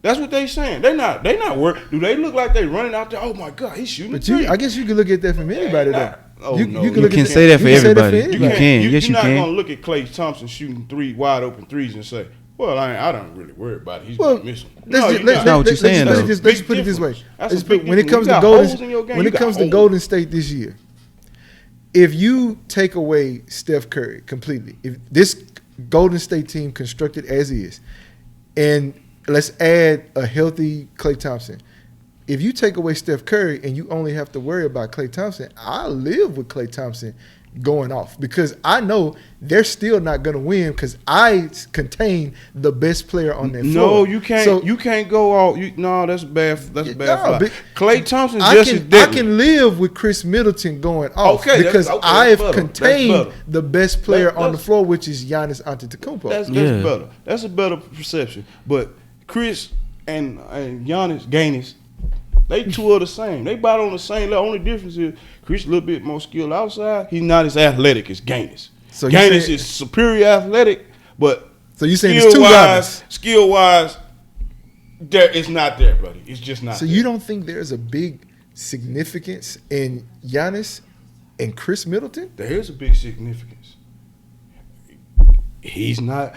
[SPEAKER 2] That's what they saying. They not worried. Do they look like they running out there? Oh my God, he's shooting.
[SPEAKER 1] But
[SPEAKER 2] three.
[SPEAKER 1] I guess you can look at that from anybody though.
[SPEAKER 2] Oh,
[SPEAKER 1] You
[SPEAKER 2] no.
[SPEAKER 1] can
[SPEAKER 3] You
[SPEAKER 1] look
[SPEAKER 3] can
[SPEAKER 1] at
[SPEAKER 3] say that for
[SPEAKER 1] you can say
[SPEAKER 3] everybody.
[SPEAKER 1] for
[SPEAKER 3] You
[SPEAKER 1] anybody.
[SPEAKER 3] can. Yes, you
[SPEAKER 2] You're not
[SPEAKER 3] can.
[SPEAKER 2] gonna look at Klay Thompson shooting 3 wide open threes and say, well, I don't really worry about it. He's
[SPEAKER 1] Well,
[SPEAKER 2] gonna miss them.
[SPEAKER 3] That's not what you're saying, though.
[SPEAKER 1] Let's
[SPEAKER 2] Big
[SPEAKER 1] put it this way.
[SPEAKER 2] difference. That's
[SPEAKER 1] Let's
[SPEAKER 2] a big
[SPEAKER 1] put- when it
[SPEAKER 2] difference.
[SPEAKER 1] comes
[SPEAKER 2] You
[SPEAKER 1] to
[SPEAKER 2] got holes in your game.
[SPEAKER 1] when
[SPEAKER 2] You
[SPEAKER 1] it
[SPEAKER 2] got
[SPEAKER 1] comes to
[SPEAKER 2] holes.
[SPEAKER 1] Golden State this year, if you take away Steph Curry completely, if this Golden State team constructed as is, and let's add a healthy Klay Thompson. If you take away Steph Curry and you only have to worry about Klay Thompson, I live with Klay Thompson going off because I know they're still not going to win because I contain the best player on that
[SPEAKER 2] No,
[SPEAKER 1] floor.
[SPEAKER 2] you can't.
[SPEAKER 1] So,
[SPEAKER 2] You can't go out. No, that's bad. That's bad.
[SPEAKER 1] no,
[SPEAKER 2] fly. Klay Thompson's
[SPEAKER 1] I
[SPEAKER 2] just as
[SPEAKER 1] can, I
[SPEAKER 2] deadly.
[SPEAKER 1] can live with Chris Middleton going off
[SPEAKER 2] Okay, that's-
[SPEAKER 1] because
[SPEAKER 2] okay, that's
[SPEAKER 1] I've
[SPEAKER 2] better. That's
[SPEAKER 1] contained
[SPEAKER 2] better.
[SPEAKER 1] the best player on the
[SPEAKER 2] that's-
[SPEAKER 1] floor, which is Giannis Antetokounmpo.
[SPEAKER 2] That's
[SPEAKER 3] Yeah.
[SPEAKER 2] better. That's a better perception. But Chris and Giannis, Giannis, they two are the same. They about on the same level. Only difference is Chris a little bit more skilled outside. He's not as athletic as Giannis.
[SPEAKER 1] So you
[SPEAKER 2] Giannis
[SPEAKER 1] saying-
[SPEAKER 2] is superior athletic, but
[SPEAKER 1] So you saying it's two guys?
[SPEAKER 2] skill wise, it's not there, buddy. It's just not.
[SPEAKER 1] So
[SPEAKER 2] there.
[SPEAKER 1] you don't think there's a big significance in Giannis and Chris Middleton?
[SPEAKER 2] There is a big significance. He's not.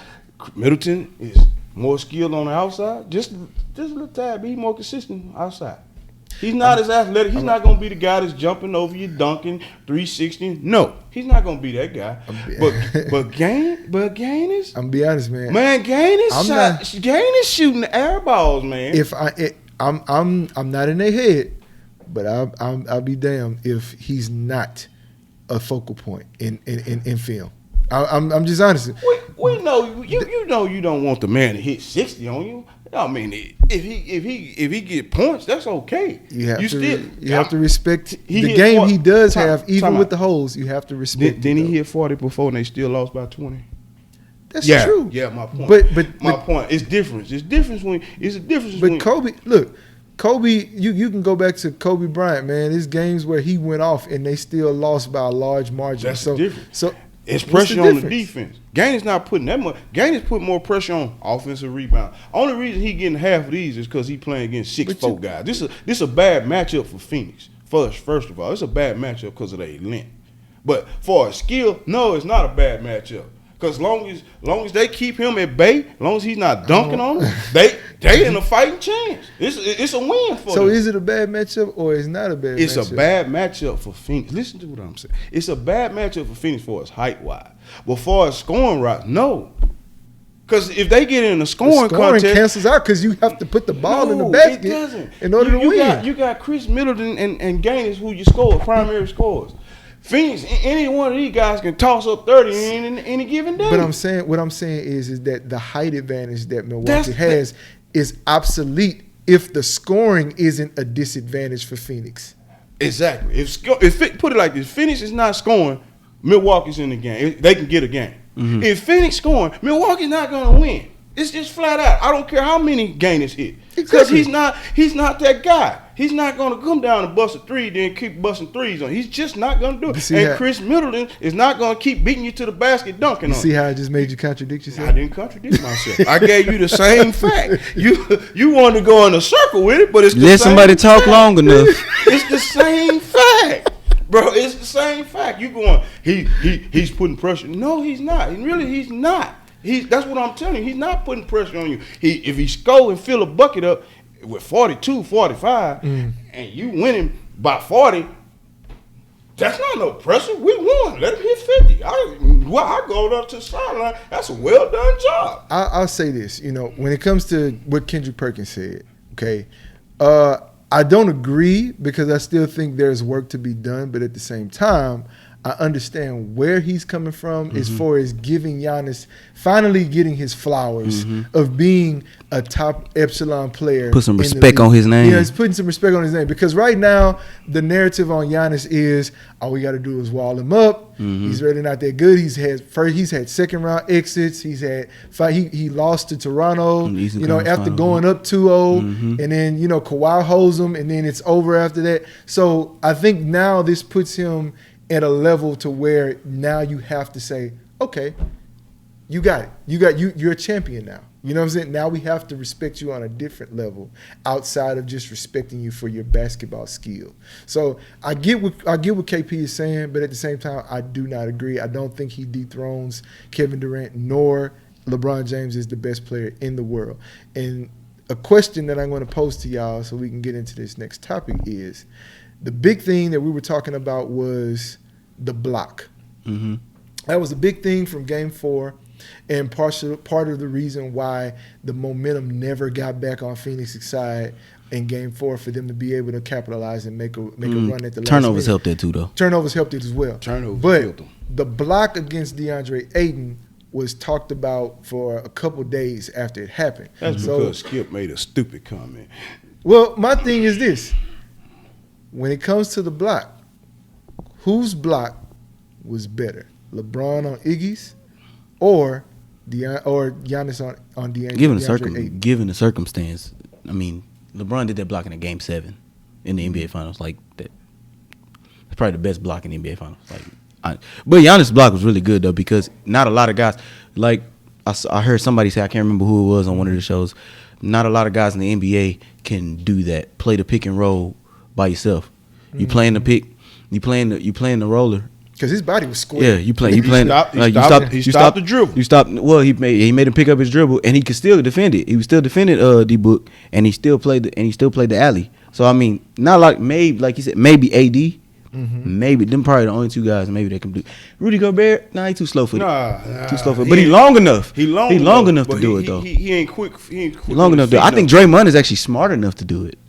[SPEAKER 2] Middleton is more skilled on the outside. Just a little tad, but he's more consistent outside. He's not as athletic. He's not going to be the guy that's jumping over you, dunking 360. No, he's not going to be that guy. But Giannis,
[SPEAKER 1] I'm gonna be honest, man.
[SPEAKER 2] Giannis shooting the air balls, man.
[SPEAKER 1] I'm not in their head, but I'll be damned if he's not a focal point in film. I'm just honest.
[SPEAKER 2] We know you know you don't want the man to hit 60 on you. I mean, if he get points, that's okay.
[SPEAKER 1] You have
[SPEAKER 2] You
[SPEAKER 1] to respect
[SPEAKER 2] he
[SPEAKER 1] the
[SPEAKER 2] hit
[SPEAKER 1] game
[SPEAKER 2] 40
[SPEAKER 1] he does
[SPEAKER 2] time-
[SPEAKER 1] have, even
[SPEAKER 2] time
[SPEAKER 1] with
[SPEAKER 2] out.
[SPEAKER 1] the holes. You have to respect.
[SPEAKER 2] Then
[SPEAKER 1] it,
[SPEAKER 2] he
[SPEAKER 1] though.
[SPEAKER 2] hit 40 before and they still lost by 20.
[SPEAKER 1] That's
[SPEAKER 2] Yeah,
[SPEAKER 1] true.
[SPEAKER 2] yeah, my point.
[SPEAKER 1] But
[SPEAKER 2] my point. It's different. It's a difference
[SPEAKER 1] But
[SPEAKER 2] when
[SPEAKER 1] Kobe, you can go back to Kobe Bryant, man. There's games where he went off and they still lost by a large margin.
[SPEAKER 2] That's the difference.
[SPEAKER 1] So
[SPEAKER 2] it's
[SPEAKER 1] what's
[SPEAKER 2] pressure on the
[SPEAKER 1] difference?
[SPEAKER 2] defense. Gaines not putting that much. Gaines put more pressure on offensive rebound. Only reason he getting half of these is because he playing against 6'4" guys. This a bad matchup for Phoenix. First of all, it's a bad matchup because of their length. But for a skill, no, it's not a bad matchup. Because long as they keep him at bay, long as he's not dunking on them, they in a fighting chance. It's a win for them.
[SPEAKER 1] So is it a bad matchup or is not a bad matchup?
[SPEAKER 2] It's a bad matchup for Phoenix. Listen to what I'm saying. It's a bad matchup for Phoenix for its height wise. But for its scoring right, no. Because if they get in a scoring contest,
[SPEAKER 1] cancels out because you have to put the ball in the
[SPEAKER 2] no,
[SPEAKER 1] basket
[SPEAKER 2] it doesn't.
[SPEAKER 1] in order to win.
[SPEAKER 2] You got Chris Middleton and Gaines who you score primary scores. Phoenix, any one of these guys can toss up 30 in any given day.
[SPEAKER 1] But what I'm saying is that the height advantage that Milwaukee has is obsolete if the scoring isn't a disadvantage for Phoenix.
[SPEAKER 2] Exactly. Put it like this, Phoenix is not scoring, Milwaukee's in the game. They can get a game.
[SPEAKER 1] Mm-hmm.
[SPEAKER 2] If Phoenix scoring, Milwaukee's not going to win. It's just flat out. I don't care how many gainers hit. Because
[SPEAKER 1] Exactly.
[SPEAKER 2] he's not that guy. He's not going to come down and bust a three, then keep busting threes on. He's just not going to do it. And Chris Middleton is not going to keep beating you to the basket dunking on.
[SPEAKER 1] See how I just made you contradict yourself?
[SPEAKER 2] I didn't contradict myself. I gave you the same fact. You wanted to go in a circle with it, but it's the
[SPEAKER 3] Let
[SPEAKER 2] same
[SPEAKER 3] somebody talk
[SPEAKER 2] fact.
[SPEAKER 3] long enough.
[SPEAKER 2] It's the same fact. Bro, it's the same fact. You going, he's putting pressure. No, he's not. He's not. That's what I'm telling you. He's not putting pressure on you. If he score and fill a bucket up with 42, 45, and you winning by 40, that's not no pressure. We won. Let him hit 50. I go up to the sideline. That's a well done job.
[SPEAKER 1] I'll say this. When it comes to what Kendrick Perkins said, okay, I don't agree because I still think there's work to be done, but at the same time, I understand where he's coming from as far as giving Giannis, finally getting his flowers of being a top epsilon player.
[SPEAKER 3] Put some respect on his name.
[SPEAKER 1] Yeah, he's putting some respect on his name because right now the narrative on Giannis is all we got to do is wall him up. He's really not that good. He's had second round exits. He's had he lost to Toronto. After going up 2-0, and then Kawhi holds him, and then it's over after that. So I think now this puts him at a level to where now you have to say, okay, you got it. You're a champion now. You know what I'm saying? Now we have to respect you on a different level outside of just respecting you for your basketball skill. So I get what KP is saying, but at the same time, I do not agree. I don't think he dethrones Kevin Durant nor LeBron James is the best player in the world. And a question that I'm going to pose to y'all so we can get into this next topic is, the big thing that we were talking about was the block. That was a big thing from Game 4, and part of the reason why the momentum never got back on Phoenix's side in Game 4 for them to be able to capitalize and make a run at the last
[SPEAKER 3] Turnovers
[SPEAKER 1] minute.
[SPEAKER 3] helped that too, though.
[SPEAKER 1] Turnovers helped it as well.
[SPEAKER 2] Turnovers
[SPEAKER 1] but
[SPEAKER 2] killed them.
[SPEAKER 1] The block against DeAndre Ayton was talked about for a couple days after it happened.
[SPEAKER 2] That's because Skip made a stupid comment.
[SPEAKER 1] Well, my thing is this. When it comes to the block, whose block was better? LeBron on Iggy's or Giannis on DeAndre Ayton?
[SPEAKER 3] Given the circumstance, I mean, LeBron did that block in a Game 7 in the NBA Finals. Like that, it's probably the best block in the NBA Finals. But Giannis' block was really good though because not a lot of guys. Like I heard somebody say, I can't remember who it was on one of the shows. Not a lot of guys in the NBA can do that. Play the pick and roll by yourself. You playing the pick. You playing the roller. Because
[SPEAKER 1] his body was square.
[SPEAKER 3] Yeah, you playing.
[SPEAKER 2] He stopped the dribble.
[SPEAKER 3] You stopped. Well, he made him pick up his dribble, and he could still defend it. He was still defending D-Book, and he still played the alley. So I mean, not like maybe like you said, maybe AD. Maybe them probably the only two guys maybe they can do. Rudy Gobert, he too slow for it. Too slow for it. But he long enough. He long enough to do it though.
[SPEAKER 2] He ain't quick. He ain't quick.
[SPEAKER 3] Long enough to. I think Draymond is actually smart enough to do it.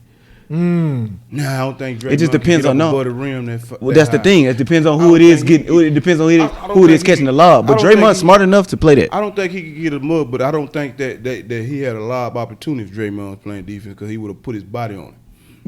[SPEAKER 2] Nah, I don't think Draymond
[SPEAKER 3] it just depends on
[SPEAKER 2] the rim.
[SPEAKER 3] Well, that's the thing. It depends on who it is. It depends on who it is catching the lob. But Draymond's smart enough to play that.
[SPEAKER 2] I don't think he could get a mug, but I don't think that he had a lob opportunity if Draymond was playing defense because he would have put his body on it.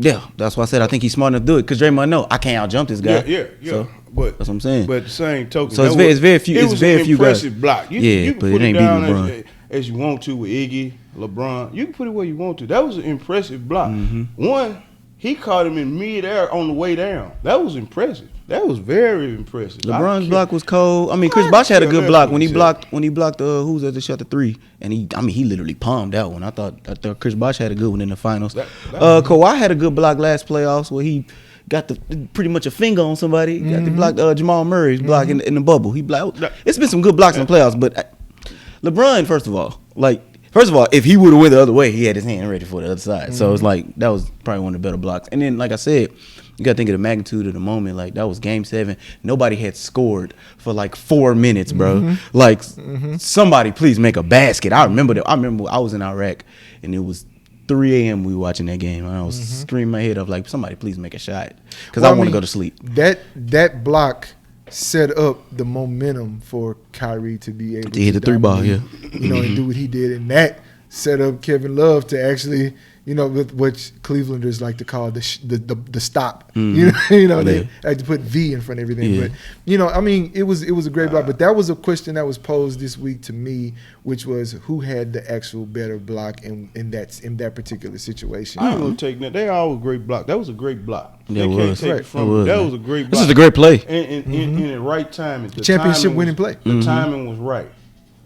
[SPEAKER 3] Yeah, that's why I said I think he's smart enough to do it because Draymond know I can't outjump this guy.
[SPEAKER 2] Yeah.
[SPEAKER 3] So,
[SPEAKER 2] but
[SPEAKER 3] that's what I'm saying.
[SPEAKER 2] But at the same token,
[SPEAKER 3] so it's very few. It's very few guys.
[SPEAKER 2] Impressive block. You can
[SPEAKER 3] but
[SPEAKER 2] put
[SPEAKER 3] it ain't
[SPEAKER 2] it down
[SPEAKER 3] LeBron.
[SPEAKER 2] as you want to with Iggy, LeBron. You can put it where you want to. That was an impressive block. One, he caught him in midair on the way down. That was impressive. That was very impressive.
[SPEAKER 3] LeBron's block was cold. I mean, Chris Bosh had a good block when he blocked who was that shot the three, and he literally palmed that one. I thought Chris Bosh had a good one in the finals. Kawhi had a good block last playoffs where he got pretty much a finger on somebody. Got the block Jamal Murray's block in the bubble. He blocked. It's been some good blocks in the playoffs, but LeBron, first of all, if he would have went the other way, he had his hand ready for the other side. So it's like that was probably one of the better blocks. And then, like I said, you got to think of the magnitude of the moment. Like, that was Game 7. Nobody had scored for like 4 minutes, bro. Like, somebody please make a basket. I remember that. I remember I was in Iraq, and it was 3 a.m. we were watching that game. And I was screaming my head off like, somebody please make a shot. Because I want to go to sleep.
[SPEAKER 1] That block set up the momentum for Kyrie to be able to
[SPEAKER 3] hit the three ball,
[SPEAKER 1] and do what he did. And set up Kevin Love to actually, with what Clevelanders like to call the stop.
[SPEAKER 3] Mm-hmm.
[SPEAKER 1] They like to put V in front of everything.
[SPEAKER 3] Yeah.
[SPEAKER 1] But it was a great block. But that was a question that was posed this week to me, which was who had the actual better block in that particular situation.
[SPEAKER 2] I ain't gonna take that. They all a great block. That was a great block.
[SPEAKER 3] That
[SPEAKER 2] They
[SPEAKER 3] was.
[SPEAKER 2] can't take
[SPEAKER 1] Right.
[SPEAKER 2] it from me. That was a great block.
[SPEAKER 3] This is a great play.
[SPEAKER 2] And in the right timing. The
[SPEAKER 1] Championship
[SPEAKER 2] timing
[SPEAKER 1] winning
[SPEAKER 2] was-
[SPEAKER 1] play.
[SPEAKER 2] The timing was right.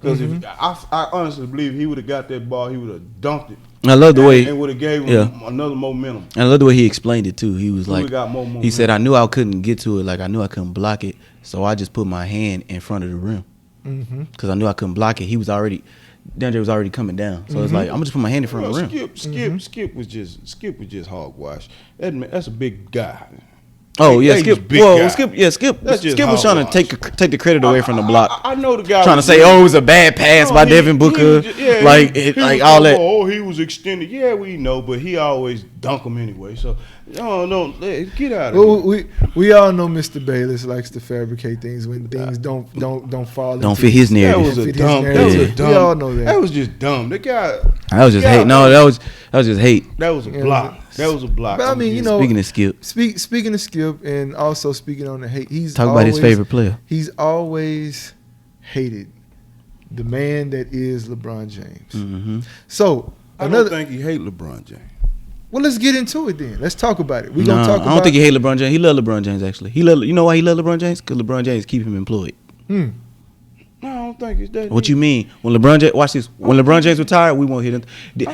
[SPEAKER 2] Because if I honestly believe he would have got that ball, he would have dunked it.
[SPEAKER 3] I love the way.
[SPEAKER 2] and would have gave him another momentum.
[SPEAKER 3] And I love the way he explained it too. He was
[SPEAKER 2] Who
[SPEAKER 3] like,
[SPEAKER 2] got more momentum?
[SPEAKER 3] he said, I knew I couldn't get to it. Like I knew I couldn't block it, so I just put my hand in front of the rim because I knew I couldn't block it. DeAndre was already coming down, so it's like I'm gonna just put my hand in front of the rim.
[SPEAKER 2] Skip was just hogwash. That's a big guy.
[SPEAKER 3] Oh yeah,
[SPEAKER 2] He's
[SPEAKER 3] Skip.
[SPEAKER 2] a big
[SPEAKER 3] Whoa,
[SPEAKER 2] guy.
[SPEAKER 3] Skip. Yeah, Skip.
[SPEAKER 2] That's just
[SPEAKER 3] Skip was trying to
[SPEAKER 2] hogwash.
[SPEAKER 3] take the credit away from the block.
[SPEAKER 2] I know the guy
[SPEAKER 3] Trying to
[SPEAKER 2] was
[SPEAKER 3] say,
[SPEAKER 2] doing-
[SPEAKER 3] oh, it was a bad pass by
[SPEAKER 2] No,
[SPEAKER 3] Devin
[SPEAKER 2] he
[SPEAKER 3] Booker,
[SPEAKER 2] was just- yeah,
[SPEAKER 3] like
[SPEAKER 2] he was
[SPEAKER 3] all
[SPEAKER 2] talking
[SPEAKER 3] that.
[SPEAKER 2] about, oh, he was extended. Yeah, we know, but he always dunk him anyway. So, no, get out of
[SPEAKER 1] Well,
[SPEAKER 2] here.
[SPEAKER 1] we all know Mr. Bayless likes to fabricate things when things don't fall.
[SPEAKER 3] Don't
[SPEAKER 1] into
[SPEAKER 3] fit his
[SPEAKER 2] That
[SPEAKER 3] narrative.
[SPEAKER 2] was a
[SPEAKER 1] Fit his
[SPEAKER 2] dumb. That
[SPEAKER 1] narrative.
[SPEAKER 2] was a
[SPEAKER 1] We
[SPEAKER 2] dumb.
[SPEAKER 1] all know that.
[SPEAKER 2] That was just dumb. The guy.
[SPEAKER 3] I was just
[SPEAKER 2] Yeah,
[SPEAKER 3] hate. No, that was just hate.
[SPEAKER 2] That was a
[SPEAKER 1] Yeah,
[SPEAKER 2] block. That was a block.
[SPEAKER 1] But I mean,
[SPEAKER 3] Speaking of Skip,
[SPEAKER 1] speaking of Skip and also speaking on the hate, he's
[SPEAKER 3] talk about his favorite player.
[SPEAKER 1] He's always hated the man that is LeBron James.
[SPEAKER 3] Mm-hmm.
[SPEAKER 1] So
[SPEAKER 2] I don't think he hate LeBron James.
[SPEAKER 1] well, let's get into it then. Let's talk about it. We're
[SPEAKER 3] No,
[SPEAKER 1] gonna talk
[SPEAKER 3] I
[SPEAKER 1] about.
[SPEAKER 3] don't think he hate LeBron James. He love LeBron James actually. You know why he love LeBron James? Because LeBron James keep him employed.
[SPEAKER 2] No, I don't think it's that.
[SPEAKER 3] What you mean? When LeBron James, watch this. When LeBron James retired, we won't hit him.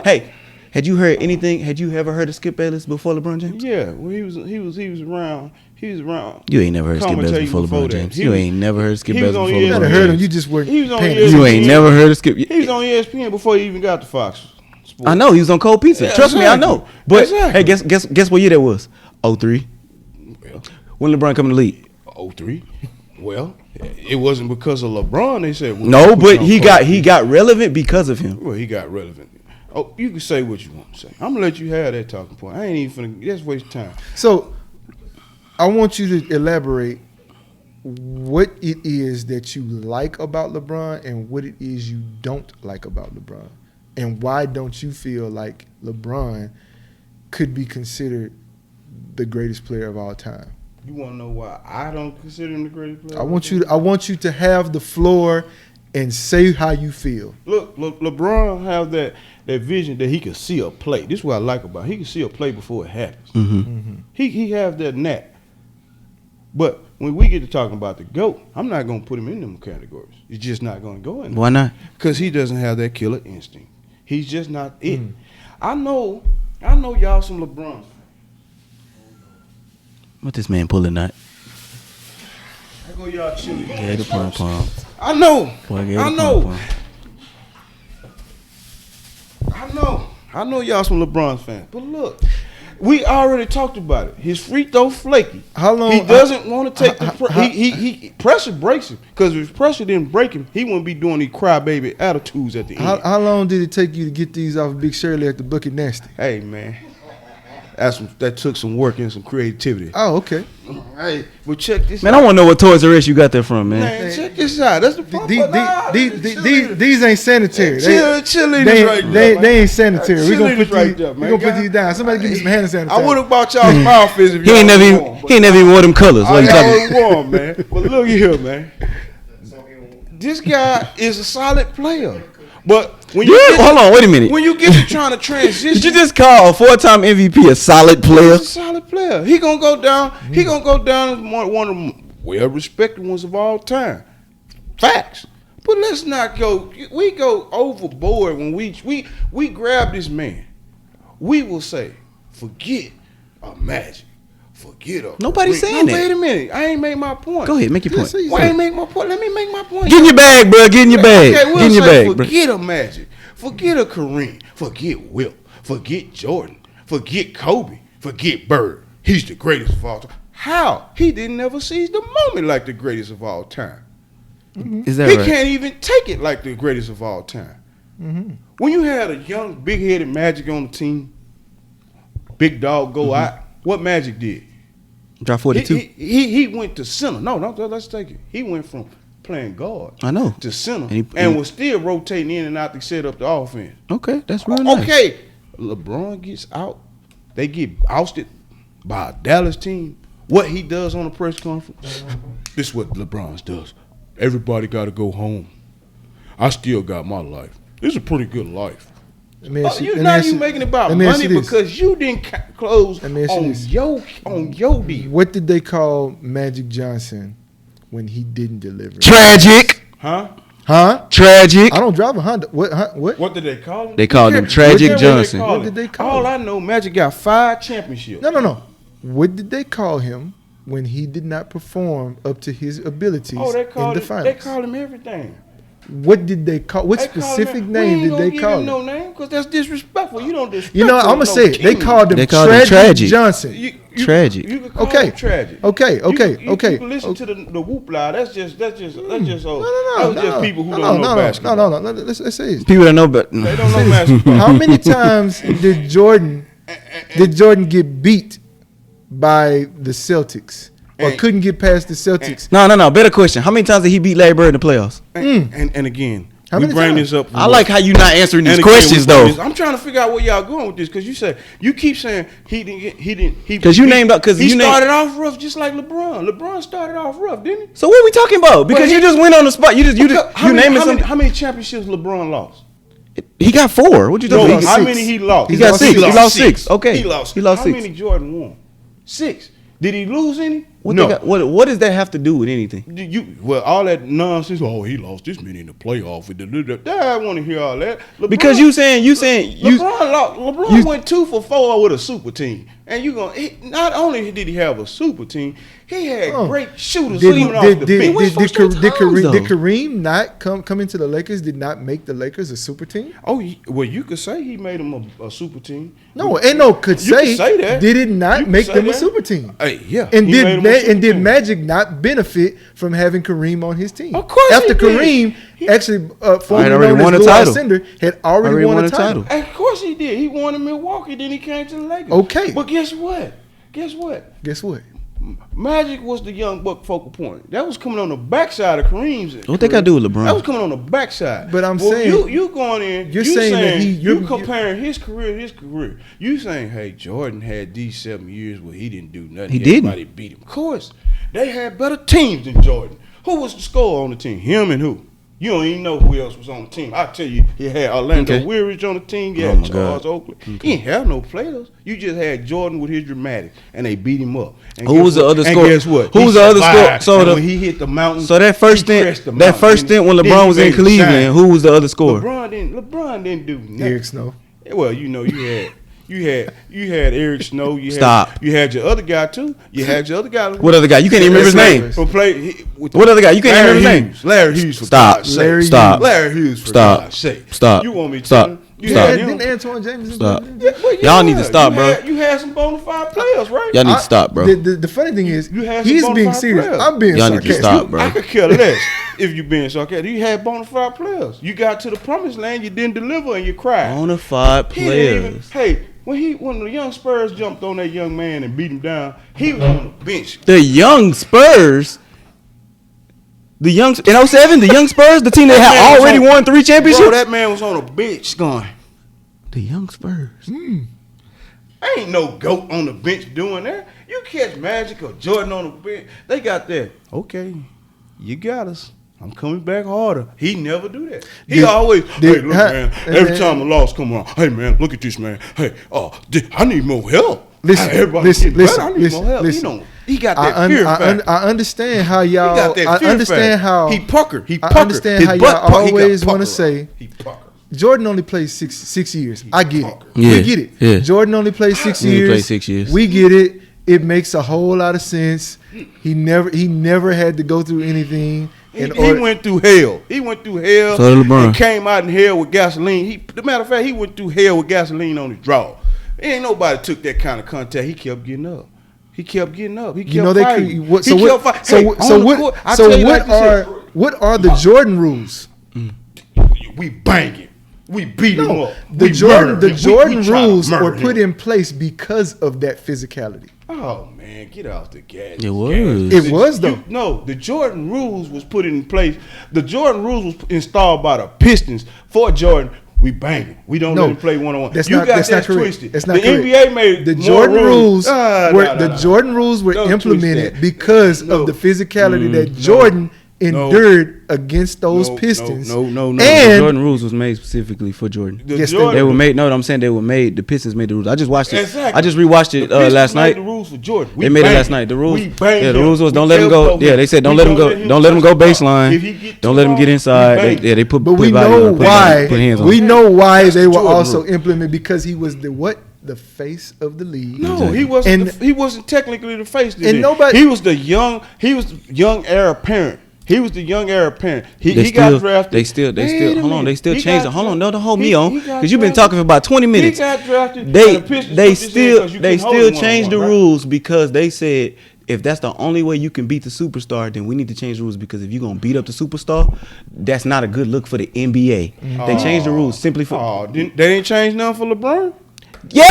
[SPEAKER 3] Hey, had you heard anything? Had you ever heard of Skip Bayless before LeBron James?
[SPEAKER 2] Yeah, well, he was around. He was around.
[SPEAKER 3] You ain't never heard of Skip Bayless
[SPEAKER 2] Commentating
[SPEAKER 3] before
[SPEAKER 2] before
[SPEAKER 3] LeBron
[SPEAKER 2] that.
[SPEAKER 3] James.
[SPEAKER 2] He
[SPEAKER 3] You
[SPEAKER 2] was-
[SPEAKER 3] ain't never heard of Skip
[SPEAKER 2] he was
[SPEAKER 3] Bayless
[SPEAKER 2] on
[SPEAKER 3] before
[SPEAKER 1] You
[SPEAKER 2] ESPN.
[SPEAKER 1] might
[SPEAKER 3] LeBron
[SPEAKER 1] have heard him.
[SPEAKER 3] James.
[SPEAKER 1] You just weren't
[SPEAKER 2] He was on
[SPEAKER 1] paying
[SPEAKER 2] ESPN.
[SPEAKER 1] attention.
[SPEAKER 3] You ain't never heard of Skip.
[SPEAKER 2] He was on ESPN before he even got the Fox Sports.
[SPEAKER 3] I know he was on Cold Pizza.
[SPEAKER 2] Yeah,
[SPEAKER 3] Trust me, I
[SPEAKER 2] exactly.
[SPEAKER 3] know. But
[SPEAKER 2] Exactly.
[SPEAKER 3] hey, guess what year that was? 03.
[SPEAKER 2] Well,
[SPEAKER 3] When LeBron come in the league?
[SPEAKER 2] 03. Well, it wasn't because of LeBron. They said we'll
[SPEAKER 3] No,
[SPEAKER 2] put
[SPEAKER 3] but
[SPEAKER 2] you on
[SPEAKER 3] he
[SPEAKER 2] Cold.
[SPEAKER 3] got relevant because of him.
[SPEAKER 2] Well, he got relevant. Oh, you can say what you want to say. I'm gonna let you have that talking point. I ain't even finna. That's waste time.
[SPEAKER 1] So, I want you to elaborate what it is that you like about LeBron and what it is you don't like about LeBron, and why don't you feel like LeBron could be considered the greatest player of all time?
[SPEAKER 2] You want to know why I don't consider him the greatest player?
[SPEAKER 1] I want you to have the floor and say how you feel.
[SPEAKER 2] Look, LeBron have that vision that he can see a play. This is what I like about him. He can see a play before it happens.
[SPEAKER 3] Mm-hmm.
[SPEAKER 2] He have that knack. But when we get to talking about the GOAT, I'm not going to put him in them categories. It's just not going to go in there.
[SPEAKER 3] Why not?
[SPEAKER 2] Because he doesn't have that killer instinct. He's just not it. I know y'all some LeBron fans.
[SPEAKER 3] What this man pulling at?
[SPEAKER 2] I go y'all chilly.
[SPEAKER 3] Yeah, the pom pom.
[SPEAKER 2] I know.
[SPEAKER 3] Boy, get
[SPEAKER 2] I
[SPEAKER 3] the
[SPEAKER 2] know.
[SPEAKER 3] pom-pom.
[SPEAKER 2] I know y'all some LeBron fans. But look, we already talked about it. His free throw flaky.
[SPEAKER 1] How long-
[SPEAKER 2] He doesn't want to take the he pressure breaks him. Because if pressure didn't break him, he wouldn't be doing these crybaby attitudes at the end.
[SPEAKER 1] How long did it take you to get these off Big Shirley at the Bucket Nasty?
[SPEAKER 2] Hey man, that took some work and some creativity.
[SPEAKER 1] Oh, okay.
[SPEAKER 2] Hey, well check this
[SPEAKER 3] Man,
[SPEAKER 2] out.
[SPEAKER 3] I want to know what Toys R Us you got that from, man.
[SPEAKER 2] Man, check this out. That's the problem.
[SPEAKER 1] These ain't sanitary.
[SPEAKER 2] Cheerleaders right there.
[SPEAKER 1] They ain't sanitary. We gonna
[SPEAKER 2] Cheerleaders
[SPEAKER 1] put
[SPEAKER 2] right
[SPEAKER 1] these.
[SPEAKER 2] there,
[SPEAKER 1] We
[SPEAKER 2] man.
[SPEAKER 1] gonna put these down. Somebody give me some hand sanitizer.
[SPEAKER 2] I would have bought y'all mouth if
[SPEAKER 3] He ain't never even wore them colors. What you talking?
[SPEAKER 2] I was warm, man. But look here, man. This guy is a solid player. But when you
[SPEAKER 3] Yeah,
[SPEAKER 2] get,
[SPEAKER 3] hold on, wait a minute.
[SPEAKER 2] when you get to trying to transition,
[SPEAKER 3] Did you just call a 4-time MVP a solid player?
[SPEAKER 2] he's a solid player. He gonna go down. He gonna go down as one of the well-respected ones of all time. Facts. But let's not go. We go overboard when we grab this man. We will say, forget a Magic. Forget a.
[SPEAKER 3] Nobody's saying that.
[SPEAKER 2] Wait a minute. I ain't made my point.
[SPEAKER 3] Go ahead, make your point.
[SPEAKER 2] Why I ain't make my point? Let me make my point.
[SPEAKER 3] Get in your bag, bro. Get in your bag.
[SPEAKER 2] Okay, we'll
[SPEAKER 3] Get in your
[SPEAKER 2] say
[SPEAKER 3] bag, bro.
[SPEAKER 2] forget a Magic. Forget a Kareem. Forget Wilt. Forget Jordan. Forget Kobe. Forget Bird. He's the greatest of all time. How? He didn't never seize the moment like the greatest of all time.
[SPEAKER 3] Is that
[SPEAKER 2] He
[SPEAKER 3] right?
[SPEAKER 2] can't even take it like the greatest of all time. When you had a young, big-headed Magic on the team, big dog go out, what Magic did?
[SPEAKER 3] Drop 42.
[SPEAKER 2] He went to center. No, let's take it. He went from playing guard.
[SPEAKER 3] I know.
[SPEAKER 2] To center.
[SPEAKER 3] And
[SPEAKER 2] And was still rotating in and out to set up the offense.
[SPEAKER 3] Okay, that's real nice.
[SPEAKER 2] Okay. LeBron gets out. They get ousted by a Dallas team. What he does on a press conference, this is what LeBron does. Everybody got to go home. I still got my life. This is a pretty good life. You're not even making it about money because you didn't close on your deal.
[SPEAKER 1] What did they call Magic Johnson when he didn't deliver?
[SPEAKER 3] Tragic.
[SPEAKER 2] Huh?
[SPEAKER 3] Tragic.
[SPEAKER 1] I don't drive a Honda. What
[SPEAKER 2] did they call him?
[SPEAKER 3] They called him Tragic Johnson.
[SPEAKER 1] What did they call him?
[SPEAKER 2] All I know, Magic got 5 championships.
[SPEAKER 1] No. What did they call him when he did not perform up to his abilities in the finals?
[SPEAKER 2] They called him everything.
[SPEAKER 1] What did they call? What specific name did they call him?
[SPEAKER 2] No name, because that's disrespectful. You don't disrespect.
[SPEAKER 1] You know, I'm gonna say it. They called him Tragic Johnson.
[SPEAKER 3] Tragic.
[SPEAKER 2] You can call him Tragic.
[SPEAKER 1] Okay.
[SPEAKER 2] You can listen to the whoop loud. That's just people who don't know basketball.
[SPEAKER 1] No. Let's say it.
[SPEAKER 3] People that know, but
[SPEAKER 2] they don't know basketball.
[SPEAKER 1] How many times did Jordan get beat by the Celtics? Or couldn't get past the Celtics?
[SPEAKER 3] No. Better question. How many times did he beat Larry Bird in the playoffs?
[SPEAKER 2] And again,
[SPEAKER 1] how
[SPEAKER 2] we
[SPEAKER 1] many
[SPEAKER 2] bring
[SPEAKER 1] times?
[SPEAKER 2] this up.
[SPEAKER 3] I like how you not answering these questions though.
[SPEAKER 2] I'm trying to figure out where y'all going with this because you keep saying he didn't.
[SPEAKER 3] Because you named up. Because
[SPEAKER 2] he started off rough just like LeBron. LeBron started off rough, didn't he?
[SPEAKER 3] So what are we talking about? Because you just went on the spot. You naming something.
[SPEAKER 2] How many championships LeBron lost?
[SPEAKER 3] He got 4. What you talking about?
[SPEAKER 2] How many he lost?
[SPEAKER 3] He got 6. He lost 6. Okay.
[SPEAKER 2] He lost
[SPEAKER 3] 6.
[SPEAKER 2] How many Jordan won? 6. Did he lose any? No.
[SPEAKER 3] What does that have to do with anything?
[SPEAKER 2] All that nonsense. Oh, he lost this many in the playoff. I want to hear all that. LeBron,
[SPEAKER 3] because you saying
[SPEAKER 2] LeBron went 2 for 4 with a super team, and not only did he have a super team, he had great shooters leading off the bench.
[SPEAKER 1] Did Kareem not come into the Lakers? Did not make the Lakers a super team?
[SPEAKER 2] Oh, well, you could say he made them a super team.
[SPEAKER 1] No, ain't no could say.
[SPEAKER 2] That.
[SPEAKER 1] Did it not make them a super team?
[SPEAKER 2] Hey, yeah.
[SPEAKER 1] And did Magic not benefit from having Kareem on his team?
[SPEAKER 2] Of course
[SPEAKER 1] After
[SPEAKER 2] he
[SPEAKER 1] Kareem
[SPEAKER 2] did.
[SPEAKER 1] actually formerly known as Lou Alcindor had already won a title.
[SPEAKER 2] Of course he did. He won in Milwaukee, then he came to the Lakers.
[SPEAKER 1] Okay.
[SPEAKER 2] But guess what? Magic was the young buck focal point. That was coming on the backside of Kareem's.
[SPEAKER 3] What they got to do with LeBron?
[SPEAKER 2] That was coming on the backside.
[SPEAKER 1] But I'm saying
[SPEAKER 2] you going in.
[SPEAKER 1] You're saying that
[SPEAKER 2] you comparing his career to his career. You saying, hey, Jordan had these 7 years where he didn't do nothing.
[SPEAKER 3] He didn't.
[SPEAKER 2] Everybody beat him. Of course, they had better teams than Jordan. Who was the scorer on the team? Him and who? You don't even know who else was on the team. I tell you, he had Orlando Weirich on the team. He had Charles Oakley. He didn't have no players. You just had Jordan with his dramatic, and they beat him up. And
[SPEAKER 3] who was the other scorer?
[SPEAKER 2] And guess what?
[SPEAKER 3] Who was the other scorer?
[SPEAKER 2] So when he hit the mountain,
[SPEAKER 3] so that first stint when LeBron was in Cleveland, who was the other scorer?
[SPEAKER 2] LeBron didn't do nothing.
[SPEAKER 1] Eric Snow.
[SPEAKER 2] Well, you had Eric Snow. You had your other guy too. You had your other guy.
[SPEAKER 3] What other guy? You can't even remember his name. What other guy? You can't even remember his name.
[SPEAKER 2] Larry Hughes.
[SPEAKER 3] Stop.
[SPEAKER 2] Larry Hughes. For God's sake.
[SPEAKER 3] Stop.
[SPEAKER 2] You want me to
[SPEAKER 3] stop?
[SPEAKER 1] Didn't Antoine James?
[SPEAKER 3] Stop. Y'all need to stop, bro.
[SPEAKER 2] You had some bona fide players, right?
[SPEAKER 3] Y'all need to stop, bro.
[SPEAKER 1] The funny thing is, he's being serious.
[SPEAKER 2] Players.
[SPEAKER 1] I'm being
[SPEAKER 3] Y'all
[SPEAKER 1] sarcastic.
[SPEAKER 3] need to stop, bro.
[SPEAKER 2] I could care less if you're being sarcastic. You had bona fide players. You got to the promised land, you didn't deliver, and you cried.
[SPEAKER 3] Bona fide players.
[SPEAKER 2] When the young Spurs jumped on that young man and beat him down, he was on the bench.
[SPEAKER 3] The young Spurs. In 07, the young Spurs, the team that had already won 3 championships.
[SPEAKER 2] Bro, that man was on a bench going.
[SPEAKER 3] The young Spurs.
[SPEAKER 2] Ain't no GOAT on the bench doing that. You catch Magic or Jordan on the bench, they got that. Okay, you got us. I'm coming back harder. He never do that. He always, hey, look, man, every time a loss come around, hey, man, look at this, man. Hey, I need more help.
[SPEAKER 1] Listen.
[SPEAKER 2] He got that fear factor.
[SPEAKER 1] I understand how y'all.
[SPEAKER 2] He got that fear factor. He puckered.
[SPEAKER 1] I understand how y'all always want to say.
[SPEAKER 2] He puckered.
[SPEAKER 1] Jordan only played six years. I get it.
[SPEAKER 3] Yeah,
[SPEAKER 1] we get it.
[SPEAKER 3] Yeah.
[SPEAKER 1] Jordan only played 6 years.
[SPEAKER 3] Played 6 years.
[SPEAKER 1] We get it. It makes a whole lot of sense. He never had to go through anything.
[SPEAKER 2] He went through hell.
[SPEAKER 3] So did LeBron.
[SPEAKER 2] And came out in hell with gasoline. The matter of fact, he went through hell with gasoline on his draw. Ain't nobody took that kind of contact. He kept getting up. He kept fighting.
[SPEAKER 1] What are the Jordan rules?
[SPEAKER 2] We banging. We beat him up.
[SPEAKER 1] The Jordan rules were put in place because of that physicality.
[SPEAKER 2] Oh man. Man, get off the gas.
[SPEAKER 3] It was.
[SPEAKER 1] It was, though.
[SPEAKER 2] No, the Jordan rules was put in place. The Jordan rules was installed by the Pistons for Jordan. We bang him. We don't let him play one-on-one.
[SPEAKER 1] That's
[SPEAKER 2] you
[SPEAKER 1] not,
[SPEAKER 2] got
[SPEAKER 1] that's
[SPEAKER 2] that
[SPEAKER 1] not correct.
[SPEAKER 2] twisted.
[SPEAKER 1] That's not
[SPEAKER 2] the
[SPEAKER 1] correct.
[SPEAKER 2] NBA made
[SPEAKER 1] the
[SPEAKER 2] more
[SPEAKER 1] Jordan rules.
[SPEAKER 2] Jordan rules
[SPEAKER 1] were
[SPEAKER 2] Don't twist
[SPEAKER 1] implemented
[SPEAKER 2] that.
[SPEAKER 1] because
[SPEAKER 2] No.
[SPEAKER 1] of the physicality that Jordan endured against those Pistons.
[SPEAKER 2] No.
[SPEAKER 3] The
[SPEAKER 1] And
[SPEAKER 3] Jordan rules was made specifically for Jordan.
[SPEAKER 2] The
[SPEAKER 1] Yes,
[SPEAKER 2] Jordan-
[SPEAKER 3] They were made. No, I'm saying they were made. The Pistons made the rules. I just watched it.
[SPEAKER 2] Exactly.
[SPEAKER 3] I just rewatched it
[SPEAKER 2] The Pistons
[SPEAKER 3] last
[SPEAKER 2] made
[SPEAKER 3] night.
[SPEAKER 2] The rules for Jordan.
[SPEAKER 3] They made it last night. The rules.
[SPEAKER 2] We banged
[SPEAKER 3] Yeah, the
[SPEAKER 2] him.
[SPEAKER 3] rules was
[SPEAKER 2] We
[SPEAKER 3] don't let him go.
[SPEAKER 2] elbowed
[SPEAKER 3] Yeah,
[SPEAKER 2] him.
[SPEAKER 3] they said don't
[SPEAKER 2] We
[SPEAKER 3] let him
[SPEAKER 2] gonna
[SPEAKER 3] go. Don't let him go
[SPEAKER 2] touch the ball. If he
[SPEAKER 3] baseline.
[SPEAKER 2] get
[SPEAKER 3] Don't
[SPEAKER 2] too
[SPEAKER 3] let him
[SPEAKER 2] far,
[SPEAKER 3] get
[SPEAKER 2] we
[SPEAKER 3] inside.
[SPEAKER 2] bang
[SPEAKER 3] They put.
[SPEAKER 1] But we
[SPEAKER 3] put body
[SPEAKER 1] know
[SPEAKER 3] on him,
[SPEAKER 1] why.
[SPEAKER 3] Put hands on
[SPEAKER 1] We
[SPEAKER 3] him.
[SPEAKER 1] know why
[SPEAKER 2] That's
[SPEAKER 1] they
[SPEAKER 2] the
[SPEAKER 1] were
[SPEAKER 2] Jordan
[SPEAKER 1] also
[SPEAKER 2] rule.
[SPEAKER 1] implemented because he was the face of the league.
[SPEAKER 2] No,
[SPEAKER 3] Exactly.
[SPEAKER 2] he wasn't.
[SPEAKER 1] And-
[SPEAKER 2] He wasn't technically the face.
[SPEAKER 1] And
[SPEAKER 2] then.
[SPEAKER 1] nobody-
[SPEAKER 2] He was the young heir apparent. He was the young heir apparent. He
[SPEAKER 3] They
[SPEAKER 2] got drafted.
[SPEAKER 3] They still.
[SPEAKER 2] Wait a
[SPEAKER 3] Hold on. They
[SPEAKER 2] minute.
[SPEAKER 3] still
[SPEAKER 2] He
[SPEAKER 3] changed
[SPEAKER 2] got
[SPEAKER 3] it. Hold on.
[SPEAKER 2] drafted.
[SPEAKER 3] Don't hold me
[SPEAKER 2] He
[SPEAKER 3] on
[SPEAKER 2] got
[SPEAKER 3] because you've been
[SPEAKER 2] drafted.
[SPEAKER 3] talking for about 20 minutes.
[SPEAKER 2] He got drafted.
[SPEAKER 3] They
[SPEAKER 2] and the Pistons
[SPEAKER 3] they
[SPEAKER 2] put this in
[SPEAKER 3] still
[SPEAKER 2] 'cause you
[SPEAKER 3] they
[SPEAKER 2] couldn't hold
[SPEAKER 3] still
[SPEAKER 2] him
[SPEAKER 3] changed the
[SPEAKER 2] one-on-one, right?
[SPEAKER 3] rules because they said if that's the only way you can beat the superstar, then we need to change the rules because if you're gonna beat up the superstar, that's not a good look for the NBA. They changed the rules simply for
[SPEAKER 2] Oh, they ain't changed nothing for LeBron.
[SPEAKER 3] yes.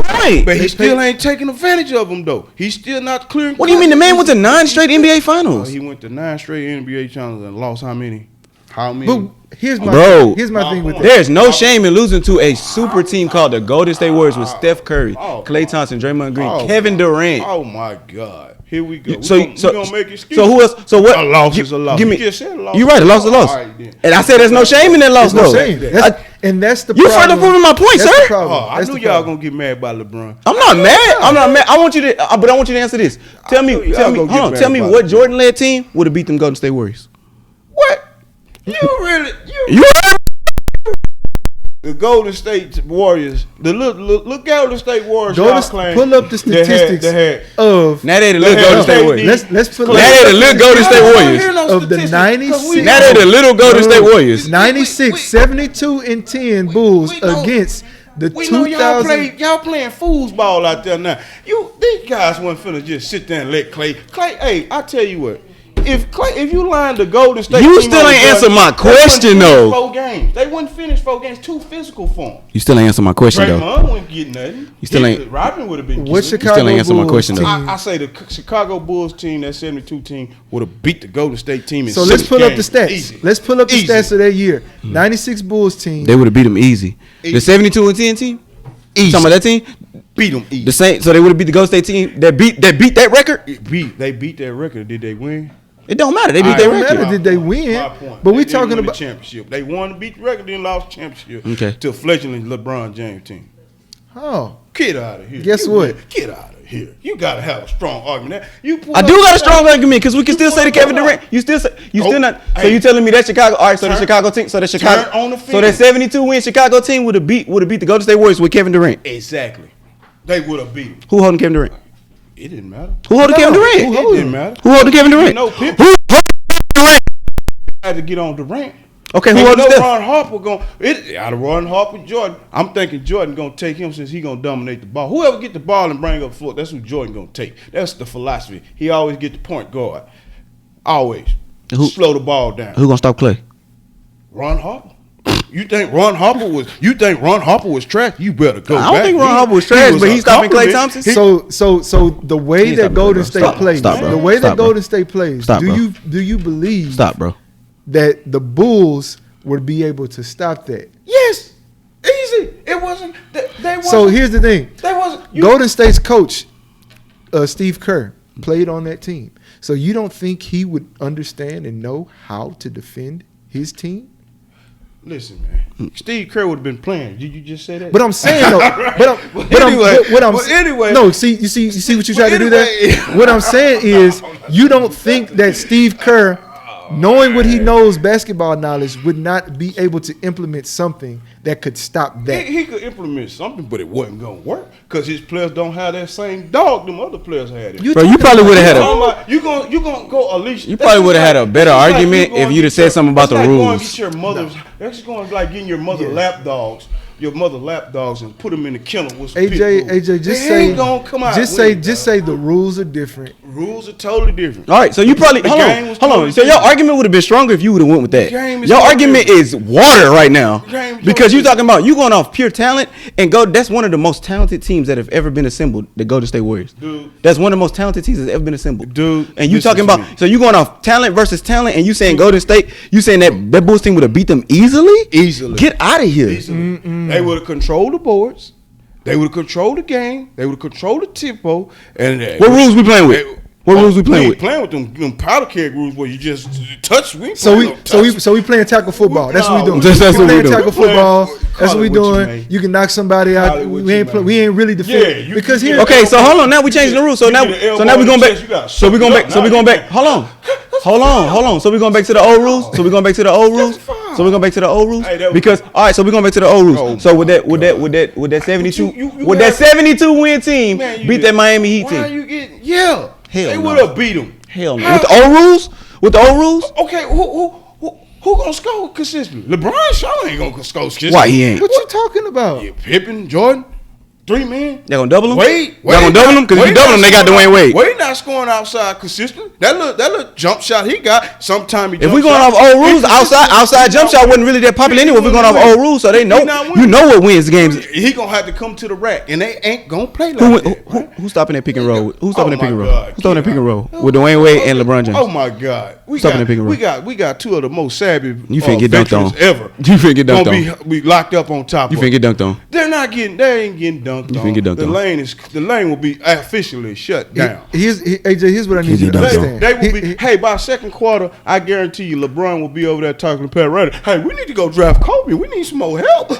[SPEAKER 3] Right.
[SPEAKER 2] But he still ain't taking advantage of them though. He's still not clearing.
[SPEAKER 3] What do you mean the man went to 9 straight NBA
[SPEAKER 2] Oh,
[SPEAKER 3] finals?
[SPEAKER 2] he went to 9 straight NBA finals and lost how many? How many?
[SPEAKER 1] But here's my
[SPEAKER 3] Bro.
[SPEAKER 1] here's my thing with that.
[SPEAKER 3] There's no shame in losing to a super team called the Golden State Warriors with Steph Curry, Klay Thompson, Draymond Green, Kevin Durant.
[SPEAKER 2] Oh my God! Here we go.
[SPEAKER 3] So,
[SPEAKER 2] we gonna make excuses.
[SPEAKER 3] so who else? So what?
[SPEAKER 2] A loss is a loss.
[SPEAKER 3] Give me.
[SPEAKER 2] You just said a loss.
[SPEAKER 3] You're right. A loss is a loss.
[SPEAKER 2] All right, then.
[SPEAKER 3] And I said there's no shame in that loss,
[SPEAKER 1] There's no
[SPEAKER 3] though.
[SPEAKER 1] shame. That's the
[SPEAKER 3] You
[SPEAKER 1] problem.
[SPEAKER 3] further proving my point,
[SPEAKER 1] That's
[SPEAKER 3] sir.
[SPEAKER 1] the problem.
[SPEAKER 2] Oh, I
[SPEAKER 1] That's
[SPEAKER 2] knew
[SPEAKER 1] the
[SPEAKER 2] y'all
[SPEAKER 1] problem.
[SPEAKER 2] gonna get mad by LeBron.
[SPEAKER 3] I'm not mad. I'm not mad. I want you to, but I want you to answer this. Tell me,
[SPEAKER 2] knew y'all
[SPEAKER 3] tell me,
[SPEAKER 2] gonna
[SPEAKER 3] hold
[SPEAKER 2] get
[SPEAKER 3] on.
[SPEAKER 2] mad
[SPEAKER 3] Tell me
[SPEAKER 2] about
[SPEAKER 3] what
[SPEAKER 2] it.
[SPEAKER 3] Jordan-led team would have beat them Golden State Warriors?
[SPEAKER 2] What? You really?
[SPEAKER 3] You
[SPEAKER 2] The Golden State Warriors. The look Golden State Warriors.
[SPEAKER 1] Go
[SPEAKER 2] y'all
[SPEAKER 1] to
[SPEAKER 2] claim
[SPEAKER 1] pull up the
[SPEAKER 2] they had-
[SPEAKER 1] statistics
[SPEAKER 2] they had-
[SPEAKER 1] of
[SPEAKER 3] now they the
[SPEAKER 2] They
[SPEAKER 3] little
[SPEAKER 2] had
[SPEAKER 3] Golden State
[SPEAKER 2] KD.
[SPEAKER 3] Warriors.
[SPEAKER 1] let's pull
[SPEAKER 3] Now they the little Golden State Warriors.
[SPEAKER 1] of the 96.
[SPEAKER 3] Now they the little Golden State Warriors.
[SPEAKER 1] 96, 72 and 10 Bulls
[SPEAKER 2] we know-
[SPEAKER 1] against the
[SPEAKER 2] We know
[SPEAKER 1] 2000.
[SPEAKER 2] y'all playing foosball out there now. These guys wasn't finna just sit there and let Clay. Hey, I tell you what. If you line the Golden State,
[SPEAKER 3] You
[SPEAKER 2] team
[SPEAKER 3] still
[SPEAKER 2] on
[SPEAKER 3] ain't
[SPEAKER 2] the
[SPEAKER 3] answer
[SPEAKER 2] Jordan,
[SPEAKER 3] my
[SPEAKER 2] they wouldn't
[SPEAKER 3] question,
[SPEAKER 2] finish
[SPEAKER 3] though.
[SPEAKER 2] 4 games. They wouldn't finish 4 games. Too physical for them.
[SPEAKER 3] You still ain't answer my question though.
[SPEAKER 2] Draymond wouldn't get nothing.
[SPEAKER 3] You still ain't-
[SPEAKER 2] Robin would have been.
[SPEAKER 1] What
[SPEAKER 2] getting it.
[SPEAKER 1] Chicago
[SPEAKER 3] still ain't answer my
[SPEAKER 1] Bulls
[SPEAKER 3] question, though.
[SPEAKER 1] team-
[SPEAKER 2] I say the Chicago Bulls team, that 72 team, would have beat the Golden State team in
[SPEAKER 1] So
[SPEAKER 2] 6
[SPEAKER 1] let's pull up the
[SPEAKER 2] games.
[SPEAKER 1] stats.
[SPEAKER 2] Easy.
[SPEAKER 1] Let's pull up the
[SPEAKER 2] Easy.
[SPEAKER 1] stats of that year. 96 Bulls team.
[SPEAKER 3] They would have beat them easy. The 72 and 10 team.
[SPEAKER 2] Easy.
[SPEAKER 3] Talking about that team.
[SPEAKER 2] Beat them easy.
[SPEAKER 3] The same. So they would have beat the Golden State team that beat that record.
[SPEAKER 2] They beat that record. Did they win?
[SPEAKER 3] It don't matter. They beat
[SPEAKER 2] All
[SPEAKER 3] their
[SPEAKER 2] right,
[SPEAKER 3] record.
[SPEAKER 1] matter. Did they win?
[SPEAKER 2] My point.
[SPEAKER 1] But
[SPEAKER 2] They
[SPEAKER 1] we
[SPEAKER 2] didn't
[SPEAKER 1] talking
[SPEAKER 2] win
[SPEAKER 1] about-
[SPEAKER 2] the championship. They won to beat the record, then lost championship.
[SPEAKER 3] Okay.
[SPEAKER 2] To a fledgling LeBron James team.
[SPEAKER 1] Oh,
[SPEAKER 2] Get out of here.
[SPEAKER 1] Guess what?
[SPEAKER 2] Get out of here. You gotta have a strong argument.
[SPEAKER 3] I do got a strong argument because we can still say the Kevin Durant. You still not. So
[SPEAKER 2] Hey.
[SPEAKER 3] you telling me that Chicago? All right. So the
[SPEAKER 2] Turn-
[SPEAKER 3] Chicago team. So the Chicago.
[SPEAKER 2] turn on the
[SPEAKER 3] So that
[SPEAKER 2] field.
[SPEAKER 3] 72 win Chicago team would have beat the Golden State Warriors with Kevin Durant.
[SPEAKER 2] Exactly. They would have beat him.
[SPEAKER 3] Who holding Kevin Durant?
[SPEAKER 2] It didn't matter.
[SPEAKER 3] Who holding Kevin Durant?
[SPEAKER 2] It didn't matter.
[SPEAKER 3] Who holding Kevin Durant?
[SPEAKER 2] You know,
[SPEAKER 3] Who
[SPEAKER 2] Pippen
[SPEAKER 3] holding Durant?
[SPEAKER 2] had to get on Durant.
[SPEAKER 3] Okay. Who
[SPEAKER 2] And you
[SPEAKER 3] holding
[SPEAKER 2] know
[SPEAKER 3] Steph?
[SPEAKER 2] Ron Harper out of Ron Harper, Jordan. I'm thinking Jordan gonna take him since he gonna dominate the ball. Whoever get the ball and bring up the floor, that's who Jordan gonna take. That's the philosophy. He always get the point guard. Always.
[SPEAKER 3] Who-
[SPEAKER 2] Slow the ball down.
[SPEAKER 3] Who gonna stop Clay?
[SPEAKER 2] Ron Harper. You think Ron Harper was trash? You better go
[SPEAKER 3] I don't
[SPEAKER 2] back.
[SPEAKER 3] think Ron Harper was
[SPEAKER 2] He
[SPEAKER 3] trash,
[SPEAKER 2] was
[SPEAKER 3] but
[SPEAKER 2] a
[SPEAKER 3] he's stopping Klay
[SPEAKER 2] compliment.
[SPEAKER 3] Thompson.
[SPEAKER 1] so the way
[SPEAKER 3] He's
[SPEAKER 1] that
[SPEAKER 3] not
[SPEAKER 1] Golden
[SPEAKER 3] bro.
[SPEAKER 1] State
[SPEAKER 3] Stop,
[SPEAKER 1] plays,
[SPEAKER 3] stop, bro.
[SPEAKER 1] the way
[SPEAKER 3] Stop,
[SPEAKER 1] that
[SPEAKER 3] bro.
[SPEAKER 1] Golden State plays,
[SPEAKER 3] Stop, bro.
[SPEAKER 1] do you believe
[SPEAKER 3] Stop, bro.
[SPEAKER 1] that the Bulls would be able to stop that?
[SPEAKER 2] Yes. Easy. It wasn't. They wasn't.
[SPEAKER 1] So here's the thing:
[SPEAKER 2] They wasn't.
[SPEAKER 1] Golden State's coach, Steve Kerr, played on that team. So you don't think he would understand and know how to defend his team?
[SPEAKER 2] Listen, man. Steve Kerr would have been playing. Did you just say that?
[SPEAKER 1] But I'm saying though,
[SPEAKER 2] anyway.
[SPEAKER 1] no. See, you see what you try to do there.
[SPEAKER 2] anyway.
[SPEAKER 1] What I'm saying is, you don't think that Steve Kerr, knowing what he knows, basketball knowledge, would not be able to implement something that could stop that.
[SPEAKER 2] He could implement something, but it wasn't gonna work because his players don't have that same dog them other players had.
[SPEAKER 3] Bro, you probably would have had a.
[SPEAKER 2] You gonna go Alicia?
[SPEAKER 3] You probably would have had a better argument if you'd have said something about the rules.
[SPEAKER 2] That's going like getting your mother lap dogs your mother lapdogs and put them in the kennel with some
[SPEAKER 1] AJ,
[SPEAKER 2] pit bulls.
[SPEAKER 1] just
[SPEAKER 2] They
[SPEAKER 1] say,
[SPEAKER 2] ain't gonna come out
[SPEAKER 1] just
[SPEAKER 2] winning,
[SPEAKER 1] say
[SPEAKER 2] dog.
[SPEAKER 1] the rules are different.
[SPEAKER 2] Rules are totally different.
[SPEAKER 3] All right, so you probably
[SPEAKER 2] The
[SPEAKER 3] hold
[SPEAKER 2] game
[SPEAKER 3] on.
[SPEAKER 2] was
[SPEAKER 3] So your
[SPEAKER 2] totally
[SPEAKER 3] argument would have been stronger if you would have went with that.
[SPEAKER 2] game is
[SPEAKER 3] Your
[SPEAKER 2] totally
[SPEAKER 3] argument
[SPEAKER 2] different.
[SPEAKER 3] is water right now
[SPEAKER 2] The game is
[SPEAKER 3] because
[SPEAKER 2] totally
[SPEAKER 3] you talking about you going off pure talent and go. That's one of the most talented teams that have ever been assembled. The Golden State Warriors.
[SPEAKER 2] Dude.
[SPEAKER 3] That's one of the most talented teams that's ever been assembled.
[SPEAKER 2] Dude,
[SPEAKER 3] and you
[SPEAKER 2] listen
[SPEAKER 3] talking
[SPEAKER 2] to
[SPEAKER 3] about
[SPEAKER 2] me.
[SPEAKER 3] so you going off talent versus talent and you saying Golden State? You saying that Bulls team would have beat them easily?
[SPEAKER 2] Easily.
[SPEAKER 3] Get out of here.
[SPEAKER 2] Easily. They would have controlled the boards. They would have controlled the game. They would have controlled the tempo. And
[SPEAKER 3] What rules we playing with? What rules we playing with?
[SPEAKER 2] Playing with them powder keg rules where you just touch.
[SPEAKER 1] So we playing tackle football. That's what we doing.
[SPEAKER 3] That's what we
[SPEAKER 1] playing
[SPEAKER 3] doing.
[SPEAKER 1] tackle football.
[SPEAKER 2] Call
[SPEAKER 1] That's what we
[SPEAKER 2] it what you
[SPEAKER 1] doing.
[SPEAKER 2] may.
[SPEAKER 1] You can knock somebody out.
[SPEAKER 2] Call it what
[SPEAKER 1] We
[SPEAKER 2] you
[SPEAKER 1] ain't
[SPEAKER 2] may.
[SPEAKER 1] we ain't really defending
[SPEAKER 2] Yeah,
[SPEAKER 1] because
[SPEAKER 2] you
[SPEAKER 1] here.
[SPEAKER 2] get-
[SPEAKER 3] Okay, so hold on. Now we changing the rules. So
[SPEAKER 2] You
[SPEAKER 3] now,
[SPEAKER 2] get an
[SPEAKER 3] so now we
[SPEAKER 2] elbow
[SPEAKER 3] going
[SPEAKER 2] in
[SPEAKER 3] back.
[SPEAKER 2] the chest, you gotta
[SPEAKER 3] So we
[SPEAKER 2] suck
[SPEAKER 3] going
[SPEAKER 2] it
[SPEAKER 3] back.
[SPEAKER 2] up.
[SPEAKER 3] So we
[SPEAKER 2] Now
[SPEAKER 3] going
[SPEAKER 2] you
[SPEAKER 3] back. Hold on. So we going back to the old rules. So we going back to the old rules.
[SPEAKER 2] fine.
[SPEAKER 3] So we going back to the old rules
[SPEAKER 2] Hey, that was-
[SPEAKER 3] because all right. So we going back to the old rules.
[SPEAKER 2] Oh,
[SPEAKER 3] So with
[SPEAKER 2] my
[SPEAKER 3] that 72
[SPEAKER 2] you
[SPEAKER 3] with that
[SPEAKER 2] have-
[SPEAKER 3] 72 win team
[SPEAKER 2] Man, you
[SPEAKER 3] beat that
[SPEAKER 2] get-
[SPEAKER 3] Miami Heat
[SPEAKER 2] Why are
[SPEAKER 3] team.
[SPEAKER 2] you getting? Yeah,
[SPEAKER 3] Hell
[SPEAKER 2] they
[SPEAKER 3] no.
[SPEAKER 2] would have beat them.
[SPEAKER 3] Hell no. With the old rules. With the old rules.
[SPEAKER 2] Okay, who gonna score consistently? LeBron sure ain't gonna score consistently.
[SPEAKER 3] Why he ain't?
[SPEAKER 1] What you talking about?
[SPEAKER 2] Yeah, Pippen, Jordan, 3 men.
[SPEAKER 3] They gonna double him?
[SPEAKER 2] Wade,
[SPEAKER 3] They gonna double him? Because if you double him, they got Dwayne Wade.
[SPEAKER 2] Wade not scoring outside consistently. That little jump shot he got, sometime he
[SPEAKER 3] If we going off old rules, outside jump shot wasn't really that popular anyway. If we going off old rules, so they know you know what wins the games.
[SPEAKER 2] He gonna have to come to the rack, and they ain't gonna play like
[SPEAKER 3] Who's
[SPEAKER 2] that.
[SPEAKER 3] stopping that pick and roll? Who's stopping that
[SPEAKER 2] Oh
[SPEAKER 3] pick and
[SPEAKER 2] my
[SPEAKER 3] roll?
[SPEAKER 2] God,
[SPEAKER 3] Who's stopping that pick and roll
[SPEAKER 2] Keon.
[SPEAKER 3] with Dwayne Wade and LeBron James?
[SPEAKER 2] Oh my God,
[SPEAKER 3] Stopping that pick and roll.
[SPEAKER 2] we got 2 of the most savvy
[SPEAKER 3] You finna get dunked
[SPEAKER 2] veterans
[SPEAKER 3] on.
[SPEAKER 2] ever.
[SPEAKER 3] You finna get dunked
[SPEAKER 2] Gonna be locked up on top.
[SPEAKER 3] You
[SPEAKER 2] of
[SPEAKER 3] finna get dunked on.
[SPEAKER 2] They ain't getting dunked
[SPEAKER 3] You
[SPEAKER 2] on.
[SPEAKER 3] finna get dunked on.
[SPEAKER 2] The lane will be officially shut down.
[SPEAKER 1] Here's what I need you to
[SPEAKER 3] Dunked on.
[SPEAKER 1] understand.
[SPEAKER 2] They will be. Hey, by second quarter, I guarantee you, LeBron will be over there talking to Pat Riley. Hey, we need to go draft Kobe. We need some more help.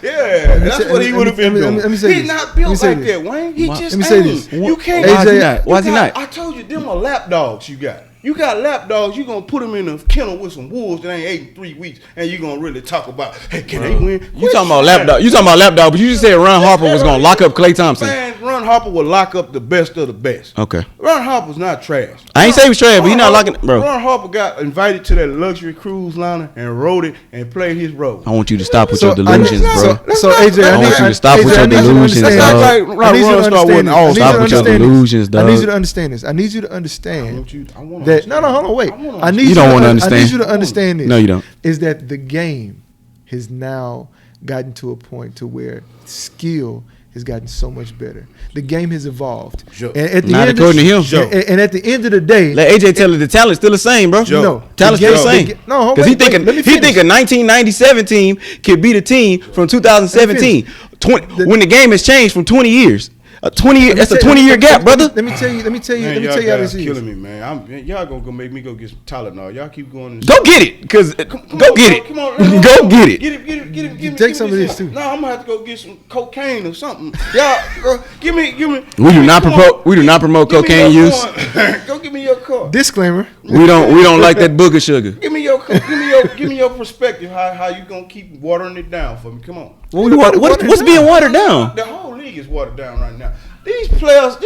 [SPEAKER 2] Yeah, that's what he would have been doing.
[SPEAKER 1] let me say
[SPEAKER 2] He's
[SPEAKER 1] this.
[SPEAKER 2] not
[SPEAKER 1] Let me
[SPEAKER 2] built
[SPEAKER 1] say
[SPEAKER 2] like
[SPEAKER 1] this.
[SPEAKER 2] that, Wayne. He just
[SPEAKER 1] Let me say
[SPEAKER 2] ain't.
[SPEAKER 1] this.
[SPEAKER 2] You can't.
[SPEAKER 3] Why is he
[SPEAKER 1] AJ,
[SPEAKER 3] not? Why is he not?
[SPEAKER 2] I told you, them are lap dogs. You got. You got lap dogs. You gonna put them in a kennel with some wolves that ain't ate in 3 weeks, and you gonna really talk about, hey, can they win?
[SPEAKER 3] You talking about lapdog? You talking about lapdog? But you just said Ron Harper was gonna lock up Klay Thompson.
[SPEAKER 2] Man, Ron Harper will lock up the best of the best.
[SPEAKER 3] Okay.
[SPEAKER 2] Ron Harper's not trash.
[SPEAKER 3] I ain't say he was trash, but he not locking, bro.
[SPEAKER 2] Ron Harper got invited to that luxury cruise liner and rode it and played his role.
[SPEAKER 3] I want you to stop with
[SPEAKER 1] So,
[SPEAKER 3] your delusions,
[SPEAKER 1] I need-
[SPEAKER 3] bro.
[SPEAKER 1] So AJ,
[SPEAKER 3] I want you to stop with
[SPEAKER 1] AJ,
[SPEAKER 3] your
[SPEAKER 1] I need you to
[SPEAKER 3] delusions,
[SPEAKER 1] understand
[SPEAKER 3] dog.
[SPEAKER 1] this.
[SPEAKER 2] Like
[SPEAKER 1] I need you to
[SPEAKER 2] Ron Star
[SPEAKER 1] understand
[SPEAKER 2] wasn't
[SPEAKER 1] this.
[SPEAKER 2] all
[SPEAKER 1] I need you
[SPEAKER 3] Stop
[SPEAKER 1] to
[SPEAKER 3] with your
[SPEAKER 1] understand this.
[SPEAKER 3] delusions,
[SPEAKER 1] I
[SPEAKER 3] dog.
[SPEAKER 1] need you to understand this. I need you to understand
[SPEAKER 2] I wanna
[SPEAKER 1] that. No, hold on, wait. I need
[SPEAKER 3] You don't wanna
[SPEAKER 1] I
[SPEAKER 3] understand.
[SPEAKER 1] need you to understand this.
[SPEAKER 3] No, you don't.
[SPEAKER 1] Is that the game has now gotten to a point to where skill has gotten so much better. The game has evolved.
[SPEAKER 2] Joe.
[SPEAKER 1] And at the
[SPEAKER 3] Not
[SPEAKER 1] end
[SPEAKER 3] according to him.
[SPEAKER 1] Joe. And at the end of the day,
[SPEAKER 3] Let AJ tell it. The talent's still the same, bro.
[SPEAKER 2] Joe.
[SPEAKER 1] no,
[SPEAKER 3] Talent's
[SPEAKER 1] the
[SPEAKER 3] still the
[SPEAKER 1] game-
[SPEAKER 3] same.
[SPEAKER 1] No, hold
[SPEAKER 3] Because he
[SPEAKER 1] wait, wait,
[SPEAKER 3] think
[SPEAKER 1] let me
[SPEAKER 3] he
[SPEAKER 1] finish.
[SPEAKER 3] think a 1997 team could beat a team from 2017. 20, when the game has changed from 20 years. 20 year, that's a 20-year gap, brother.
[SPEAKER 1] Let me tell you
[SPEAKER 2] Man,
[SPEAKER 1] how
[SPEAKER 2] y'all
[SPEAKER 1] this
[SPEAKER 2] guys
[SPEAKER 1] is.
[SPEAKER 2] killing me, man. Y'all gonna make me go get some Tylenol. Y'all keep going.
[SPEAKER 3] Go get it, cause
[SPEAKER 2] Come
[SPEAKER 3] go
[SPEAKER 2] on,
[SPEAKER 3] get
[SPEAKER 2] bro.
[SPEAKER 3] it.
[SPEAKER 2] Come on,
[SPEAKER 3] Go get it.
[SPEAKER 2] Get it.
[SPEAKER 1] Take some of this, too.
[SPEAKER 2] No, I'm gonna have to go get some cocaine or something. Y'all, give me.
[SPEAKER 3] We do not
[SPEAKER 2] come
[SPEAKER 3] promote.
[SPEAKER 2] on.
[SPEAKER 3] We do not promote
[SPEAKER 2] Give me
[SPEAKER 3] cocaine
[SPEAKER 2] your
[SPEAKER 3] use.
[SPEAKER 2] car. Go give me your car.
[SPEAKER 1] Disclaimer.
[SPEAKER 3] We don't like that booger sugar.
[SPEAKER 2] Give me your perspective. How you gonna keep watering it down for me? Come on.
[SPEAKER 3] What's being watered down?
[SPEAKER 2] The whole league is watered down right now. These players,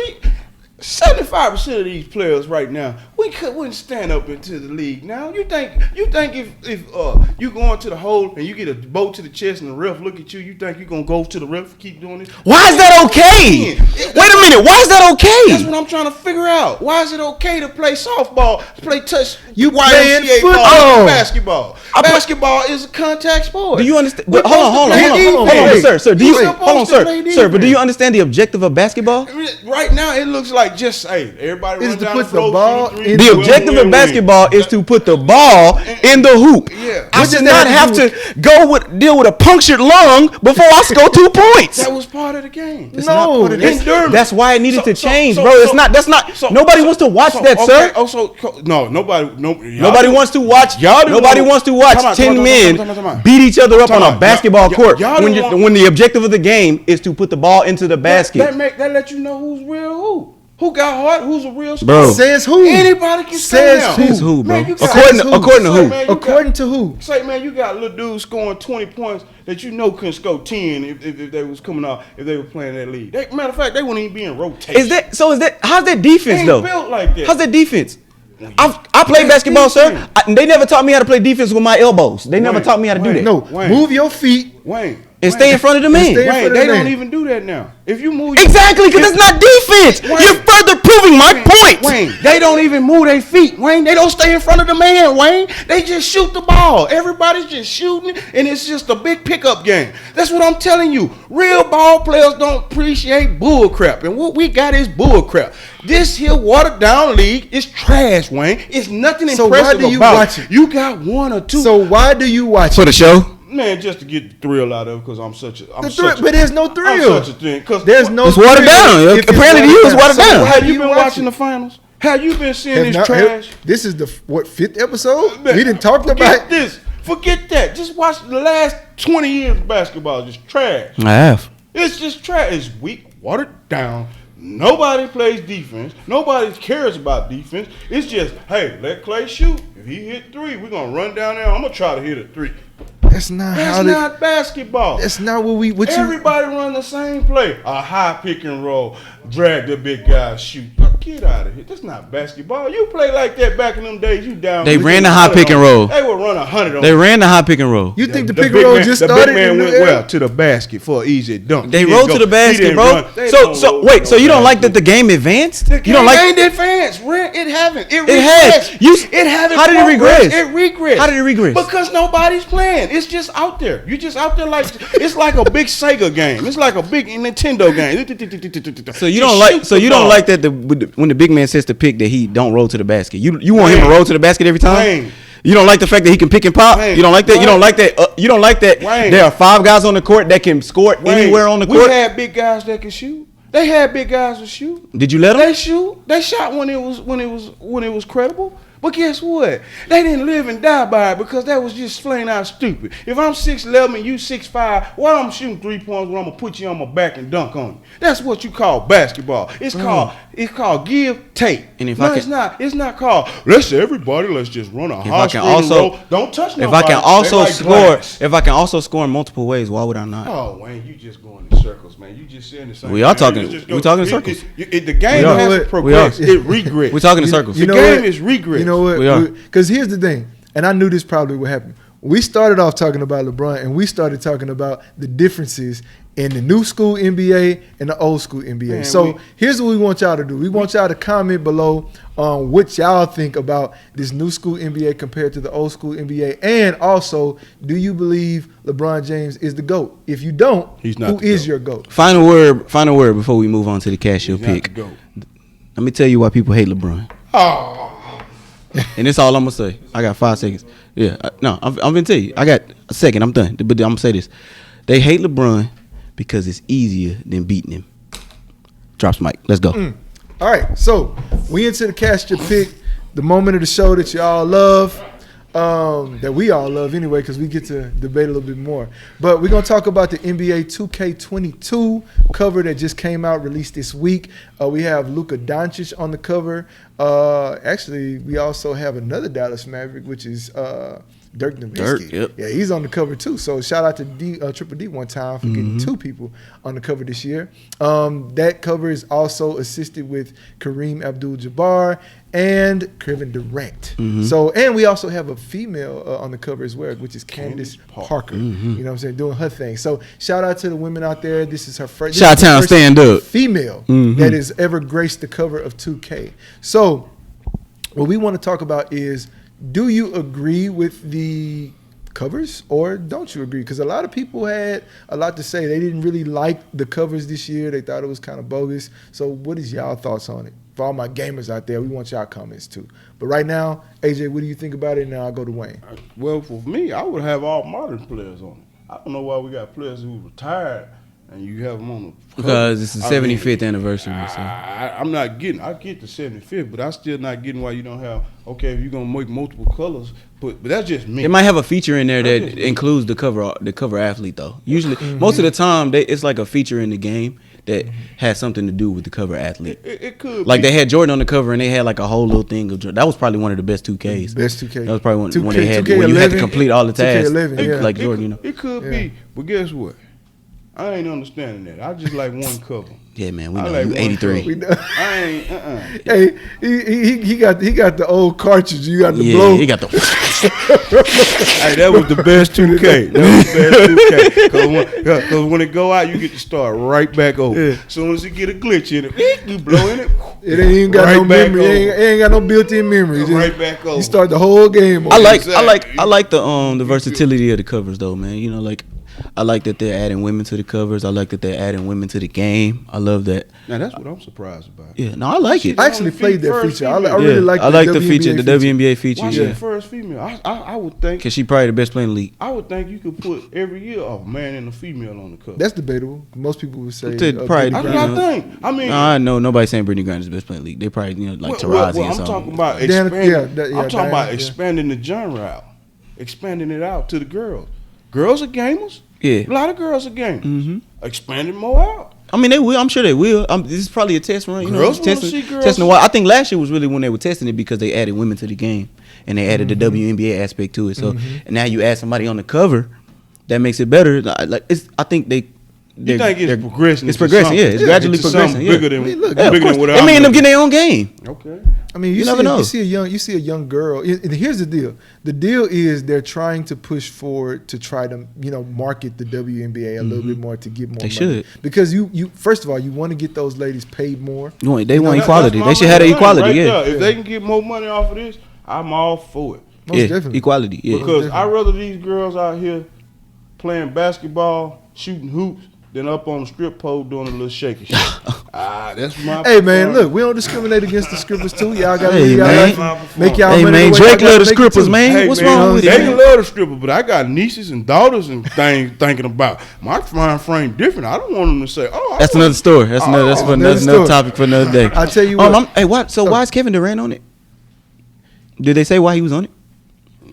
[SPEAKER 2] 75% of these players right now, wouldn't stand up into the league now. You think if you go into the hole and you get a bolt to the chest and the ref look at you, you think you gonna go to the ref and keep doing this?
[SPEAKER 3] Why is that okay? Wait a minute. Why is that
[SPEAKER 2] That's
[SPEAKER 3] okay?
[SPEAKER 2] what I'm trying to figure out. Why is it okay to play softball, play touch
[SPEAKER 1] You
[SPEAKER 2] YMCA
[SPEAKER 1] playing
[SPEAKER 2] ball,
[SPEAKER 1] football.
[SPEAKER 2] basketball? Basketball is a contact sport.
[SPEAKER 3] Do you understand?
[SPEAKER 2] We're
[SPEAKER 3] Hold on, sir. Do you sir? But do you understand the objective of basketball?
[SPEAKER 2] Right now, it looks like just everybody
[SPEAKER 1] Is
[SPEAKER 2] run
[SPEAKER 1] to
[SPEAKER 2] down
[SPEAKER 1] put
[SPEAKER 2] the floor,
[SPEAKER 1] the ball
[SPEAKER 2] shoot three,
[SPEAKER 1] in
[SPEAKER 3] The
[SPEAKER 1] the
[SPEAKER 2] win,
[SPEAKER 3] objective
[SPEAKER 2] win,
[SPEAKER 3] of
[SPEAKER 2] win.
[SPEAKER 3] basketball is to put the ball in the hoop.
[SPEAKER 2] Yeah.
[SPEAKER 3] I
[SPEAKER 1] What
[SPEAKER 3] should
[SPEAKER 1] does
[SPEAKER 3] not
[SPEAKER 1] that
[SPEAKER 3] have
[SPEAKER 1] do
[SPEAKER 3] to deal with a punctured lung before I score 2 points.
[SPEAKER 2] That was part of the game.
[SPEAKER 3] It's not part of
[SPEAKER 2] in
[SPEAKER 3] this.
[SPEAKER 2] Durham.
[SPEAKER 3] That's why it needed to
[SPEAKER 2] So-
[SPEAKER 3] change,
[SPEAKER 2] so-
[SPEAKER 3] bro.
[SPEAKER 2] so-
[SPEAKER 3] It's not. That's not.
[SPEAKER 2] so-
[SPEAKER 3] Nobody
[SPEAKER 2] so-
[SPEAKER 3] wants to watch
[SPEAKER 2] so-
[SPEAKER 3] that,
[SPEAKER 2] okay,
[SPEAKER 3] sir.
[SPEAKER 2] Nobody.
[SPEAKER 3] Nobody wants to watch.
[SPEAKER 2] Y'all didn't
[SPEAKER 3] Nobody
[SPEAKER 2] wanna-
[SPEAKER 3] wants to watch
[SPEAKER 2] Time out,
[SPEAKER 3] 10
[SPEAKER 2] time out,
[SPEAKER 3] men
[SPEAKER 2] time out.
[SPEAKER 3] beat each other up
[SPEAKER 2] Time
[SPEAKER 3] on
[SPEAKER 2] out.
[SPEAKER 3] a basketball court
[SPEAKER 2] Y'all
[SPEAKER 3] when
[SPEAKER 2] didn't want-
[SPEAKER 3] when the objective of the game is to put the ball into the basket.
[SPEAKER 2] That let you know who's real who. Who got heart? Who's a real
[SPEAKER 3] Bro.
[SPEAKER 2] star?
[SPEAKER 1] Says who?
[SPEAKER 2] Anybody can
[SPEAKER 1] Says
[SPEAKER 2] say
[SPEAKER 1] who?
[SPEAKER 2] now.
[SPEAKER 3] Says who, bro?
[SPEAKER 2] Man, you got-
[SPEAKER 3] According to
[SPEAKER 2] Say,
[SPEAKER 3] who?
[SPEAKER 2] man, you
[SPEAKER 1] According to who?
[SPEAKER 2] Say, man, you got little dudes scoring 20 points that you know couldn't score 10 if they was coming out, if they were playing that league. Matter of fact, they wouldn't even be in rotation.
[SPEAKER 3] Is that so? Is that how's that defense
[SPEAKER 2] Ain't
[SPEAKER 3] though?
[SPEAKER 2] built like that.
[SPEAKER 3] How's that defense? I played basketball, sir. They never taught me how to play defense with my elbows. They never
[SPEAKER 2] Wayne,
[SPEAKER 3] taught me how to do
[SPEAKER 2] Wayne,
[SPEAKER 3] that.
[SPEAKER 1] No,
[SPEAKER 2] Wayne.
[SPEAKER 1] move your feet.
[SPEAKER 2] Wayne,
[SPEAKER 3] and stay in front of the man.
[SPEAKER 1] stay in
[SPEAKER 2] Wayne,
[SPEAKER 1] front of
[SPEAKER 2] they
[SPEAKER 1] the
[SPEAKER 2] don't
[SPEAKER 1] man.
[SPEAKER 2] even do that now. If you move
[SPEAKER 3] Exactly, because it's not defense.
[SPEAKER 2] Wayne.
[SPEAKER 3] You're further proving my point.
[SPEAKER 2] Wayne, they don't even move their feet. Wayne, they don't stay in front of the man. Wayne, they just shoot the ball. Everybody's just shooting, and it's just a big pickup game. That's what I'm telling you. Real ball players don't appreciate bull crap, and what we got is bull crap. This here watered down league is trash, Wayne. It's nothing
[SPEAKER 1] So why
[SPEAKER 2] impressive
[SPEAKER 1] do you
[SPEAKER 2] about
[SPEAKER 1] watch it?
[SPEAKER 2] You got one or two.
[SPEAKER 1] So why do you watch
[SPEAKER 3] For
[SPEAKER 1] it?
[SPEAKER 3] the show.
[SPEAKER 2] Man, just to get the thrill out of it, because I'm such a.
[SPEAKER 1] But there's no thrill.
[SPEAKER 2] I'm such a thing. Cause
[SPEAKER 1] There's no.
[SPEAKER 3] It's watered
[SPEAKER 1] thrill
[SPEAKER 3] down.
[SPEAKER 1] if it's
[SPEAKER 3] Apparently to you, it's watered
[SPEAKER 1] So
[SPEAKER 3] down.
[SPEAKER 1] why
[SPEAKER 2] Have
[SPEAKER 1] do
[SPEAKER 2] you been
[SPEAKER 1] watch
[SPEAKER 2] watching
[SPEAKER 1] it?
[SPEAKER 2] the finals? Have you been seeing
[SPEAKER 1] Have
[SPEAKER 2] this
[SPEAKER 1] not-
[SPEAKER 2] trash?
[SPEAKER 1] This is the fifth episode.
[SPEAKER 2] Man,
[SPEAKER 1] We didn't talk
[SPEAKER 2] forget
[SPEAKER 1] about
[SPEAKER 2] this. Forget that. Just watch the last 20 years of basketball. Just trash.
[SPEAKER 3] I have.
[SPEAKER 2] It's just trash. It's weak, watered down. Nobody plays defense. Nobody cares about defense. It's just, hey, let Clay shoot. If he hit three, we're gonna run down there. I'm gonna try to hit a three.
[SPEAKER 1] That's not how.
[SPEAKER 2] That's not basketball.
[SPEAKER 1] That's not what we. What you?
[SPEAKER 2] Everybody run the same play. A high pick and roll. Drag the big guy, shoot. Get out of here. That's not basketball. You play like that back in them days. You down.
[SPEAKER 3] They
[SPEAKER 2] we
[SPEAKER 3] ran
[SPEAKER 2] get
[SPEAKER 3] the high
[SPEAKER 2] 100
[SPEAKER 3] pick and
[SPEAKER 2] on
[SPEAKER 3] roll.
[SPEAKER 2] you. They would run 100 on
[SPEAKER 3] They
[SPEAKER 2] you.
[SPEAKER 3] ran the high pick and roll.
[SPEAKER 1] You think the
[SPEAKER 2] big
[SPEAKER 1] pick and roll
[SPEAKER 2] man-
[SPEAKER 1] just
[SPEAKER 2] the
[SPEAKER 1] started?
[SPEAKER 2] big man
[SPEAKER 1] in the
[SPEAKER 2] went
[SPEAKER 1] air?
[SPEAKER 2] well to the basket for an easy dunk.
[SPEAKER 3] They
[SPEAKER 2] He
[SPEAKER 3] rolled
[SPEAKER 2] didn't
[SPEAKER 3] to the
[SPEAKER 2] go- he
[SPEAKER 3] basket,
[SPEAKER 2] didn't
[SPEAKER 3] bro.
[SPEAKER 2] run. They
[SPEAKER 3] So
[SPEAKER 2] don't
[SPEAKER 3] wait.
[SPEAKER 2] roll
[SPEAKER 3] So you don't like
[SPEAKER 2] basket.
[SPEAKER 3] that the game advanced?
[SPEAKER 2] The
[SPEAKER 3] You
[SPEAKER 2] game
[SPEAKER 3] don't like?
[SPEAKER 2] ain't advanced. It haven't. It
[SPEAKER 3] has.
[SPEAKER 2] regressed. It haven't.
[SPEAKER 3] How did it regress?
[SPEAKER 2] It regressed.
[SPEAKER 3] How did it regress?
[SPEAKER 2] Because nobody's playing. It's just out there. You just out there like it's like a big Sega game. It's like a big Nintendo game.
[SPEAKER 3] So you don't like. So you don't like that when the big man sets the pick that he don't roll to the basket. You want him to roll to the basket every time.
[SPEAKER 2] Wayne.
[SPEAKER 3] You don't like the fact that he can pick and pop.
[SPEAKER 2] Wayne.
[SPEAKER 3] You don't like that. You don't like that. You don't like that.
[SPEAKER 2] Wayne.
[SPEAKER 3] There are 5 guys on the court that can score anywhere on the
[SPEAKER 2] We
[SPEAKER 3] court.
[SPEAKER 2] had big guys that can shoot. They had big guys to shoot.
[SPEAKER 3] Did you let
[SPEAKER 2] They
[SPEAKER 3] them?
[SPEAKER 2] shoot. They shot when it was credible. But guess what? They didn't live and die by it because that was just plain out stupid. If I'm 6'11" and you 6'5", why I'm shooting 3 points when I'm gonna put you on my back and dunk on you? That's what you call basketball. It's called give take.
[SPEAKER 3] And if
[SPEAKER 2] no,
[SPEAKER 3] I can-
[SPEAKER 2] it's not. It's not called. Let's just run a high
[SPEAKER 3] I can
[SPEAKER 2] screen
[SPEAKER 3] also-
[SPEAKER 2] roll. Don't touch nobody.
[SPEAKER 3] If I can also
[SPEAKER 2] They like
[SPEAKER 3] score,
[SPEAKER 2] glass.
[SPEAKER 3] if I can also score in multiple ways, why would I not?
[SPEAKER 2] Oh, Wayne, you just going in circles, man. You just saying the same.
[SPEAKER 3] We are
[SPEAKER 2] thing.
[SPEAKER 3] talking-
[SPEAKER 2] You just
[SPEAKER 3] we talking in
[SPEAKER 2] it-
[SPEAKER 3] circles.
[SPEAKER 2] The game
[SPEAKER 3] We are.
[SPEAKER 2] has to progress.
[SPEAKER 3] We are.
[SPEAKER 2] It regrets.
[SPEAKER 3] We're talking in circles.
[SPEAKER 2] The game is regress.
[SPEAKER 1] You know what?
[SPEAKER 3] We are.
[SPEAKER 1] Because here's the thing, and I knew this probably would happen. We started off talking about LeBron, and we started talking about the differences in the new school NBA and the old school NBA.
[SPEAKER 2] Man,
[SPEAKER 1] So here's what we want y'all to do. We want y'all to comment below on what y'all think about this new school NBA compared to the old school NBA. And also, do you believe LeBron James is the GOAT? If you don't,
[SPEAKER 2] He's not
[SPEAKER 1] who
[SPEAKER 2] the
[SPEAKER 1] is
[SPEAKER 2] GOAT.
[SPEAKER 1] your GOAT?
[SPEAKER 3] Final word before we move on to the cashier
[SPEAKER 2] He's not
[SPEAKER 3] pick.
[SPEAKER 2] the GOAT.
[SPEAKER 3] Let me tell you why people hate LeBron.
[SPEAKER 2] Oh,
[SPEAKER 3] And that's all I'm gonna say. I got 5 seconds. Yeah, I'm gonna tell you. I got a second. I'm done. But I'm gonna say this: they hate LeBron because it's easier than beating him. Drops mic. Let's go.
[SPEAKER 1] All right, so we into the cast your pick, the moment of the show that you all love, that we all love anyway, because we get to debate a little bit more. But we're gonna talk about the NBA 2K22 cover that just came out, released this week. We have Luka Doncic on the cover. Actually, we also have another Dallas Maverick, which is Dirk Nowitzki.
[SPEAKER 3] Dirk, yep.
[SPEAKER 1] Yeah, he's on the cover too. So shout out to Triple D one time for getting 2 people on the cover this year. That cover is also assisted with Kareem Abdul-Jabbar and Kevin Durant. So, and we also have a female on the cover as well, which is Candace Parker. You know what I'm saying, doing her thing. So shout out to the women out there. This is her first. this is the
[SPEAKER 3] Chi-Town,
[SPEAKER 1] first
[SPEAKER 3] stand up.
[SPEAKER 1] female that has ever graced the cover of 2K. So what we want to talk about is, do you agree with the covers or don't you agree? Because a lot of people had a lot to say. They didn't really like the covers this year. They thought it was kind of bogus. So what is y'all thoughts on it? For all my gamers out there, we want y'all comments too. But right now, AJ, what do you think about it? Now I'll go to Wayne.
[SPEAKER 2] well, for me, I would have all modern players on it. I don't know why we got players who retired and you have them on the cover.
[SPEAKER 3] Because it's the
[SPEAKER 2] I mean,
[SPEAKER 3] 75th anniversary. So.
[SPEAKER 2] I'm not getting. I get the 75th, but I'm still not getting why you don't have. Okay, if you're gonna make multiple colors, but that's just me.
[SPEAKER 3] They might have a feature in there
[SPEAKER 2] That's
[SPEAKER 3] that
[SPEAKER 2] just me.
[SPEAKER 3] includes the cover athlete though. Usually, most of the time, it's like a feature in the game that has something to do with the cover athlete.
[SPEAKER 2] It could
[SPEAKER 3] Like
[SPEAKER 2] be.
[SPEAKER 3] they had Jordan on the cover and they had like a whole little thing of Jordan. That was probably one of the best 2Ks.
[SPEAKER 1] Best 2K.
[SPEAKER 3] That was probably one
[SPEAKER 1] 2K
[SPEAKER 3] when they had when you had to
[SPEAKER 1] 2K11,
[SPEAKER 3] complete all the tasks
[SPEAKER 1] 2K11, yeah.
[SPEAKER 3] like Jordan, you know.
[SPEAKER 2] It could
[SPEAKER 1] Yeah.
[SPEAKER 2] be, but guess what? I ain't understanding that. I just like one cover.
[SPEAKER 3] Yeah, man, we
[SPEAKER 2] I
[SPEAKER 3] know
[SPEAKER 2] like
[SPEAKER 3] you
[SPEAKER 2] one
[SPEAKER 3] 83.
[SPEAKER 1] We know.
[SPEAKER 2] I ain't.
[SPEAKER 1] Hey, he got the old cartridge. You got the
[SPEAKER 3] Yeah,
[SPEAKER 1] blow.
[SPEAKER 3] he got the
[SPEAKER 2] Hey, that was the best 2K. That was the best 2K. Because when it go out, you get to start right back over.
[SPEAKER 1] Yeah.
[SPEAKER 2] As soon as you get a glitch in it, you blow in it.
[SPEAKER 1] It ain't even got
[SPEAKER 2] right
[SPEAKER 1] no
[SPEAKER 2] back
[SPEAKER 1] memory. It
[SPEAKER 2] over.
[SPEAKER 1] ain't got no built-in memory. Just,
[SPEAKER 2] Right back over.
[SPEAKER 1] You start the whole game over.
[SPEAKER 3] I like
[SPEAKER 2] Exactly.
[SPEAKER 3] the versatility of the covers though, man. You know, like I like that they're adding women to the covers. I like that they're adding women to the game. I love that.
[SPEAKER 2] Now that's what I'm surprised about.
[SPEAKER 3] Yeah, no, I like it.
[SPEAKER 1] I actually played that
[SPEAKER 2] First
[SPEAKER 1] feature. I
[SPEAKER 2] female.
[SPEAKER 1] really like
[SPEAKER 3] I like the feature, the WNBA feature.
[SPEAKER 2] Why
[SPEAKER 3] Yeah,
[SPEAKER 2] she first female? I would think.
[SPEAKER 3] because she probably the best player in the league.
[SPEAKER 2] I would think you could put every year a man and a female on the cover.
[SPEAKER 1] That's debatable. Most people would say.
[SPEAKER 3] Probably-
[SPEAKER 1] Brittany
[SPEAKER 2] That's what
[SPEAKER 1] Griner.
[SPEAKER 2] I think. I mean,
[SPEAKER 3] No, I know nobody's saying Brittany Griner is the best player in the league. They probably like Tarazi or
[SPEAKER 2] I'm
[SPEAKER 3] something.
[SPEAKER 2] talking about
[SPEAKER 1] Diana-
[SPEAKER 2] expanding.
[SPEAKER 1] yeah,
[SPEAKER 2] I'm talking about
[SPEAKER 1] Diana,
[SPEAKER 2] expanding the genre out, expanding it out to the girls. Girls are gamers.
[SPEAKER 3] Yeah.
[SPEAKER 2] A lot of girls are gamers.
[SPEAKER 3] Mhm.
[SPEAKER 2] Expanding more out.
[SPEAKER 3] I mean, they will. I'm sure they will. This is probably a test run. You
[SPEAKER 2] Girls
[SPEAKER 3] know,
[SPEAKER 2] wanna
[SPEAKER 3] testing,
[SPEAKER 2] see girls.
[SPEAKER 3] testing. I think last year was really when they were testing it because they added women to the game and they added the WNBA aspect to it. So and now you add somebody on the cover, that makes it better. Like I think they.
[SPEAKER 2] You think it's progressing?
[SPEAKER 3] It's
[SPEAKER 2] into
[SPEAKER 3] progressing.
[SPEAKER 2] something.
[SPEAKER 3] Yeah, it's gradually
[SPEAKER 2] Into something
[SPEAKER 3] progressing. Yeah.
[SPEAKER 2] Bigger than,
[SPEAKER 1] I mean, look,
[SPEAKER 3] Yeah, of
[SPEAKER 2] bigger
[SPEAKER 3] course.
[SPEAKER 2] than what
[SPEAKER 3] They may end up
[SPEAKER 2] I'm
[SPEAKER 3] getting their own game.
[SPEAKER 2] Okay.
[SPEAKER 1] I mean,
[SPEAKER 3] You never know.
[SPEAKER 1] You see a young girl. And here's the deal. The deal is they're trying to push forward to try to market the WNBA a little bit more to get more.
[SPEAKER 3] They
[SPEAKER 1] money.
[SPEAKER 3] should.
[SPEAKER 1] Because you first of all you want to get those ladies paid more.
[SPEAKER 3] They want
[SPEAKER 2] Now,
[SPEAKER 3] equality.
[SPEAKER 2] that's
[SPEAKER 3] They
[SPEAKER 2] my
[SPEAKER 3] should have the
[SPEAKER 2] main thing
[SPEAKER 3] equality.
[SPEAKER 2] right
[SPEAKER 3] Yeah.
[SPEAKER 2] there. If they can get more money off of this, I'm all for it.
[SPEAKER 1] Most
[SPEAKER 3] Yeah.
[SPEAKER 1] definitely.
[SPEAKER 3] Equality. Yeah.
[SPEAKER 2] Because
[SPEAKER 1] definitely.
[SPEAKER 2] I'd rather these girls out here playing basketball, shooting hoops, than up on the strip pole doing a little shaky shit. That's my
[SPEAKER 1] Hey man,
[SPEAKER 2] performance.
[SPEAKER 1] look, we don't discriminate against the strippers too. Y'all got
[SPEAKER 3] Hey, man.
[SPEAKER 1] make y'all
[SPEAKER 3] Hey
[SPEAKER 1] money
[SPEAKER 3] man,
[SPEAKER 1] the way
[SPEAKER 3] Drake
[SPEAKER 1] y'all
[SPEAKER 3] love the
[SPEAKER 1] gotta make it,
[SPEAKER 3] strippers,
[SPEAKER 1] too.
[SPEAKER 3] man.
[SPEAKER 2] Hey,
[SPEAKER 3] What's
[SPEAKER 2] man,
[SPEAKER 3] wrong with
[SPEAKER 2] they
[SPEAKER 3] it?
[SPEAKER 2] can
[SPEAKER 3] Man?
[SPEAKER 2] love the stripper, but I got nieces and daughters and things thinking about my mind frame different. I don't want them to say, "Oh,
[SPEAKER 3] That's another story. That's another
[SPEAKER 1] another
[SPEAKER 3] another
[SPEAKER 1] story.
[SPEAKER 3] topic for another day.
[SPEAKER 1] I tell you what.
[SPEAKER 3] Hey, what? So why is Kevin Durant on it? Did they say why he was on it?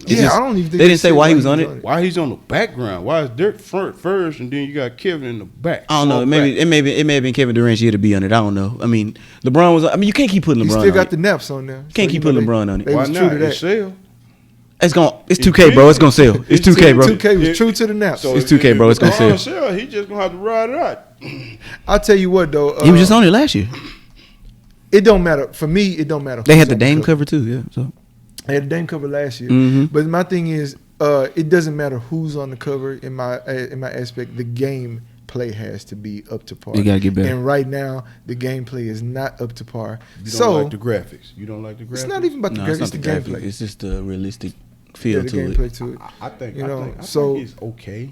[SPEAKER 1] Yeah, I don't even think
[SPEAKER 3] they didn't say why he was on it.
[SPEAKER 2] Why he's on the background? Why is Dirk first, and then you got Kevin in the back?
[SPEAKER 3] I don't know. It may have been Kevin Durant's year to be on it. I don't know. I mean, LeBron was. I mean, you can't keep putting
[SPEAKER 1] You
[SPEAKER 3] LeBron.
[SPEAKER 1] still
[SPEAKER 3] on
[SPEAKER 1] got
[SPEAKER 3] it.
[SPEAKER 1] the naps on there.
[SPEAKER 3] Can't keep putting LeBron on it.
[SPEAKER 1] They
[SPEAKER 2] Why
[SPEAKER 1] was true
[SPEAKER 2] not?
[SPEAKER 1] to that.
[SPEAKER 2] It's sale.
[SPEAKER 3] It's 2K, bro. It's gonna sell. It's 2K, bro.
[SPEAKER 1] 2K was true to the naps.
[SPEAKER 2] So
[SPEAKER 3] It's 2K, bro. It's gonna
[SPEAKER 2] on
[SPEAKER 3] sell.
[SPEAKER 2] sale. He just gonna have to ride it out.
[SPEAKER 1] I'll tell you what though.
[SPEAKER 3] He was just on it last year.
[SPEAKER 1] It don't matter for me. It don't matter.
[SPEAKER 3] They
[SPEAKER 1] who's
[SPEAKER 3] had the
[SPEAKER 1] on
[SPEAKER 3] Dame cover too. Yeah. So
[SPEAKER 1] They had the Dame cover last year.
[SPEAKER 3] Mhm.
[SPEAKER 1] But my thing is, it doesn't matter who's on the cover. In my aspect, the game play has to be up to par.
[SPEAKER 3] You gotta get better.
[SPEAKER 1] And right now, the gameplay is not up to par.
[SPEAKER 2] You
[SPEAKER 1] so
[SPEAKER 2] don't like the graphics. You don't like the graphics.
[SPEAKER 1] it's not even about the
[SPEAKER 3] no,
[SPEAKER 1] graphics.
[SPEAKER 3] it's
[SPEAKER 1] It's
[SPEAKER 3] not
[SPEAKER 1] the
[SPEAKER 3] the graphic.
[SPEAKER 1] gameplay.
[SPEAKER 3] It's just the realistic
[SPEAKER 1] Yeah,
[SPEAKER 3] feel
[SPEAKER 1] the
[SPEAKER 3] to it.
[SPEAKER 1] gameplay to it.
[SPEAKER 2] I think.
[SPEAKER 1] You
[SPEAKER 2] I
[SPEAKER 1] know,
[SPEAKER 2] think
[SPEAKER 1] so-
[SPEAKER 2] it's okay.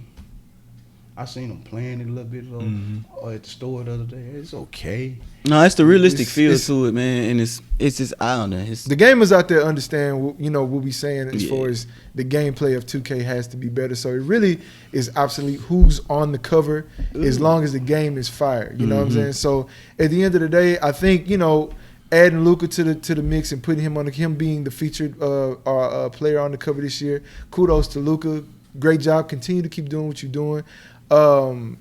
[SPEAKER 2] I seen them playing it a little bit at the store the other day. It's okay.
[SPEAKER 3] No, it's the realistic
[SPEAKER 1] It's-
[SPEAKER 3] feel
[SPEAKER 1] it's-
[SPEAKER 3] to it, man. And it's just I don't know. It's
[SPEAKER 1] The gamers out there understand, what we saying as
[SPEAKER 3] Yeah.
[SPEAKER 1] far as the gameplay of 2K has to be better. So it really is obsolete who's on the cover as long as the game is fire. You know what I'm saying? So at the end of the day, I think adding Luka to the mix and putting him being the featured player on the cover this year. Kudos to Luka. Great job. Continue to keep doing what you're doing. And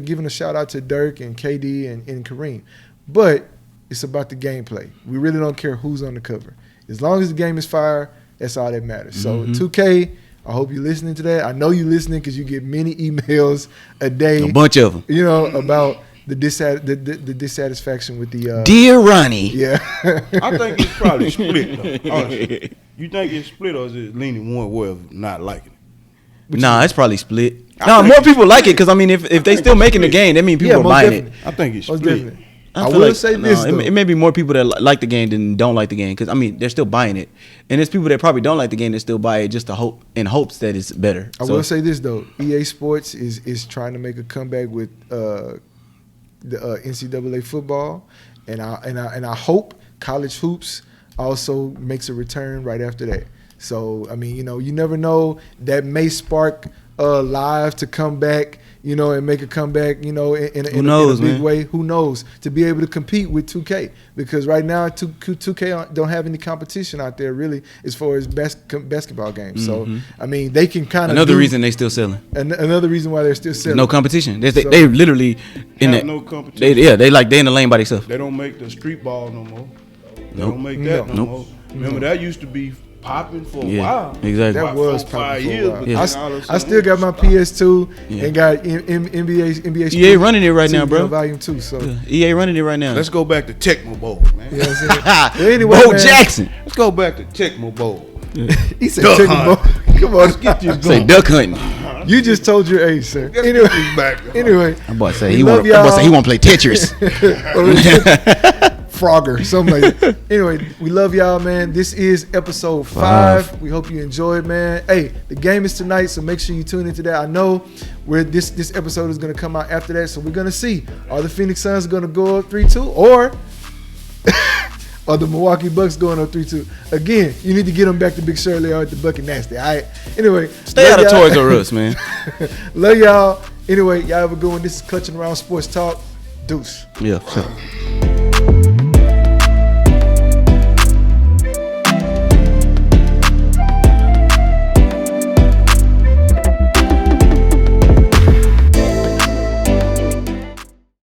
[SPEAKER 1] giving a shout out to Dirk and KD and Kareem. But it's about the gameplay. We really don't care who's on the cover. As long as the game is fire, that's all that matters. So 2K, I hope you're listening to that. I know you're listening because you get many emails a day.
[SPEAKER 3] a bunch of them.
[SPEAKER 1] About the dissatisfaction with the
[SPEAKER 3] Dear Ronnie.
[SPEAKER 1] yeah.
[SPEAKER 2] I think it's probably split. Though, honestly. You think it's split or is it leaning one way of not liking it?
[SPEAKER 3] Nah, it's probably split.
[SPEAKER 2] I
[SPEAKER 3] No,
[SPEAKER 2] think
[SPEAKER 3] more
[SPEAKER 2] it's
[SPEAKER 3] people like it because I mean, if they
[SPEAKER 2] think
[SPEAKER 3] still
[SPEAKER 2] it's
[SPEAKER 3] making the
[SPEAKER 2] split.
[SPEAKER 3] game, that means people are
[SPEAKER 1] most
[SPEAKER 3] buying
[SPEAKER 1] definitely.
[SPEAKER 3] it.
[SPEAKER 2] I think it's
[SPEAKER 1] Most
[SPEAKER 2] split.
[SPEAKER 1] definitely.
[SPEAKER 3] I
[SPEAKER 1] I
[SPEAKER 3] feel
[SPEAKER 1] will say this, though.
[SPEAKER 3] it may be more people that like the game than don't like the game because I mean they're still buying it, and there's people that probably don't like the game that still buy it just to hope in hopes that it's better.
[SPEAKER 1] I will say this though, EA Sports is trying to make a comeback with the NCAA football, and I hope college hoops also makes a return right after that. So I mean, you never know, that may spark live to come back, and make a comeback, in a big way. Who knows? To be able to compete with 2K, because right now 2K don't have any competition out there really as far as basketball games. So I mean, they can kind of
[SPEAKER 3] another reason they still selling.
[SPEAKER 1] Another reason why they're still selling.
[SPEAKER 3] No competition. They literally in
[SPEAKER 2] Have
[SPEAKER 3] that.
[SPEAKER 2] no competition.
[SPEAKER 3] They in the lane by themselves.
[SPEAKER 2] They don't make the street ball no more. They
[SPEAKER 3] Nope.
[SPEAKER 2] don't make that no
[SPEAKER 3] Nope.
[SPEAKER 2] more. Remember that used to be popping for a
[SPEAKER 3] Yeah,
[SPEAKER 2] while.
[SPEAKER 3] exactly.
[SPEAKER 1] That
[SPEAKER 2] About
[SPEAKER 1] was
[SPEAKER 2] 4 or 5
[SPEAKER 1] popping for a
[SPEAKER 2] years,
[SPEAKER 1] while.
[SPEAKER 2] but
[SPEAKER 3] Yeah.
[SPEAKER 2] then all of a
[SPEAKER 1] I
[SPEAKER 2] sudden
[SPEAKER 1] still got my
[SPEAKER 2] it stopped.
[SPEAKER 1] PS2
[SPEAKER 3] Yeah.
[SPEAKER 1] and got NBA
[SPEAKER 3] EA
[SPEAKER 1] Street
[SPEAKER 3] running it right now,
[SPEAKER 1] 2,
[SPEAKER 3] bro.
[SPEAKER 1] Volume 2. So
[SPEAKER 3] EA running it right now.
[SPEAKER 2] Let's go back to Tecmo Bowl, man.
[SPEAKER 1] you know what I'm saying? But anyway,
[SPEAKER 3] Bo
[SPEAKER 1] man,
[SPEAKER 3] Jackson.
[SPEAKER 2] Let's go back to Tecmo Bowl.
[SPEAKER 1] He said,
[SPEAKER 2] Duck
[SPEAKER 1] "Take a
[SPEAKER 2] hunt.
[SPEAKER 1] ball." Come on,
[SPEAKER 2] Get this
[SPEAKER 3] Say
[SPEAKER 2] going.
[SPEAKER 3] duck hunting.
[SPEAKER 1] you just told your age, sir. Anyway,
[SPEAKER 3] That boy say
[SPEAKER 1] we
[SPEAKER 3] he
[SPEAKER 1] love
[SPEAKER 3] want to play Tetris.
[SPEAKER 1] Frogger, something like that. Anyway, we love y'all, man. This is episode 5. We hope you enjoyed, man. Hey, the game is tonight, so make sure you tune into that. I know where this episode is going to come out after that, so we're going to see. Are the Phoenix Suns going to go up 3-2, or are the Milwaukee Bucks going up 3-2? Again, you need to get them back to Big Shirley or at the Bucket Nasty. All right. Anyway,
[SPEAKER 3] Stay out of Toys R Us, man.
[SPEAKER 1] Love y'all. Anyway, y'all have a good one. This is Clutching Around Sports Talk. Deuce.
[SPEAKER 3] Yeah. Sure.